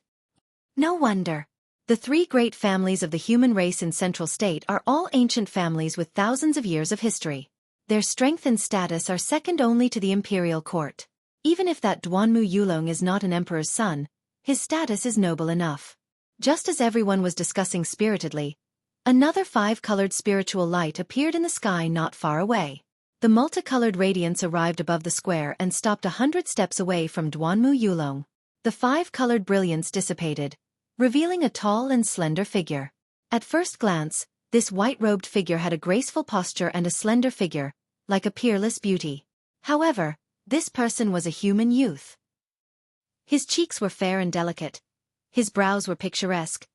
No wonder. The 3 great families of the human race in Central State are all ancient families with thousands of years of history. Their strength and status are second only to the imperial court. Even if that Duanmu Yulong is not an emperor's son, his status is noble enough. Just as everyone was discussing spiritedly, another 5-colored spiritual light appeared in the sky not far away. The multicolored radiance arrived above the square and stopped 100 steps away from Duanmu Yulong. The 5-colored brilliance dissipated, revealing a tall and slender figure. At first glance, this white-robed figure had a graceful posture and a slender figure, like a peerless beauty. However, this person was a human youth. His cheeks were fair and delicate. His brows were picturesque.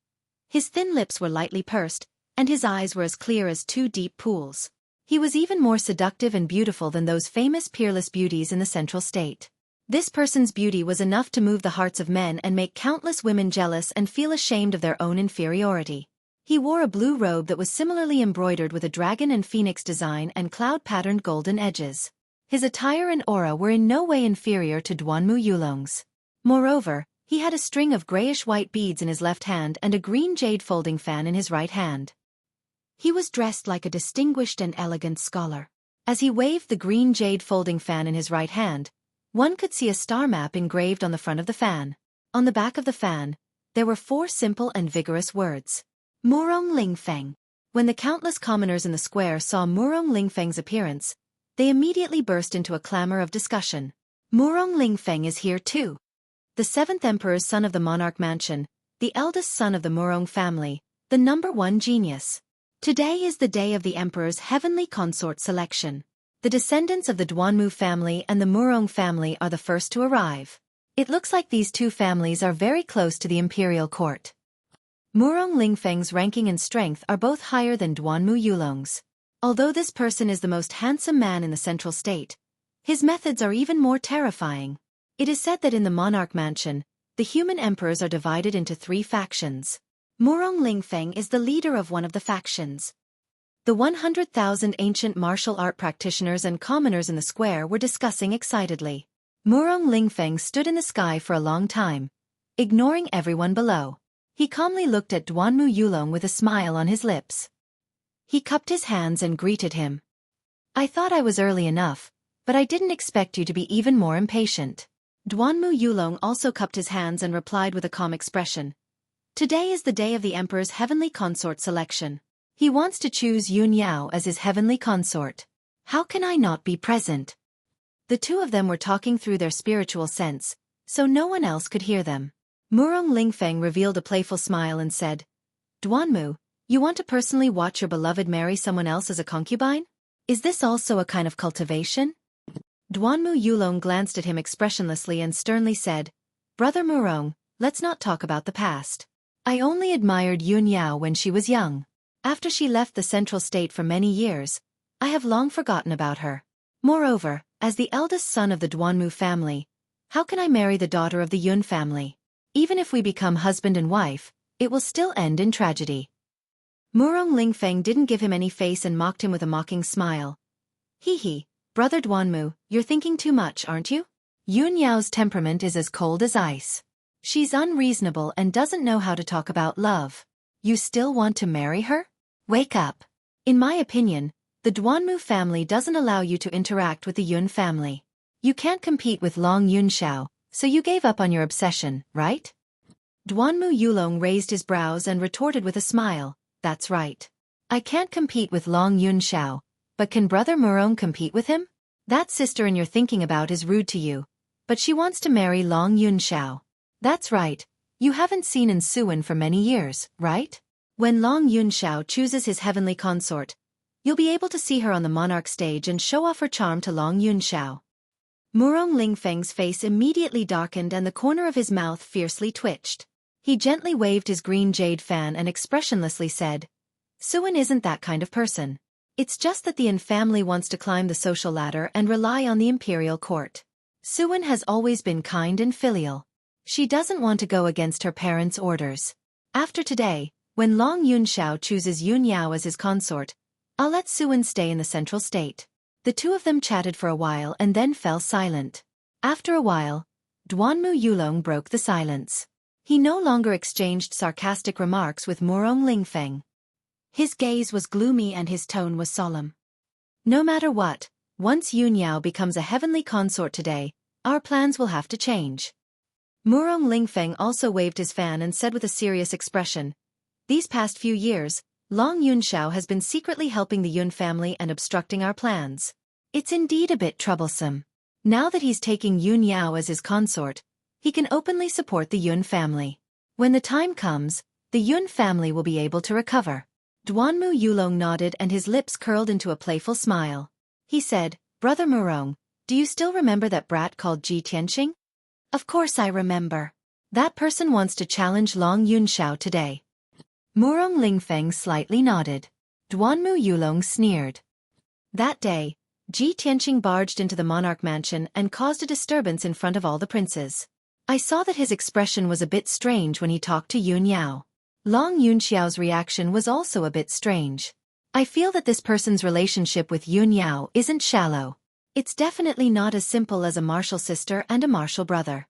His thin lips were lightly pursed, and his eyes were as clear as 2 deep pools. He was even more seductive and beautiful than those famous peerless beauties in the Central State. This person's beauty was enough to move the hearts of men and make countless women jealous and feel ashamed of their own inferiority. He wore a blue robe that was similarly embroidered with a dragon and phoenix design and cloud-patterned golden edges. His attire and aura were in no way inferior to Duanmu Yulong's. Moreover, he had a string of grayish-white beads in his left hand and a green jade folding fan in his right hand. He was dressed like a distinguished and elegant scholar. As he waved the green jade folding fan in his right hand, one could see a star map engraved on the front of the fan. On the back of the fan, there were 4 simple and vigorous words. Murong Lingfeng. When the countless commoners in the square saw Murong Lingfeng's appearance, they immediately burst into a clamor of discussion. Murong Lingfeng is here too. The 7th emperor's son of the monarch mansion, the eldest son of the Murong family, the number 1 genius. Today is the day of the emperor's heavenly consort selection. The descendants of the Duanmu family and the Murong family are the first to arrive. It looks like these 2 families are very close to the imperial court. Murong Lingfeng's ranking and strength are both higher than Duanmu Yulong's. Although this person is the most handsome man in the Central State, his methods are even more terrifying. It is said that in the monarch mansion, the human emperors are divided into 3 factions. Murong Lingfeng is the leader of one of the factions. The 100,000 ancient martial art practitioners and commoners in the square were discussing excitedly. Murong Lingfeng stood in the sky for a long time, ignoring everyone below. He calmly looked at Duanmu Yulong with a smile on his lips. He cupped his hands and greeted him. I thought I was early enough, but I didn't expect you to be even more impatient. Duanmu Yulong also cupped his hands and replied with a calm expression. Today is the day of the emperor's heavenly consort selection. He wants to choose Yun Yao as his heavenly consort. How can I not be present? The 2 of them were talking through their spiritual sense, so no one else could hear them. Murong Lingfeng revealed a playful smile and said, Duanmu, you want to personally watch your beloved marry someone else as a concubine? Is this also a kind of cultivation? Duanmu Yulong glanced at him expressionlessly and sternly said, Brother Murong, let's not talk about the past. I only admired Yun Yao when she was young. After she left the Central State for many years, I have long forgotten about her. Moreover, as the eldest son of the Duanmu family, how can I marry the daughter of the Yun family? Even if we become husband and wife, it will still end in tragedy. Murong Lingfeng didn't give him any face and mocked him with a mocking smile. Hee, Brother Duanmu, you're thinking too much, aren't you? Yun Yao's temperament is as cold as ice. She's unreasonable and doesn't know how to talk about love. You still want to marry her? Wake up. In my opinion, the Duanmu family doesn't allow you to interact with the Yun family. You can't compete with Long Yunxiao, so you gave up on your obsession, right? Duanmu Yulong raised his brows and retorted with a smile, that's right. I can't compete with Long Yunxiao, But can Brother Murong compete with him? That sister you're thinking about is rude to you. But she wants to marry Long Yunxiao. That's right. You haven't seen Xueqi for many years, right? When Long Yunxiao chooses his heavenly consort, you'll be able to see her on the monarch stage and show off her charm to Long Yunxiao. Murong Lingfeng's face immediately darkened and the corner of his mouth fiercely twitched. He gently waved his green jade fan and expressionlessly said, Xueqi isn't that kind of person. It's just that the Yin family wants to climb the social ladder and rely on the imperial court. Xueqi has always been kind and filial. She doesn't want to go against her parents' orders. After today, when Long Yunxiao chooses Yun Yao as his consort, I'll let Xueqi stay in the central state. The two of them chatted for a while and then fell silent. After a while, Duanmu Yulong broke the silence. He no longer exchanged sarcastic remarks with Murong Lingfeng. His gaze was gloomy and his tone was solemn. No matter what, once Yun Yao becomes a heavenly consort today, our plans will have to change. Murong Lingfeng also waved his fan and said with a serious expression, These past few years, Long Yunxiao has been secretly helping the Yun family and obstructing our plans. It's indeed a bit troublesome. Now that he's taking Yun Yao as his consort, he can openly support the Yun family. When the time comes, the Yun family will be able to recover. Duanmu Yulong nodded and his lips curled into a playful smile. He said, Brother Murong, do you still remember that brat called Ji Tianqing? Of course I remember. That person wants to challenge Long Yunxiao today. Murong Lingfeng slightly nodded. Duanmu Yulong sneered. That day, Ji Tianqing barged into the monarch mansion and caused a disturbance in front of all the princes. I saw that his expression was a bit strange when he talked to Yun Yao. Long Yunxiao's reaction was also a bit strange. I feel that this person's relationship with Yun Yao isn't shallow. It's definitely not as simple as a martial sister and a martial brother.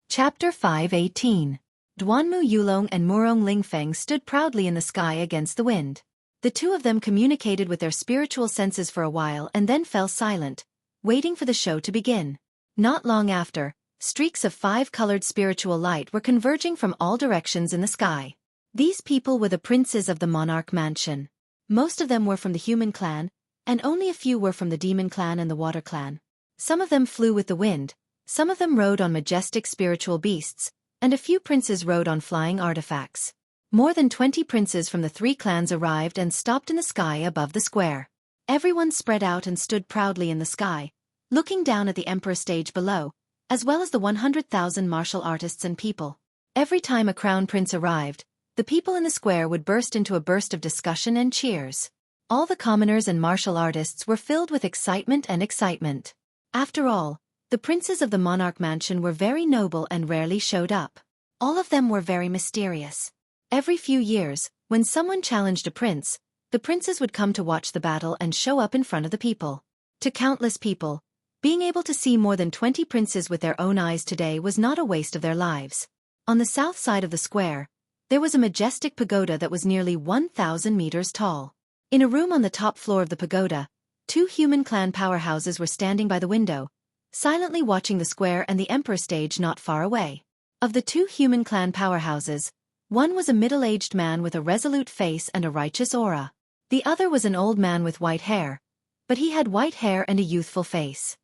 Chapter 5:18. Duanmu Yulong and Murong Lingfeng stood proudly in the sky against the wind. The two of them communicated with their spiritual senses for a while and then fell silent, waiting for the show to begin. Not long after, streaks of five-colored spiritual light were converging from all directions in the sky. These people were the princes of the monarch mansion. Most of them were from the human clan, and only a few were from the demon clan and the water clan. Some of them flew with the wind, some of them rode on majestic spiritual beasts, and a few princes rode on flying artifacts. More than 20 princes from the three clans arrived and stopped in the sky above the square. Everyone spread out and stood proudly in the sky, looking down at the emperor stage below, as well as the 100,000 martial artists and people. Every time a crown prince arrived, the people in the square would burst into a burst of discussion and cheers. All the commoners and martial artists were filled with excitement and excitement. After all, the princes of the monarch mansion were very noble and rarely showed up. All of them were very mysterious. Every few years, when someone challenged a prince, the princes would come to watch the battle and show up in front of the people. To countless people, being able to see more than 20 princes with their own eyes today was not a waste of their lives. On the south side of the square, there was a majestic pagoda that was nearly 1,000 meters tall. In a room on the top floor of the pagoda, two human clan powerhouses were standing by the window, silently watching the square and the emperor stage not far away. Of the two human clan powerhouses, one was a middle-aged man with a resolute face and a righteous aura. The other was an old man with white hair, but he had white hair and a youthful face.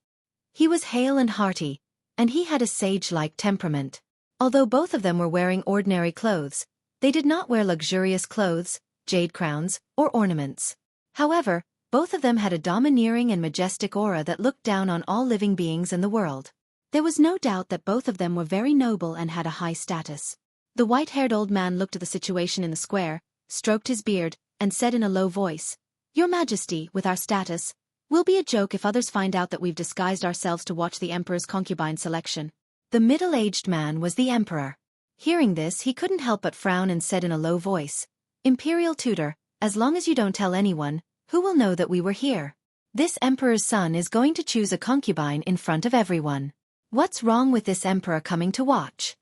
He was hale and hearty, and he had a sage-like temperament. Although both of them were wearing ordinary clothes, they did not wear luxurious clothes, jade crowns, or ornaments. However, both of them had a domineering and majestic aura that looked down on all living beings in the world. There was no doubt that both of them were very noble and had a high status. The white-haired old man looked at the situation in the square, stroked his beard, and said in a low voice, Your Majesty, with our status, will be a joke if others find out that we've disguised ourselves to watch the emperor's concubine selection. The middle-aged man was the emperor. Hearing this, he couldn't help but frown and said in a low voice, Imperial tutor, as long as you don't tell anyone, who will know that we were here? This emperor's son is going to choose a concubine in front of everyone. What's wrong with this emperor coming to watch?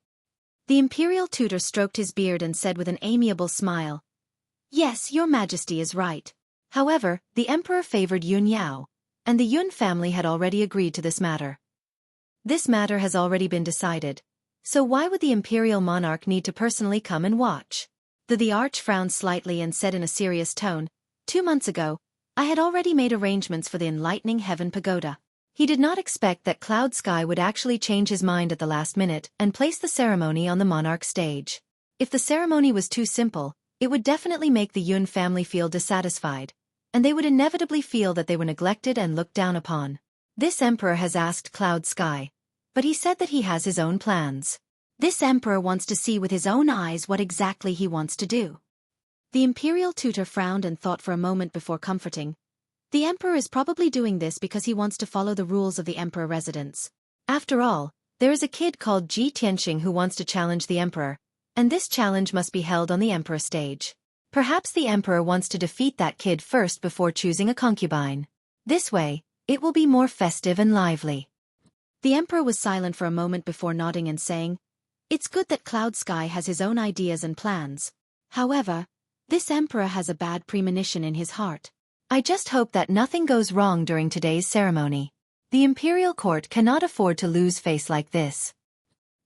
The imperial tutor stroked his beard and said with an amiable smile, Yes, your Majesty is right. However, the emperor favored Yun Yao, and the Yun family had already agreed to this matter. This matter has already been decided, so why would the imperial monarch need to personally come and watch? The arch frowned slightly and said in a serious tone, 2 months ago, I had already made arrangements for the Enlightening Heaven Pagoda. He did not expect that Cloud Sky would actually change his mind at the last minute and place the ceremony on the monarch stage. If the ceremony was too simple, it would definitely make the Yun family feel dissatisfied, and they would inevitably feel that they were neglected and looked down upon. This emperor has asked Cloud Sky, but he said that he has his own plans. This emperor wants to see with his own eyes what exactly he wants to do. The imperial tutor frowned and thought for a moment before comforting. The emperor is probably doing this because he wants to follow the rules of the emperor residence. After all, there is a kid called Ji Tianxing who wants to challenge the emperor, and this challenge must be held on the emperor stage. Perhaps the emperor wants to defeat that kid first before choosing a concubine. This way, it will be more festive and lively. The emperor was silent for a moment before nodding and saying, It's good that Cloud Sky has his own ideas and plans. However, this emperor has a bad premonition in his heart. I just hope that nothing goes wrong during today's ceremony. The imperial court cannot afford to lose face like this.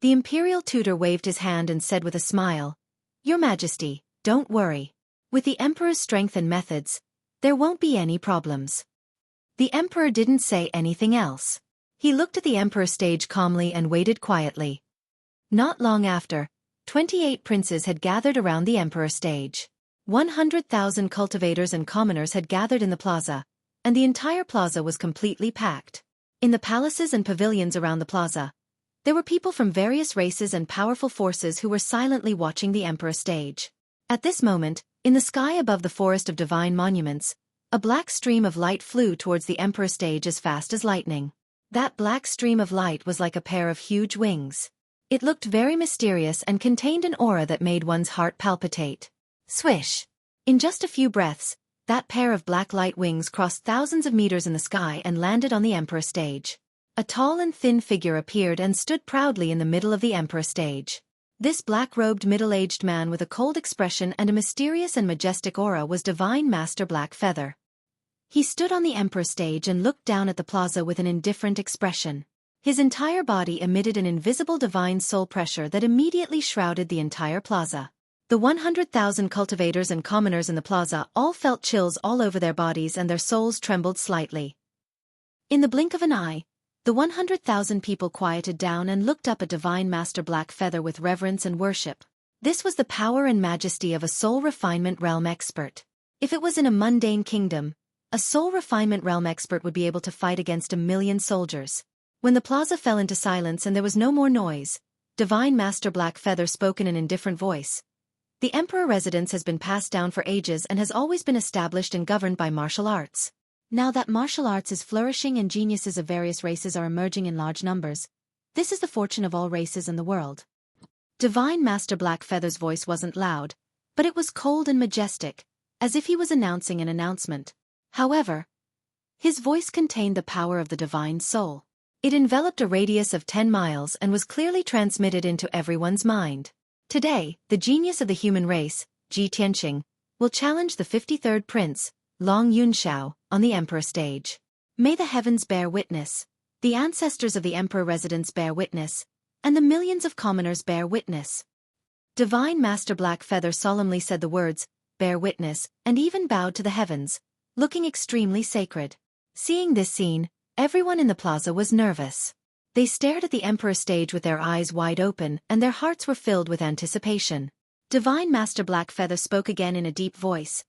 The imperial tutor waved his hand and said with a smile, Your Majesty, don't worry. With the emperor's strength and methods, there won't be any problems. The emperor didn't say anything else. He looked at the emperor stage calmly and waited quietly. Not long after, 28 princes had gathered around the emperor stage. 100,000 cultivators and commoners had gathered in the plaza, and the entire plaza was completely packed. In the palaces and pavilions around the plaza, there were people from various races and powerful forces who were silently watching the emperor stage. At this moment, in the sky above the forest of divine monuments, a black stream of light flew towards the emperor stage as fast as lightning. That black stream of light was like a pair of huge wings. It looked very mysterious and contained an aura that made one's heart palpitate. Swish! In just a few breaths, that pair of black light wings crossed thousands of meters in the sky and landed on the emperor stage. A tall and thin figure appeared and stood proudly in the middle of the emperor stage. This black-robed middle-aged man with a cold expression and a mysterious and majestic aura was Divine Master Blackfeather. He stood on the emperor stage and looked down at the plaza with an indifferent expression. His entire body emitted an invisible divine soul pressure that immediately shrouded the entire plaza. The 100,000 cultivators and commoners in the plaza all felt chills all over their bodies and their souls trembled slightly. In the blink of an eye, the 100,000 people quieted down and looked up at Divine Master Blackfeather with reverence and worship. This was the power and majesty of a soul refinement realm expert. If it was in a mundane kingdom, a soul refinement realm expert would be able to fight against 1,000,000 soldiers. When the plaza fell into silence and there was no more noise, Divine Master Blackfeather spoke in an indifferent voice. The Emperor residence has been passed down for ages and has always been established and governed by martial arts. Now that martial arts is flourishing and geniuses of various races are emerging in large numbers, this is the fortune of all races in the world. Divine Master Blackfeather's voice wasn't loud, but it was cold and majestic, as if he was announcing an announcement. However, his voice contained the power of the divine soul. It enveloped a radius of 10 miles and was clearly transmitted into everyone's mind. Today, the genius of the human race, Ji Tianxing, will challenge the 53rd Prince, Long Yunxiao, on the Emperor stage. May the heavens bear witness, the ancestors of the Emperor residence bear witness, and the millions of commoners bear witness. Divine Master Blackfeather solemnly said the words, bear witness, and even bowed to the heavens, looking extremely sacred. Seeing this scene, everyone in the plaza was nervous. They stared at the Emperor stage with their eyes wide open and their hearts were filled with anticipation. Divine Master Blackfeather spoke again in a deep voice.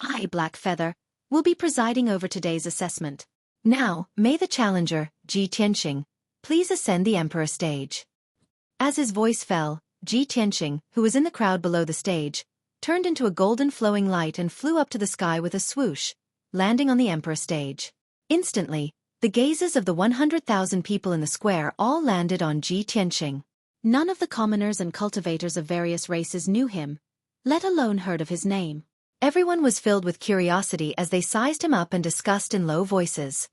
I, Blackfeather, will be presiding over today's assessment. Now, may the challenger, Ji Tianxing, please ascend the Emperor stage. As his voice fell, Ji Tianxing, who was in the crowd below the stage, turned into a golden flowing light and flew up to the sky with a swoosh, landing on the Emperor stage. Instantly, the gazes of the 100,000 people in the square all landed on Ji Tianxing. None of the commoners and cultivators of various races knew him, let alone heard of his name. Everyone was filled with curiosity as they sized him up and discussed in low voices.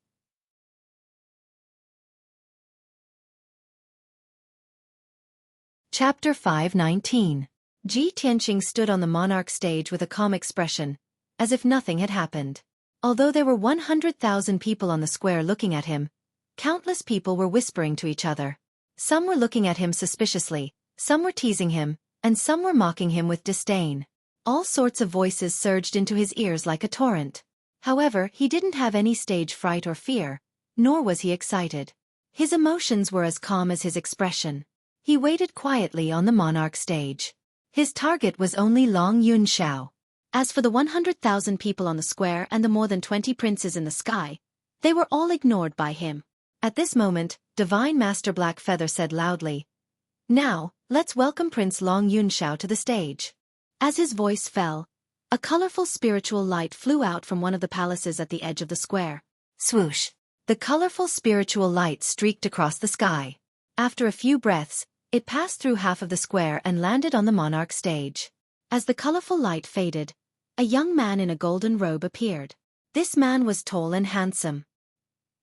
Chapter 519. Ji Tianxing stood on the monarch stage with a calm expression, as if nothing had happened. Although there were 100,000 people on the square looking at him, countless people were whispering to each other. Some were looking at him suspiciously, some were teasing him, and some were mocking him with disdain. All sorts of voices surged into his ears like a torrent. However, he didn't have any stage fright or fear, nor was he excited. His emotions were as calm as his expression. He waited quietly on the monarch stage. His target was only Long Yunxiao. As for the 100,000 people on the square and the more than 20 princes in the sky, they were all ignored by him. At this moment, Divine Master Blackfeather said loudly, "Now, let's welcome Prince Long Yunxiao to the stage." As his voice fell, a colorful spiritual light flew out from one of the palaces at the edge of the square. Swoosh! The colorful spiritual light streaked across the sky. After a few breaths, it passed through half of the square and landed on the monarch stage. As the colorful light faded, a young man in a golden robe appeared. This man was tall and handsome.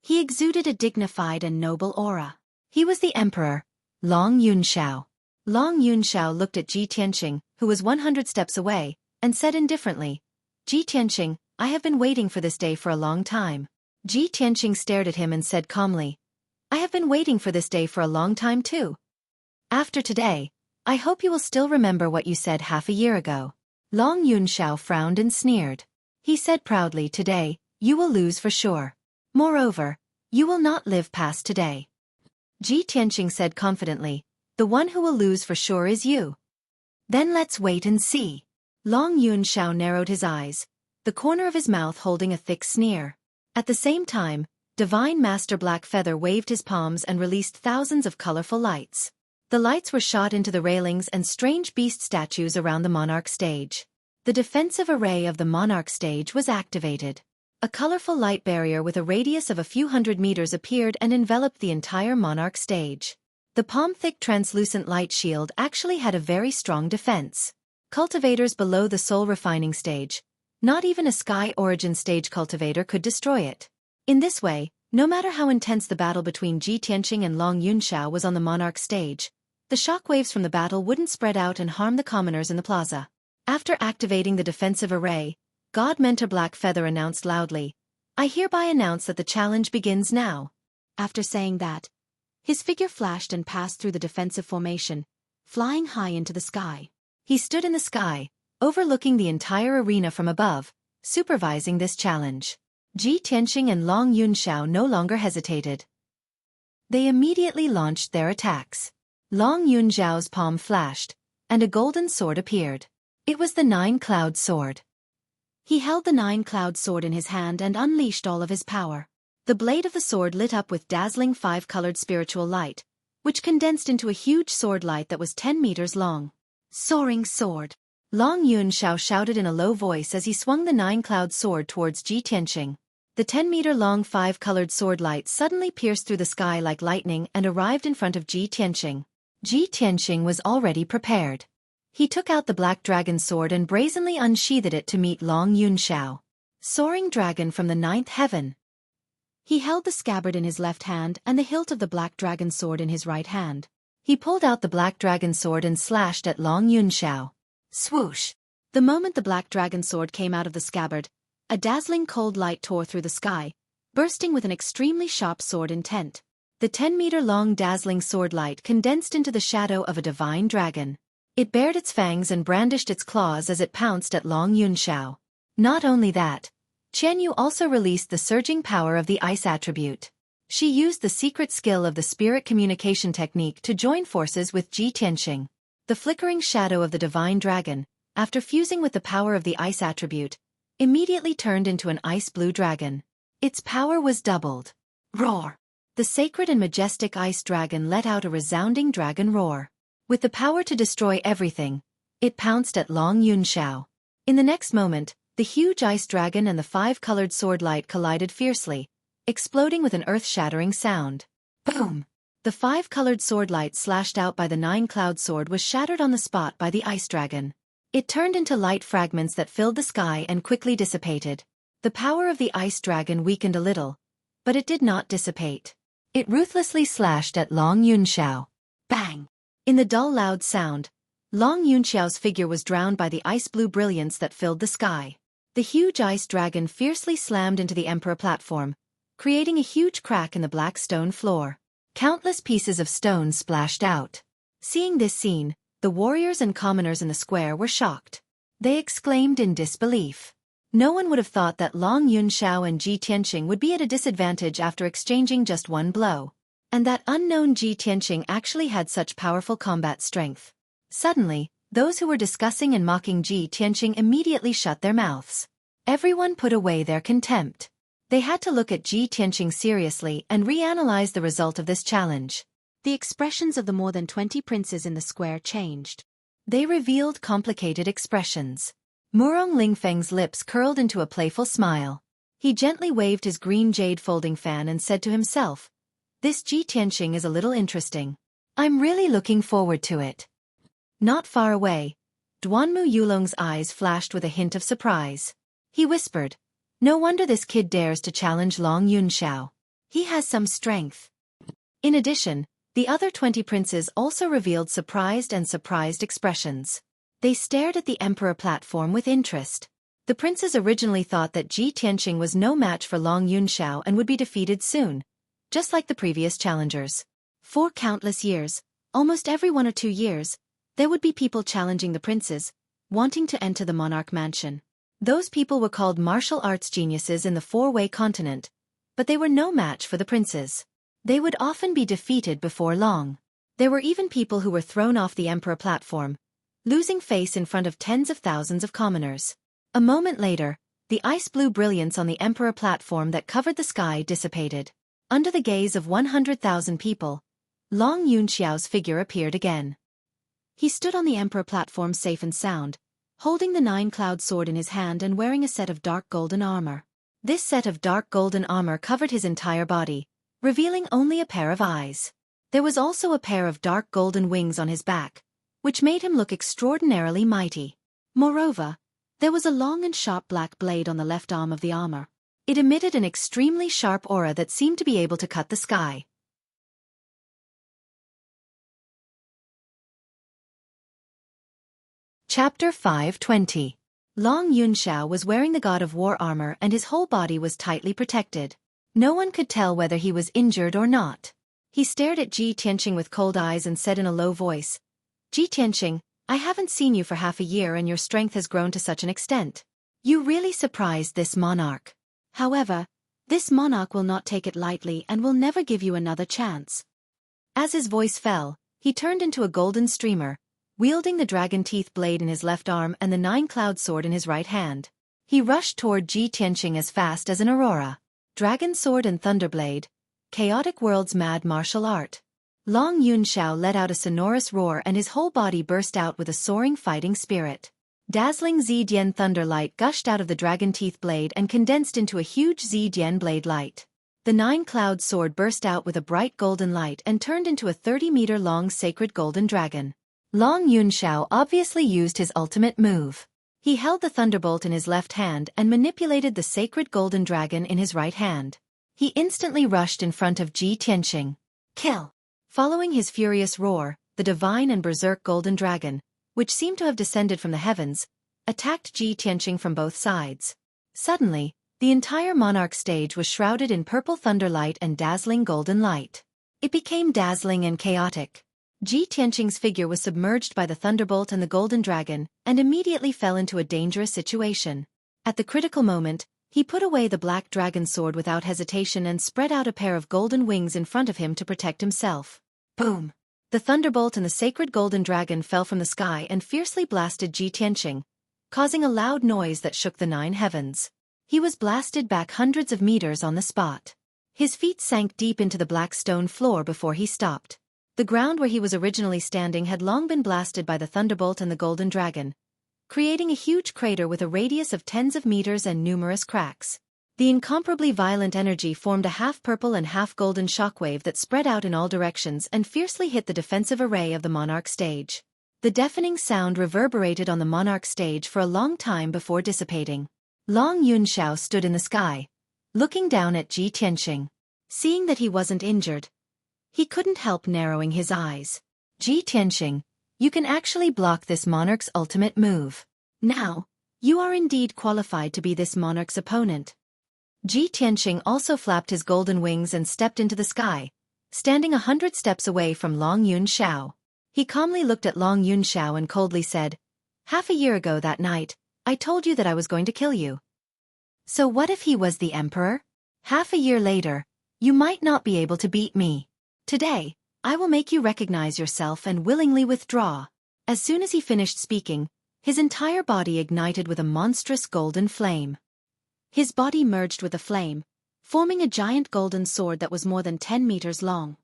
He exuded a dignified and noble aura. He was the Emperor, Long Yunxiao. Long Yunxiao looked at Ji Tianqing, who was 100 steps away, and said indifferently, "Ji Tianqing, I have been waiting for this day for a long time." Ji Tianqing stared at him and said calmly, "I have been waiting for this day for a long time too. After today, I hope you will still remember what you said half a year ago." Long Yunxiao frowned and sneered. He said proudly, "Today, you will lose for sure. Moreover, you will not live past today." Ji Tianqing said confidently, "The one who will lose for sure is you." "Then let's wait and see." Long Yunxiao narrowed his eyes, the corner of his mouth holding a thick sneer. At the same time, Divine Master Blackfeather waved his palms and released thousands of colorful lights. The lights were shot into the railings and strange beast statues around the monarch stage. The defensive array of the monarch stage was activated. A colorful light barrier with a radius of a few hundred meters appeared and enveloped the entire monarch stage. The palm-thick translucent light shield actually had a very strong defense. Cultivators below the soul refining stage, not even a sky origin stage cultivator could destroy it. In this way, no matter how intense the battle between Ji Tianqing and Long Yunxiao was on the monarch stage, the shockwaves from the battle wouldn't spread out and harm the commoners in the plaza. After activating the defensive array, God Mentor Blackfeather announced loudly, "I hereby announce that the challenge begins now." After saying that, his figure flashed and passed through the defensive formation, flying high into the sky. He stood in the sky, overlooking the entire arena from above, supervising this challenge. Ji Tianqing and Long Yunxiao no longer hesitated. They immediately launched their attacks. Long Yunxiao's palm flashed, and a golden sword appeared. It was the Nine-Cloud Sword. He held the Nine-Cloud Sword in his hand and unleashed all of his power. The blade of the sword lit up with dazzling 5-colored spiritual light, which condensed into a huge sword light that was 10 meters long. Soaring sword! Long Yunxiao shouted in a low voice as he swung the Nine-Cloud Sword towards Ji Tianqing. The 10-meter-long 5-colored sword light suddenly pierced through the sky like lightning and arrived in front of Ji Tianqing. Ji Tianqing was already prepared. He took out the black dragon sword and brazenly unsheathed it to meet Long Yunxiao. Soaring dragon from the 9th heaven. He held the scabbard in his left hand and the hilt of the black dragon sword in his right hand. He pulled out the black dragon sword and slashed at Long Yunxiao. Swoosh! The moment the black dragon sword came out of the scabbard, a dazzling cold light tore through the sky, bursting with an extremely sharp sword intent. The 10-meter-long dazzling sword light condensed into the shadow of a divine dragon. It bared its fangs and brandished its claws as it pounced at Long Yunxiao. Not only that, Qianyu also released the surging power of the ice attribute. She used the secret skill of the spirit communication technique to join forces with Ji Tianqing. The flickering shadow of the divine dragon, after fusing with the power of the ice attribute, immediately turned into an ice-blue dragon. Its power was doubled. Roar! The sacred and majestic ice dragon let out a resounding dragon roar. With the power to destroy everything, it pounced at Long Yunxiao. In the next moment, the huge ice dragon and the 5-colored sword light collided fiercely, exploding with an earth-shattering sound. Boom! The 5-colored sword light slashed out by the 9-cloud sword was shattered on the spot by the ice dragon. It turned into light fragments that filled the sky and quickly dissipated. The power of the ice dragon weakened a little, but it did not dissipate. It ruthlessly slashed at Long Yunxiao. Bang! In the dull loud sound, Long Yunxiao's figure was drowned by the ice-blue brilliance that filled the sky. The huge ice dragon fiercely slammed into the Emperor platform, creating a huge crack in the black stone floor. Countless pieces of stone splashed out. Seeing this scene, the warriors and commoners in the square were shocked. They exclaimed in disbelief. No one would have thought that Long Yunxiao and Ji Tianqing would be at a disadvantage after exchanging just one blow. And that unknown Ji Tianqing actually had such powerful combat strength. Suddenly, those who were discussing and mocking Ji Tianqing immediately shut their mouths. Everyone put away their contempt. They had to look at Ji Tianqing seriously and reanalyze the result of this challenge. The expressions of the more than 20 princes in the square changed. They revealed complicated expressions. Murong Lingfeng's lips curled into a playful smile. He gently waved his green jade folding fan and said to himself, "This Ji Tianqing is a little interesting. I'm really looking forward to it." Not far away, Duanmu Yulong's eyes flashed with a hint of surprise. He whispered, "No wonder this kid dares to challenge Long Yunxiao. He has some strength." In addition, the other 20 princes also revealed surprised expressions. They stared at the emperor platform with interest. The princes originally thought that Ji Tianqing was no match for Long Yunxiao and would be defeated soon, just like the previous challengers. For countless years, almost every 1 or 2 years, there would be people challenging the princes, wanting to enter the monarch mansion. Those people were called martial arts geniuses in the four-way continent, but they were no match for the princes. They would often be defeated before long. There were even people who were thrown off the emperor platform, losing face in front of tens of thousands of commoners. A moment later, the ice-blue brilliance on the emperor platform that covered the sky dissipated. Under the gaze of 100,000 people, Long Yunxiao's figure appeared again. He stood on the emperor platform safe and sound, holding the 9-cloud sword in his hand and wearing a set of dark golden armor. This set of dark golden armor covered his entire body, revealing only a pair of eyes. There was also a pair of dark golden wings on his back, which made him look extraordinarily mighty. Moreover, there was a long and sharp black blade on the left arm of the armor. It emitted an extremely sharp aura that seemed to be able to cut the sky. Chapter 520. Long Yunxiao was wearing the God of War armor and his whole body was tightly protected. No one could tell whether he was injured or not. He stared at Ji Tianqing with cold eyes and said in a low voice, "Ji Tianqing, I haven't seen you for half a year and your strength has grown to such an extent. You really surprised this monarch. However, this monarch will not take it lightly and will never give you another chance." As his voice fell, he turned into a golden streamer, wielding the dragon teeth blade in his left arm and the 9-cloud sword in his right hand. He rushed toward Ji Tianqing as fast as an aurora. Dragon sword and thunderblade, chaotic world's mad martial art. Long Yunxiao let out a sonorous roar and his whole body burst out with a soaring fighting spirit. Dazzling Zidian thunder light gushed out of the dragon teeth blade and condensed into a huge Zidian blade light. The 9-cloud sword burst out with a bright golden light and turned into a 30-meter-long sacred golden dragon. Long Yunxiao obviously used his ultimate move. He held the thunderbolt in his left hand and manipulated the sacred golden dragon in his right hand. He instantly rushed in front of Ji Tianqing. Kill! Following his furious roar, the divine and berserk golden dragon, which seemed to have descended from the heavens, attacked Ji Tianqing from both sides. Suddenly, the entire monarch stage was shrouded in purple thunderlight and dazzling golden light. It became dazzling and chaotic. Ji Tianqing's figure was submerged by the thunderbolt and the golden dragon, and immediately fell into a dangerous situation. At the critical moment, he put away the black dragon sword without hesitation and spread out a pair of golden wings in front of him to protect himself. Boom! The thunderbolt and the sacred golden dragon fell from the sky and fiercely blasted Ji Tianqing, causing a loud noise that shook the 9 heavens. He was blasted back hundreds of meters on the spot. His feet sank deep into the black stone floor before he stopped. The ground where he was originally standing had long been blasted by the thunderbolt and the golden dragon, creating a huge crater with a radius of tens of meters and numerous cracks. The incomparably violent energy formed a half-purple and half-golden shockwave that spread out in all directions and fiercely hit the defensive array of the monarch stage. The deafening sound reverberated on the monarch stage for a long time before dissipating. Long Yunxiao stood in the sky, looking down at Ji Tianqing. Seeing that he wasn't injured, he couldn't help narrowing his eyes. Ji Tianqing, you can actually block this monarch's ultimate move. Now, you are indeed qualified to be this monarch's opponent. Ji Tianqing also flapped his golden wings and stepped into the sky, standing 100 steps away from Long Yunxiao. He calmly looked at Long Yunxiao and coldly said, Half a year ago that night, I told you that I was going to kill you. So what if he was the emperor? Half a year later, you might not be able to beat me. Today, I will make you recognize yourself and willingly withdraw. As soon as he finished speaking, his entire body ignited with a monstrous golden flame. His body merged with the flame, forming a giant golden sword that was more than 10 meters long.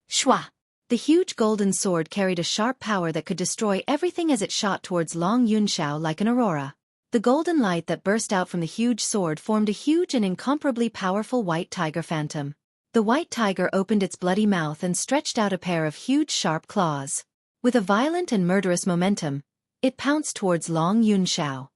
Shwa! The huge golden sword carried a sharp power that could destroy everything as it shot towards Long Yunxiao like an aurora. The golden light that burst out from the huge sword formed a huge and incomparably powerful white tiger phantom. The white tiger opened its bloody mouth and stretched out a pair of huge sharp claws. With a violent and murderous momentum, it pounced towards Long Yunxiao.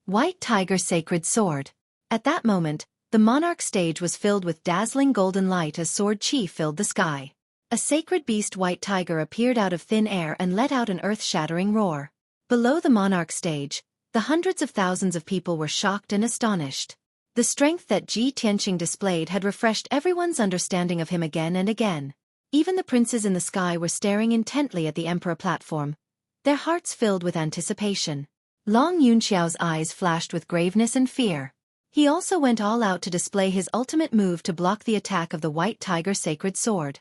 White tiger sacred sword. At that moment, the monarch stage was filled with dazzling golden light as Sword Qi filled the sky. A sacred beast white tiger appeared out of thin air and let out an earth-shattering roar. Below the monarch stage, the hundreds of thousands of people were shocked and astonished. The strength that Ji Tianqing displayed had refreshed everyone's understanding of him again and again. Even the princes in the sky were staring intently at the emperor platform, their hearts filled with anticipation. Long Yunxiao's eyes flashed with graveness and fear. He also went all out to display his ultimate move to block the attack of the white tiger sacred sword.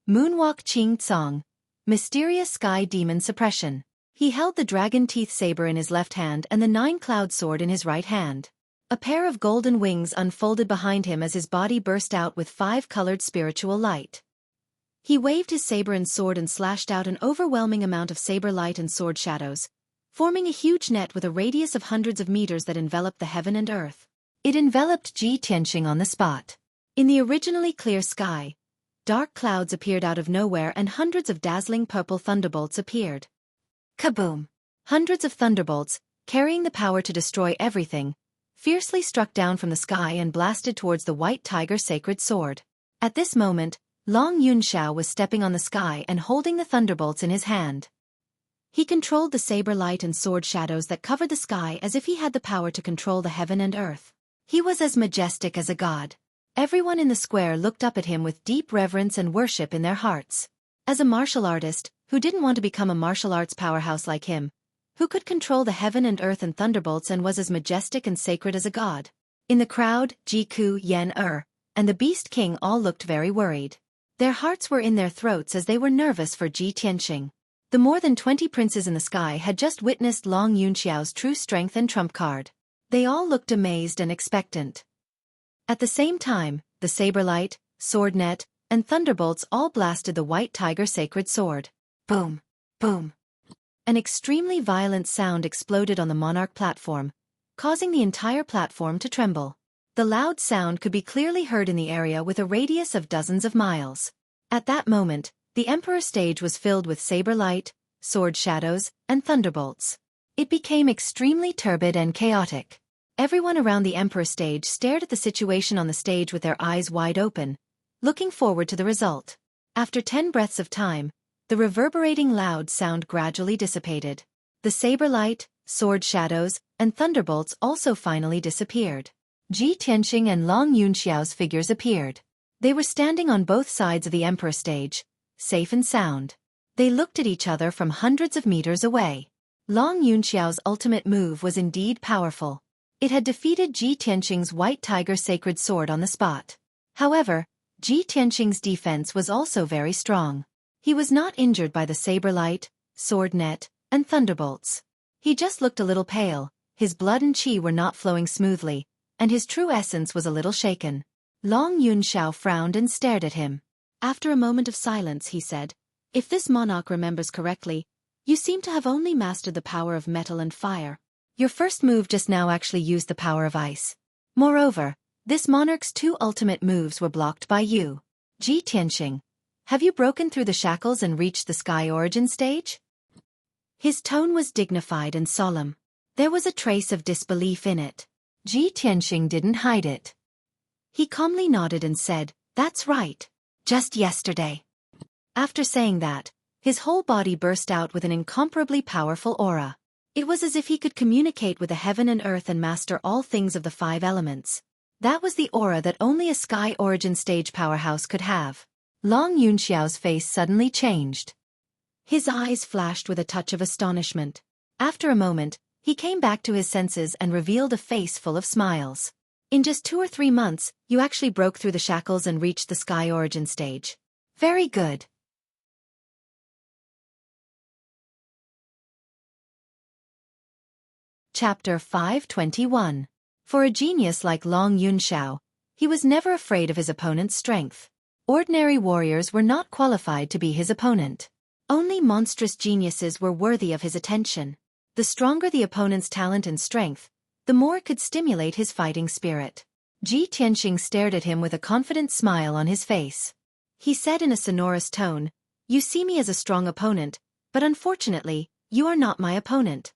Moonwalk Qing Tsong, Mysterious Sky Demon Suppression. He held the dragon teeth saber in his left hand and the nine-cloud sword in his right hand. A pair of golden wings unfolded behind him as his body burst out with 5-colored spiritual light. He waved his saber and sword and slashed out an overwhelming amount of saber light and sword shadows, forming a huge net with a radius of hundreds of meters that enveloped the heaven and earth. It enveloped Ji Tianqing on the spot. In the originally clear sky, dark clouds appeared out of nowhere and hundreds of dazzling purple thunderbolts appeared. Kaboom! Hundreds of thunderbolts, carrying the power to destroy everything, fiercely struck down from the sky and blasted towards the white tiger sacred sword. At this moment, Long Yunxiao was stepping on the sky and holding the thunderbolts in his hand. He controlled the saber light and sword shadows that covered the sky as if he had the power to control the heaven and earth. He was as majestic as a god. Everyone in the square looked up at him with deep reverence and worship in their hearts. As a martial artist, who didn't want to become a martial arts powerhouse like him, who could control the heaven and earth and thunderbolts and was as majestic and sacred as a god? In the crowd, Jiku, Yan and the Beast King all looked very worried. Their hearts were in their throats as they were nervous for Ji Tianqing. The more than 20 princes in the sky had just witnessed Long Yunxiao's true strength and trump card. They all looked amazed and expectant. At the same time, the saber light, sword net, and thunderbolts all blasted the white tiger sacred sword. Boom! Boom! An extremely violent sound exploded on the monarch platform, causing the entire platform to tremble. The loud sound could be clearly heard in the area with a radius of dozens of miles. At that moment, the emperor stage was filled with saber light, sword shadows, and thunderbolts. It became extremely turbid and chaotic. Everyone around the emperor stage stared at the situation on the stage with their eyes wide open, looking forward to the result. After 10 breaths of time, the reverberating loud sound gradually dissipated. The saber light, sword shadows, and thunderbolts also finally disappeared. Ji Tianqing and Long Yunxiao's figures appeared. They were standing on both sides of the emperor stage, safe and sound. They looked at each other from hundreds of meters away. Long Yunxiao's ultimate move was indeed powerful. It had defeated Ji Tianqing's white tiger sacred sword on the spot. However, Ji Tianqing's defense was also very strong. He was not injured by the saber light, sword net, and thunderbolts. He just looked a little pale, his blood and qi were not flowing smoothly, and his true essence was a little shaken. Long Yunxiao frowned and stared at him. After a moment of silence he said, "If this monarch remembers correctly, you seem to have only mastered the power of metal and fire. Your first move just now actually used the power of ice. Moreover, this monarch's 2 ultimate moves were blocked by you. Ji Tianqing, have you broken through the shackles and reached the sky origin stage?" His tone was dignified and solemn. There was a trace of disbelief in it. Ji Tianqing didn't hide it. He calmly nodded and said, "That's right. Just yesterday." After saying that, his whole body burst out with an incomparably powerful aura. It was as if he could communicate with the heaven and earth and master all things of the 5 elements. That was the aura that only a sky origin stage powerhouse could have. Long Yunxiao's face suddenly changed. His eyes flashed with a touch of astonishment. After a moment, he came back to his senses and revealed a face full of smiles. In just 2 or 3 months, you actually broke through the shackles and reached the sky origin stage. Very good. Chapter 521. For a genius like Long Yunxiao, he was never afraid of his opponent's strength. Ordinary warriors were not qualified to be his opponent. Only monstrous geniuses were worthy of his attention. The stronger the opponent's talent and strength, the more it could stimulate his fighting spirit. Ji Tianxing stared at him with a confident smile on his face. He said in a sonorous tone, "You see me as a strong opponent, but unfortunately, you are not my opponent.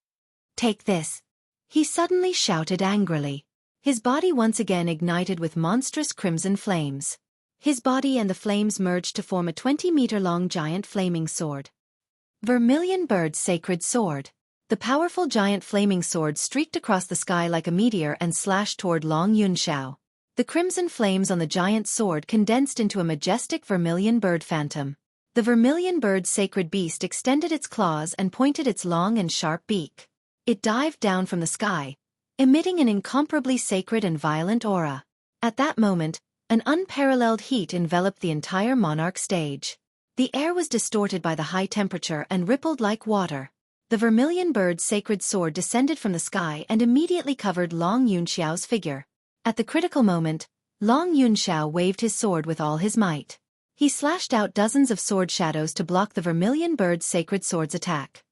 Take this." He suddenly shouted angrily. His body once again ignited with monstrous crimson flames. His body and the flames merged to form a 20-meter-long giant flaming sword. Vermilion Bird's Sacred Sword. The powerful giant flaming sword streaked across the sky like a meteor and slashed toward Long Yunxiao. The crimson flames on the giant sword condensed into a majestic vermilion bird phantom. The vermilion bird's sacred beast extended its claws and pointed its long and sharp beak. It dived down from the sky, emitting an incomparably sacred and violent aura. At that moment, an unparalleled heat enveloped the entire monarch stage. The air was distorted by the high temperature and rippled like water. The vermilion bird's sacred sword descended from the sky and immediately covered Long Yunxiao's figure. At the critical moment, Long Yunxiao waved his sword with all his might. He slashed out dozens of sword shadows to block the vermilion bird's sacred sword's attack.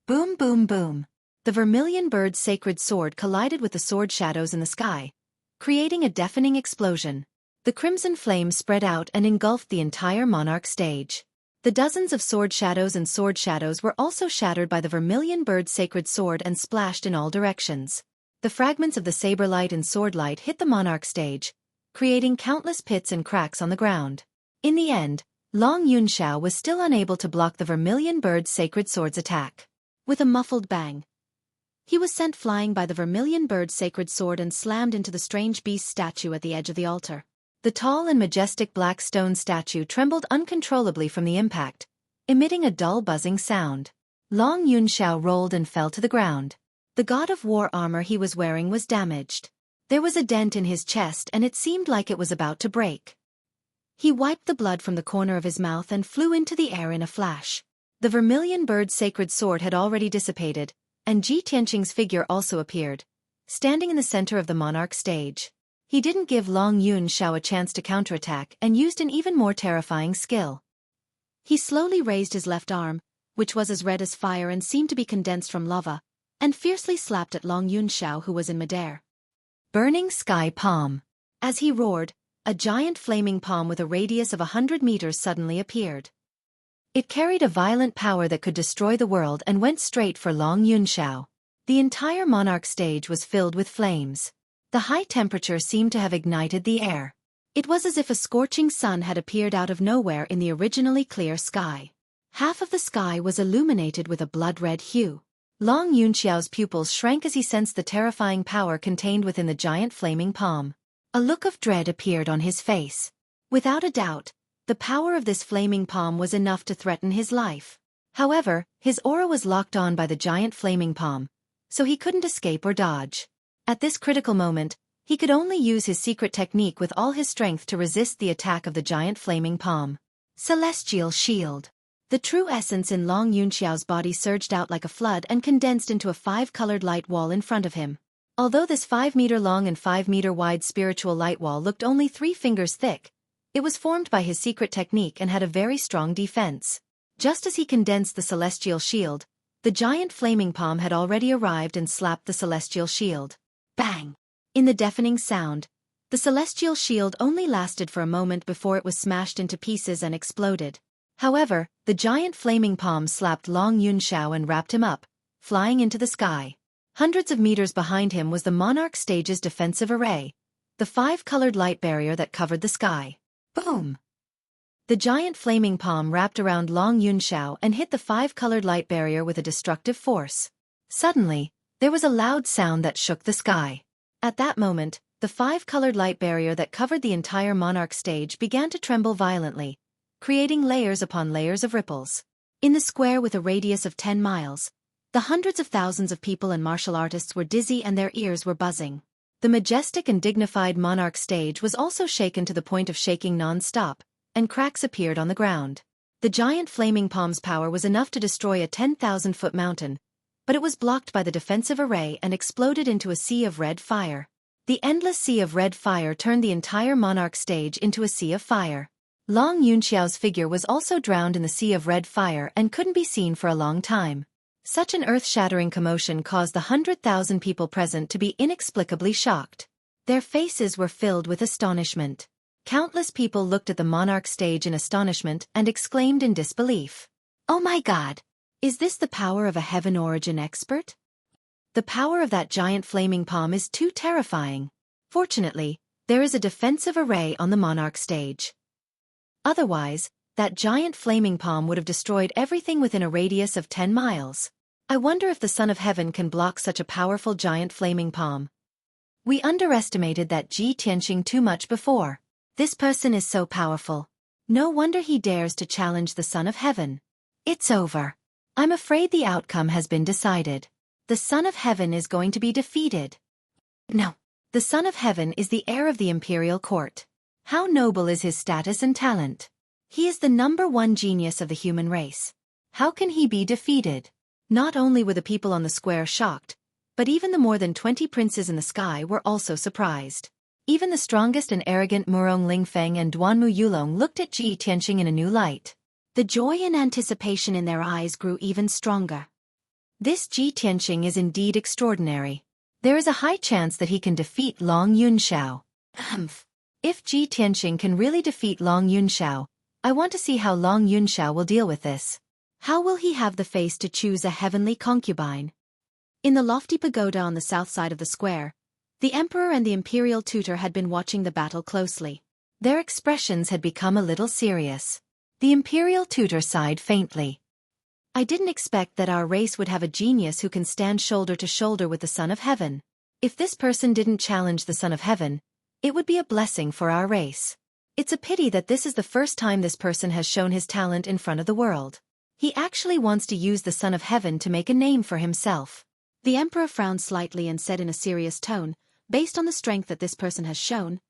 Boom, boom, boom. The vermilion bird's sacred sword collided with the sword shadows in the sky, creating a deafening explosion. The crimson flames spread out and engulfed the entire monarch stage. The dozens of sword shadows were also shattered by the vermilion bird's sacred sword and splashed in all directions. The fragments of the saber light and sword light hit the monarch stage, creating countless pits and cracks on the ground. In the end, Long Yunxiao was still unable to block the vermilion bird's sacred sword's attack. With a muffled bang, he was sent flying by the vermilion bird's sacred sword and slammed into the strange beast statue at the edge of the altar. The tall and majestic black stone statue trembled uncontrollably from the impact, emitting a dull buzzing sound. Long Yunxiao rolled and fell to the ground. The god of war armor he was wearing was damaged. There was a dent in his chest and it seemed like it was about to break. He wiped the blood from the corner of his mouth and flew into the air in a flash. The vermilion bird's sacred sword had already dissipated, and Ji Tianxing's figure also appeared, standing in the center of the monarch stage. He didn't give Long Yunxiao a chance to counterattack and used an even more terrifying skill. He slowly raised his left arm, which was as red as fire and seemed to be condensed from lava, and fiercely slapped at Long Yunxiao who was in midair. Burning Sky Palm. As he roared, a giant flaming palm with a radius of 100 meters suddenly appeared. It carried a violent power that could destroy the world and went straight for Long Yunxiao. The entire monarch stage was filled with flames. The high temperature seemed to have ignited the air. It was as if a scorching sun had appeared out of nowhere in the originally clear sky. Half of the sky was illuminated with a blood-red hue. Long Yunxiao's pupils shrank as he sensed the terrifying power contained within the giant flaming palm. A look of dread appeared on his face. Without a doubt, the power of this flaming palm was enough to threaten his life. However, his aura was locked on by the giant flaming palm, so he couldn't escape or dodge. At this critical moment, he could only use his secret technique with all his strength to resist the attack of the giant flaming palm. Celestial Shield. The true essence in Long Yunxiao's body surged out like a flood and condensed into a 5-colored light wall in front of him. Although this 5-meter-long and 5-meter-wide spiritual light wall looked only 3 fingers thick, it was formed by his secret technique and had a very strong defense. Just as he condensed the celestial shield, the giant flaming palm had already arrived and slapped the celestial shield. Bang! In the deafening sound, the celestial shield only lasted for a moment before it was smashed into pieces and exploded. However, the giant flaming palm slapped Long Yunxiao and wrapped him up, flying into the sky. Hundreds of meters behind him was the monarch stage's defensive array, the 5-colored light barrier that covered the sky. Boom! The giant flaming palm wrapped around Long Yunxiao and hit the 5-colored light barrier with a destructive force. Suddenly, there was a loud sound that shook the sky. At that moment, the 5-colored light barrier that covered the entire monarch stage began to tremble violently, creating layers upon layers of ripples. In the square with a radius of 10 miles, The hundreds of thousands of people and martial artists were dizzy and their ears were buzzing. The majestic and dignified monarch stage was also shaken to the point of shaking non-stop, and cracks appeared on the ground. The giant flaming palm's power was enough to destroy a 10,000-foot mountain, but it was blocked by the defensive array and exploded into a sea of red fire. The endless sea of red fire turned the entire monarch stage into a sea of fire. Long Yunxiao's figure was also drowned in the sea of red fire and couldn't be seen for a long time. Such an earth-shattering commotion caused the 100,000 people present to be inexplicably shocked. Their faces were filled with astonishment. Countless people looked at the monarch stage in astonishment and exclaimed in disbelief. "Oh my God! Is this the power of a heaven origin expert? The power of that giant flaming palm is too terrifying." Fortunately, there is a defensive array on the monarch stage. Otherwise, that giant flaming palm would have destroyed everything within a radius of 10 miles. I wonder if the Son of Heaven can block such a powerful giant flaming palm. We underestimated that Ji Tianqing too much before. This person is so powerful. No wonder he dares to challenge the Son of Heaven. It's over. I'm afraid the outcome has been decided. The Son of Heaven is going to be defeated. No. The Son of Heaven is the heir of the imperial court. How noble is his status and talent. He is the #1 genius of the human race. How can he be defeated? Not only were the people on the square shocked, but even the more than 20 princes in the sky were also surprised. Even the strongest and arrogant Murong Lingfeng and Duanmu Yulong looked at Ji Tianqing in a new light. The joy and anticipation in their eyes grew even stronger. This Ji Tianqing is indeed extraordinary. There is a high chance that he can defeat Long Yunxiao. If Ji Tianqing can really defeat Long Yunxiao, I want to see how Long Yunxiao will deal with this. How will he have the face to choose a heavenly concubine? In the lofty pagoda on the south side of the square, the emperor and the imperial tutor had been watching the battle closely. Their expressions had become a little serious. The imperial tutor sighed faintly. "I didn't expect that our race would have a genius who can stand shoulder to shoulder with the Son of Heaven. If this person didn't challenge the Son of Heaven, it would be a blessing for our race. It's a pity that this is the first time this person has shown his talent in front of the world. He actually wants to use the Son of Heaven to make a name for himself." The emperor frowned slightly and said in a serious tone, "Based on the strength that this person has shown,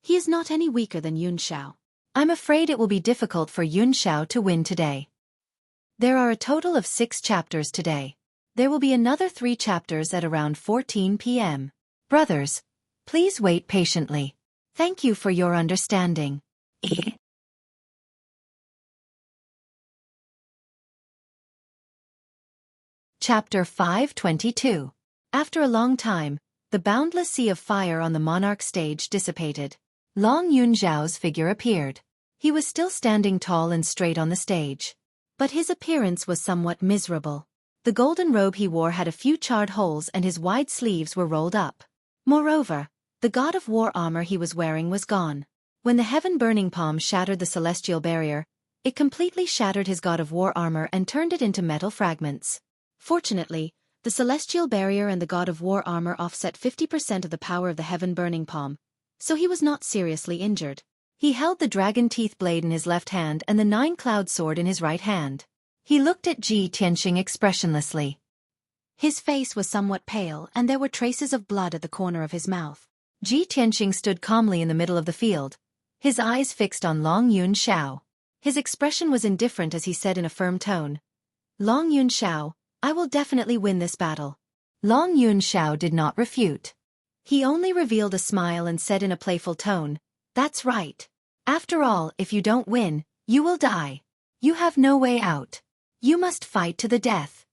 he is not any weaker than Yunxiao. I'm afraid it will be difficult for Yunxiao to win today. There are a total of 6 chapters today. There will be another 3 chapters at around 14 p.m. Brothers, please wait patiently. Thank you for your understanding." Chapter 522. After a long time, the boundless sea of fire on the monarch stage dissipated. Long Yunxiao's figure appeared. He was still standing tall and straight on the stage. But his appearance was somewhat miserable. The golden robe he wore had a few charred holes and his wide sleeves were rolled up. Moreover, the god of war armor he was wearing was gone. When the heaven-burning palm shattered the celestial barrier, it completely shattered his god of war armor and turned it into metal fragments. Fortunately, the celestial barrier and the god of war armor offset 50% of the power of the heaven-burning palm, so he was not seriously injured. He held the dragon teeth blade in his left hand and the 9-cloud sword in his right hand. He looked at Ji Tianqing expressionlessly. His face was somewhat pale and there were traces of blood at the corner of his mouth. Ji Tianqing stood calmly in the middle of the field, his eyes fixed on Long Yunxiao. His expression was indifferent as he said in a firm tone, "Long Yunxiao, I will definitely win this battle." Long Yunxiao did not refute. He only revealed a smile and said in a playful tone, "That's right. After all, if you don't win, you will die. You have no way out. You must fight to the death."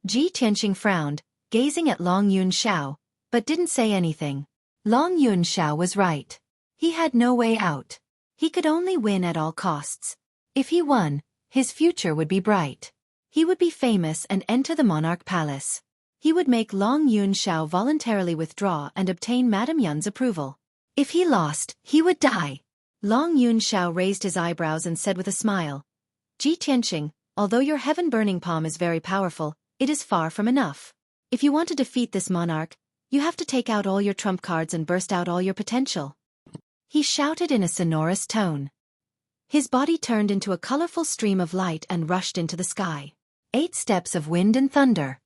Ji Tianqing frowned, gazing at Long Yunxiao, but didn't say anything. Long Yunxiao was right. He had no way out. He could only win at all costs. If he won, his future would be bright. He would be famous and enter the monarch palace. He would make Long Yunxiao voluntarily withdraw and obtain Madame Yun's approval. If he lost, he would die. Long Yunxiao raised his eyebrows and said with a smile, "Ji Tianqing, although your heaven-burning palm is very powerful, it is far from enough. If you want to defeat this monarch, you have to take out all your trump cards and burst out all your potential." He shouted in a sonorous tone. His body turned into a colorful stream of light and rushed into the sky. 8 steps of wind and thunder.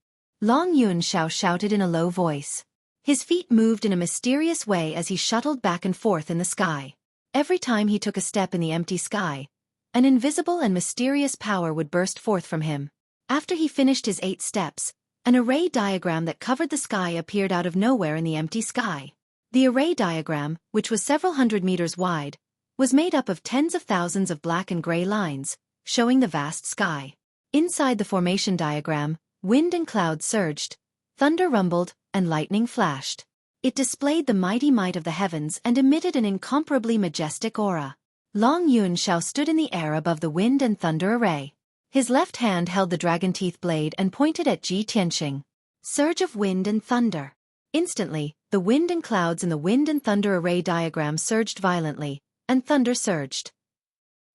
Long Yuanshao shouted in a low voice. His feet moved in a mysterious way as he shuttled back and forth in the sky. Every time he took a step in the empty sky, an invisible and mysterious power would burst forth from him. After he finished his 8 steps, an array diagram that covered the sky appeared out of nowhere in the empty sky. The array diagram, which was several hundred meters wide, was made up of tens of thousands of black and gray lines, showing the vast sky. Inside the formation diagram, wind and clouds surged, thunder rumbled, and lightning flashed. It displayed the mighty might of the heavens and emitted an incomparably majestic aura. Long Yuanshao stood in the air above the wind and thunder array. His left hand held the dragon teeth blade and pointed at Ji Tianqing. Surge of wind and thunder. Instantly, the wind and clouds in the wind and thunder array diagram surged violently, and thunder surged.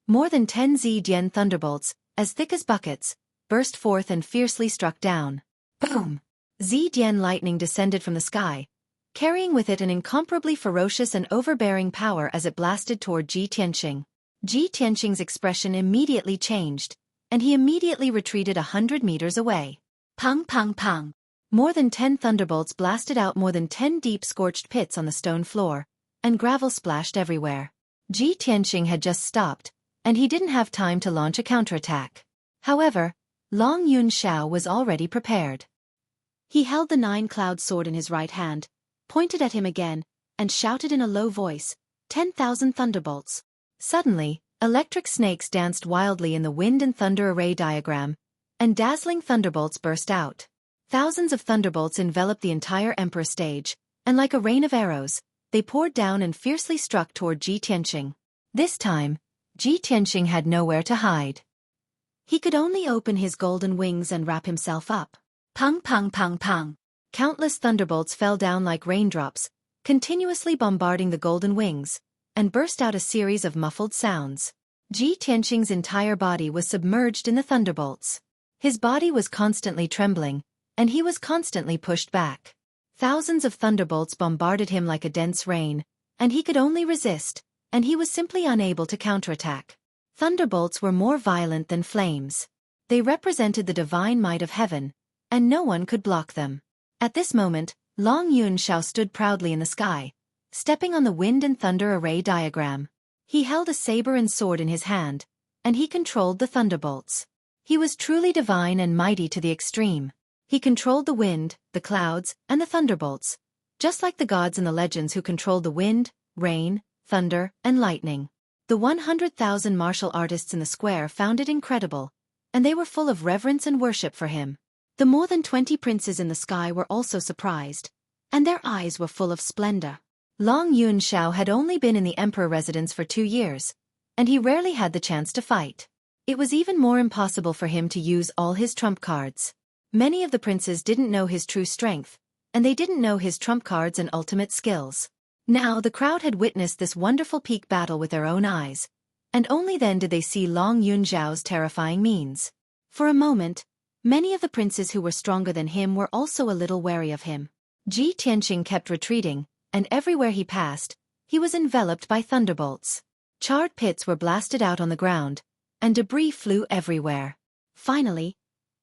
More than 10 Zhidian thunderbolts, as thick as buckets, burst forth and fiercely struck down. Boom! Zhidian lightning descended from the sky, carrying with it an incomparably ferocious and overbearing power as it blasted toward Ji Tianqing. Ji Tianqing's expression immediately changed, and he immediately retreated 100 meters away. Pang pang pang! More than 10 thunderbolts blasted out more than 10 deep scorched pits on the stone floor, and gravel splashed everywhere. Ji Tianqing had just stopped, and he didn't have time to launch a counterattack. However, Long Yuanshao was already prepared. He held the 9-cloud sword in his right hand, pointed at him again, and shouted in a low voice, 10,000 thunderbolts. Suddenly, electric snakes danced wildly in the wind and thunder array diagram, and dazzling thunderbolts burst out. Thousands of thunderbolts enveloped the entire emperor stage, and like a rain of arrows, they poured down and fiercely struck toward Ji Tianqing. This time, Ji Tianqing had nowhere to hide. He could only open his golden wings and wrap himself up. Pang pang pang pang! Countless thunderbolts fell down like raindrops, continuously bombarding the golden wings, and burst out a series of muffled sounds. Ji Tianqing's entire body was submerged in the thunderbolts. His body was constantly trembling, and he was constantly pushed back. Thousands of thunderbolts bombarded him like a dense rain, and he could only resist, and he was simply unable to counterattack. Thunderbolts were more violent than flames. They represented the divine might of heaven, and no one could block them. At this moment, Long Yuanshao stood proudly in the sky, stepping on the wind and thunder array diagram. He held a saber and sword in his hand, and he controlled the thunderbolts. He was truly divine and mighty to the extreme. He controlled the wind, the clouds, and the thunderbolts, just like the gods in the legends who controlled the wind, rain, thunder, and lightning. The 100,000 martial artists in the square found it incredible, and they were full of reverence and worship for him. The more than 20 princes in the sky were also surprised, and their eyes were full of splendor. Long Yuanshao had only been in the emperor residence for 2 years, and he rarely had the chance to fight. It was even more impossible for him to use all his trump cards. Many of the princes didn't know his true strength, and they didn't know his trump cards and ultimate skills. Now the crowd had witnessed this wonderful peak battle with their own eyes, and only then did they see Long Yuanzhao's terrifying means. For a moment, many of the princes who were stronger than him were also a little wary of him. Ji Tianqing kept retreating, and everywhere he passed, he was enveloped by thunderbolts. Charred pits were blasted out on the ground, and debris flew everywhere. Finally,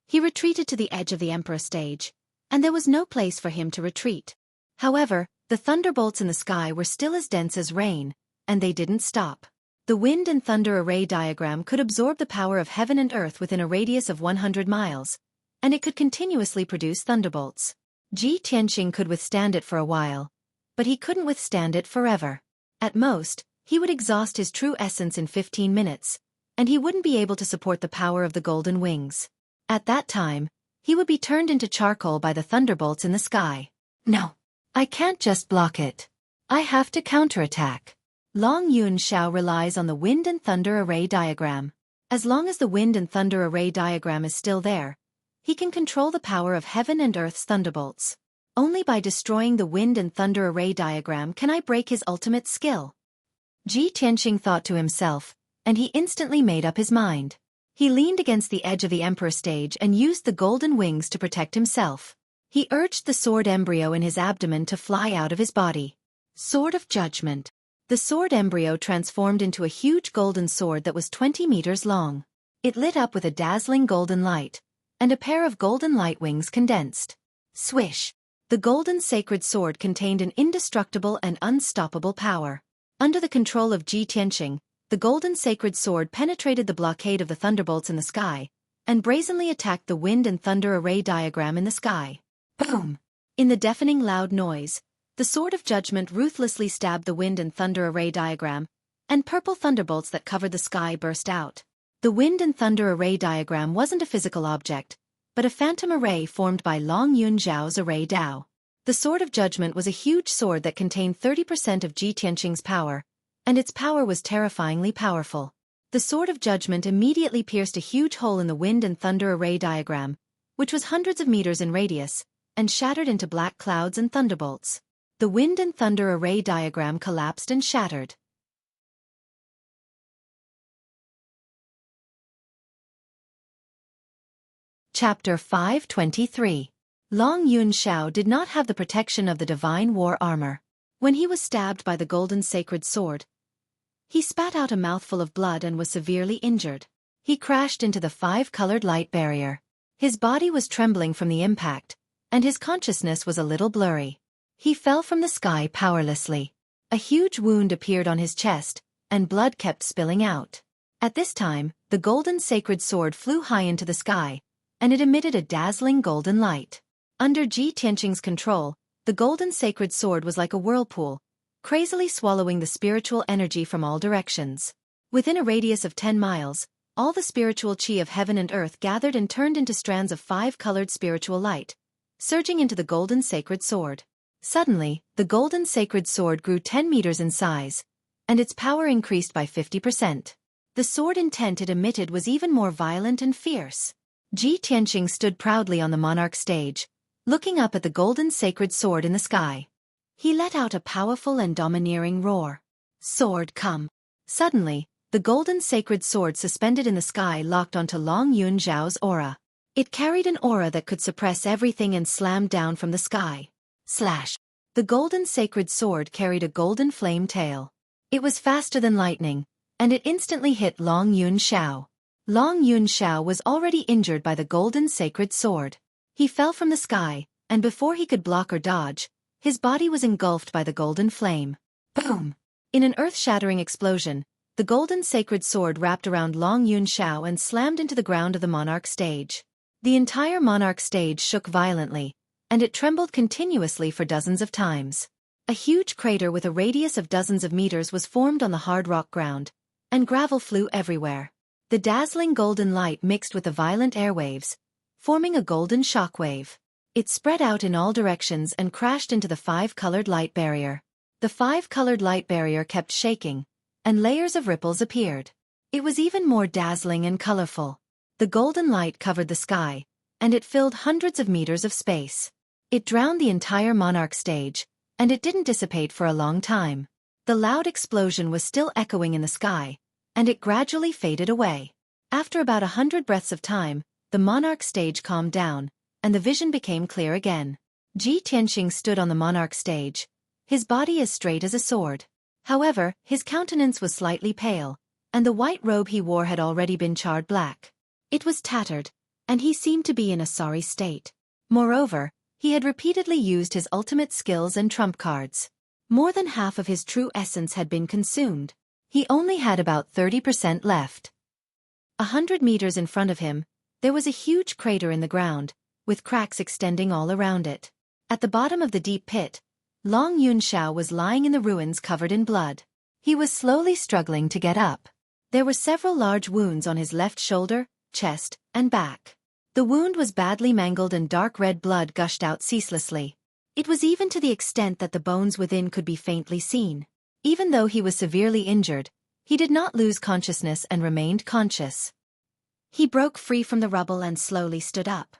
he retreated to the edge of the emperor stage, and there was no place for him to retreat. However, the thunderbolts in the sky were still as dense as rain, and they didn't stop. The wind and thunder array diagram could absorb the power of heaven and earth within a radius of 100 miles, and it could continuously produce thunderbolts. Ji Tianqing could withstand it for a while, but he couldn't withstand it forever. At most, he would exhaust his true essence in 15 minutes, and he wouldn't be able to support the power of the golden wings. At that time, he would be turned into charcoal by the thunderbolts in the sky. No, I can't just block it. I have to counterattack. Long Yuanshao relies on the wind and thunder array diagram. As long as the wind and thunder array diagram is still there, he can control the power of heaven and earth's thunderbolts. Only by destroying the wind and thunder array diagram can I break his ultimate skill. Ji Tianqing thought to himself, and he instantly made up his mind. He leaned against the edge of the emperor stage and used the golden wings to protect himself. He urged the sword embryo in his abdomen to fly out of his body. Sword of Judgment. The sword embryo transformed into a huge golden sword that was 20 meters long. It lit up with a dazzling golden light, and a pair of golden light wings condensed. Swish! The golden sacred sword contained an indestructible and unstoppable power. Under the control of Ji Tianqing, the golden sacred sword penetrated the blockade of the thunderbolts in the sky, and brazenly attacked the wind and thunder array diagram in the sky. Boom! In the deafening loud noise, the sword of judgment ruthlessly stabbed the wind and thunder array diagram, and purple thunderbolts that covered the sky burst out. The wind and thunder array diagram wasn't a physical object, but a phantom array formed by Long Yun Zhao's array Dao. The sword of judgment was a huge sword that contained 30% of Ji Tianqing's power, and its power was terrifyingly powerful. The sword of judgment immediately pierced a huge hole in the wind and thunder array diagram, which was hundreds of meters in radius, and shattered into black clouds and thunderbolts. The wind and thunder array diagram collapsed and shattered. Chapter 523. Long Yun Xiao did not have the protection of the divine war armor. When he was stabbed by the golden sacred sword, he spat out a mouthful of blood and was severely injured. He crashed into the 5-colored light barrier. His body was trembling from the impact, and his consciousness was a little blurry. He fell from the sky powerlessly. A huge wound appeared on his chest, and blood kept spilling out. At this time, the golden sacred sword flew high into the sky, and it emitted a dazzling golden light. Under Ji Tianqing's control, the golden sacred sword was like a whirlpool, crazily swallowing the spiritual energy from all directions. Within a radius of 10 miles, all the spiritual qi of heaven and earth gathered and turned into strands of 5-colored spiritual light, surging into the golden sacred sword. Suddenly, the golden sacred sword grew 10 meters in size, and its power increased by 50%. The sword intent it emitted was even more violent and fierce. Ji Tianqing stood proudly on the monarch stage, looking up at the golden sacred sword in the sky. He let out a powerful and domineering roar. Sword, come! Suddenly, the golden sacred sword suspended in the sky locked onto Long Yun Zhao's aura. It carried an aura that could suppress everything and slammed down from the sky. Slash! The golden sacred sword carried a golden flame tail. It was faster than lightning, and it instantly hit Long Yun Xiao. Long Yun Xiao was already injured by the golden sacred sword. He fell from the sky, and before he could block or dodge, his body was engulfed by the golden flame. Boom! In an earth-shattering explosion, the golden sacred sword wrapped around Long Yun Xiao and slammed into the ground of the monarch stage. The entire monarch stage shook violently, and it trembled continuously for dozens of times. A huge crater with a radius of dozens of meters was formed on the hard rock ground, and gravel flew everywhere. The dazzling golden light mixed with the violent airwaves, forming a golden shockwave. It spread out in all directions and crashed into the 5-colored light barrier. The 5-colored light barrier kept shaking, and layers of ripples appeared. It was even more dazzling and colorful. The golden light covered the sky, and it filled hundreds of meters of space. It drowned the entire monarch stage, and it didn't dissipate for a long time. The loud explosion was still echoing in the sky, and it gradually faded away. After about 100 breaths of time, the monarch stage calmed down, and the vision became clear again. Ji Tianqing stood on the monarch stage, his body as straight as a sword. However, his countenance was slightly pale, and the white robe he wore had already been charred black. It was tattered, and he seemed to be in a sorry state. Moreover, he had repeatedly used his ultimate skills and trump cards. More than half of his true essence had been consumed. He only had about 30% left. 100 meters in front of him, there was a huge crater in the ground, with cracks extending all around it. At the bottom of the deep pit, Long Yun Xiao was lying in the ruins covered in blood. He was slowly struggling to get up. There were several large wounds on his left shoulder, chest, and back. The wound was badly mangled and dark red blood gushed out ceaselessly. It was even to the extent that the bones within could be faintly seen. Even though he was severely injured, he did not lose consciousness and remained conscious. He broke free from the rubble and slowly stood up.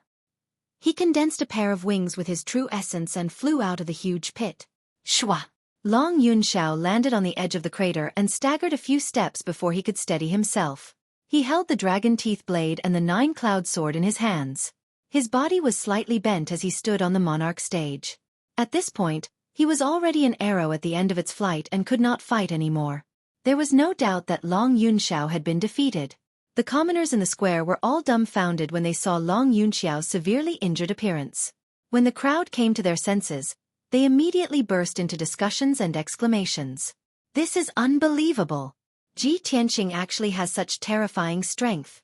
He condensed a pair of wings with his true essence and flew out of the huge pit. Shwa! Long Yun Xiao landed on the edge of the crater and staggered a few steps before he could steady himself. He held the dragon teeth blade and the 9-cloud sword in his hands. His body was slightly bent as he stood on the monarch stage. At this point, he was already an arrow at the end of its flight and could not fight anymore. There was no doubt that Long Yun Xiao had been defeated. The commoners in the square were all dumbfounded when they saw Long Yunxiao's severely injured appearance. When the crowd came to their senses, they immediately burst into discussions and exclamations. This is unbelievable! Ji Tianqing actually has such terrifying strength.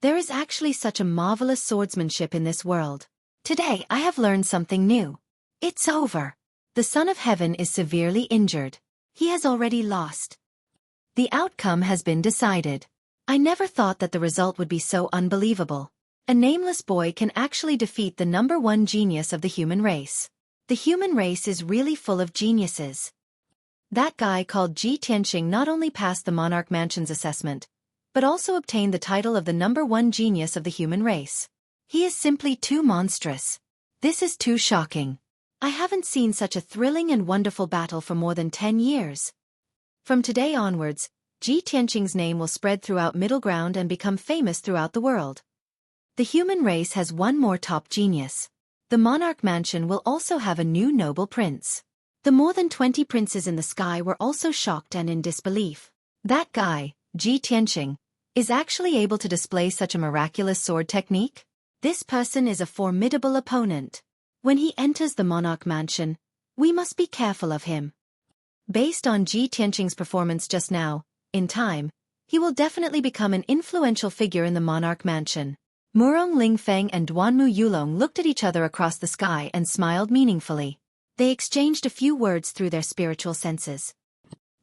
There is actually such a marvelous swordsmanship in this world. Today I have learned something new. It's over. The Son of Heaven is severely injured. He has already lost. The outcome has been decided. I never thought that the result would be so unbelievable. A nameless boy can actually defeat the #1 genius of the human race. The human race is really full of geniuses. That guy called Ji Tianqing not only passed the Monarch Mansion's assessment, but also obtained the title of the #1 genius of the human race. He is simply too monstrous. This is too shocking. I haven't seen such a thrilling and wonderful battle for more than 10 years. From today onwards, Ji Tianqing's name will spread throughout Middle Ground and become famous throughout the world. The human race has one more top genius. The Monarch Mansion will also have a new noble prince. The more than 20 princes in the sky were also shocked and in disbelief. That guy, Ji Tianqing, is actually able to display such a miraculous sword technique? This person is a formidable opponent. When he enters the Monarch Mansion, we must be careful of him. Based on Ji Tianqing's performance just now, in time, he will definitely become an influential figure in the Monarch Mansion. Murong Lingfeng and Duanmu Yulong looked at each other across the sky and smiled meaningfully. They exchanged a few words through their spiritual senses.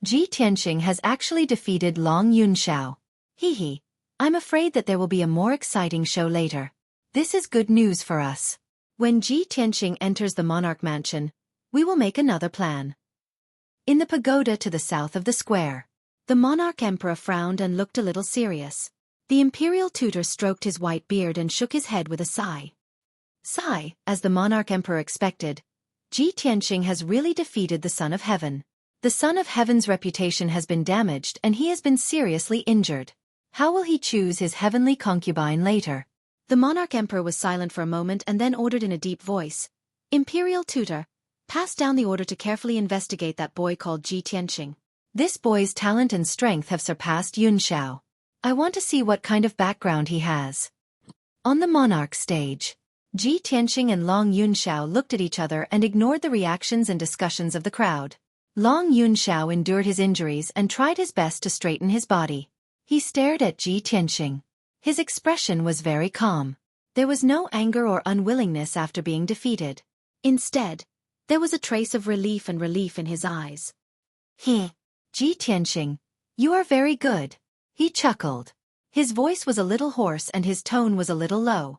Ji Tianqing has actually defeated Long Yunxiao. Hee. I'm afraid that there will be a more exciting show later. This is good news for us. When Ji Tianqing enters the Monarch Mansion, we will make another plan. In the pagoda to the south of the square, the Monarch Emperor frowned and looked a little serious. The imperial tutor stroked his white beard and shook his head with a sigh. Sigh, as the Monarch Emperor expected, Ji Tianqing has really defeated the Son of Heaven. The Son of Heaven's reputation has been damaged and he has been seriously injured. How will he choose his heavenly concubine later? The Monarch Emperor was silent for a moment and then ordered in a deep voice, Imperial tutor, pass down the order to carefully investigate that boy called Ji Tianqing. This boy's talent and strength have surpassed Yunxiao. I want to see what kind of background he has. On the Monarch stage, Ji Tianqing and Long Yunxiao looked at each other and ignored the reactions and discussions of the crowd. Long Yunxiao endured his injuries and tried his best to straighten his body. He stared at Ji Tianqing. His expression was very calm. There was no anger or unwillingness after being defeated. Instead, there was a trace of relief in his eyes. Ji Tianqing, you are very good. He chuckled. His voice was a little hoarse and his tone was a little low.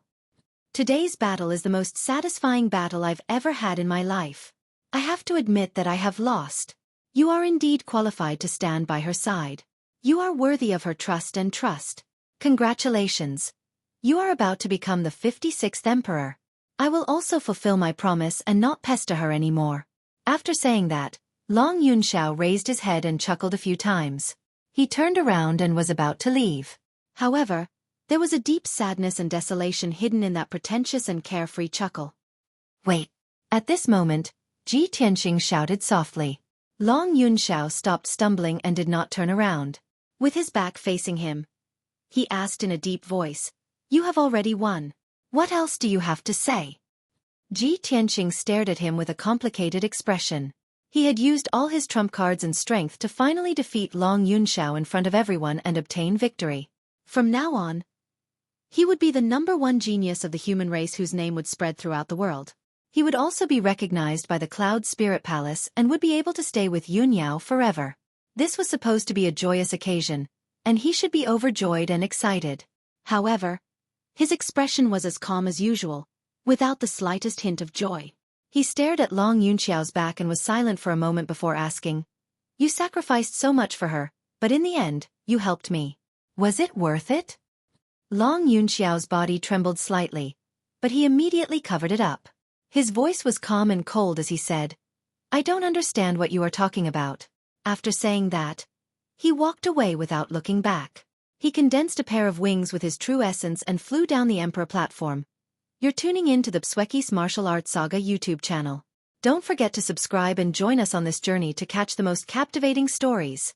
Today's battle is the most satisfying battle I've ever had in my life. I have to admit that I have lost. You are indeed qualified to stand by her side. You are worthy of her trust and trust. Congratulations. You are about to become the 56th emperor. I will also fulfill my promise and not pester her anymore. After saying that, Long Yunxiao raised his head and chuckled a few times. He turned around and was about to leave. However, there was a deep sadness and desolation hidden in that pretentious and carefree chuckle. Wait. At this moment, Ji Tianqing shouted softly. Long Yunxiao stopped stumbling and did not turn around. With his back facing him, he asked in a deep voice, You have already won. What else do you have to say? Ji Tianqing stared at him with a complicated expression. He had used all his trump cards and strength to finally defeat Long Yunxiao in front of everyone and obtain victory. From now on, he would be the #1 genius of the human race whose name would spread throughout the world. He would also be recognized by the Cloud Spirit Palace and would be able to stay with Yunyao forever. This was supposed to be a joyous occasion, and he should be overjoyed and excited. However, his expression was as calm as usual, without the slightest hint of joy. He stared at Long Yunxiao's back and was silent for a moment before asking, You sacrificed so much for her, but in the end, you helped me. Was it worth it? Long Yunxiao's body trembled slightly, but he immediately covered it up. His voice was calm and cold as he said, I don't understand what you are talking about. After saying that, he walked away without looking back. He condensed a pair of wings with his true essence and flew down the Emperor platform. You're tuning in to the Xueqi's Martial Arts Saga YouTube channel. Don't forget to subscribe and join us on this journey to catch the most captivating stories.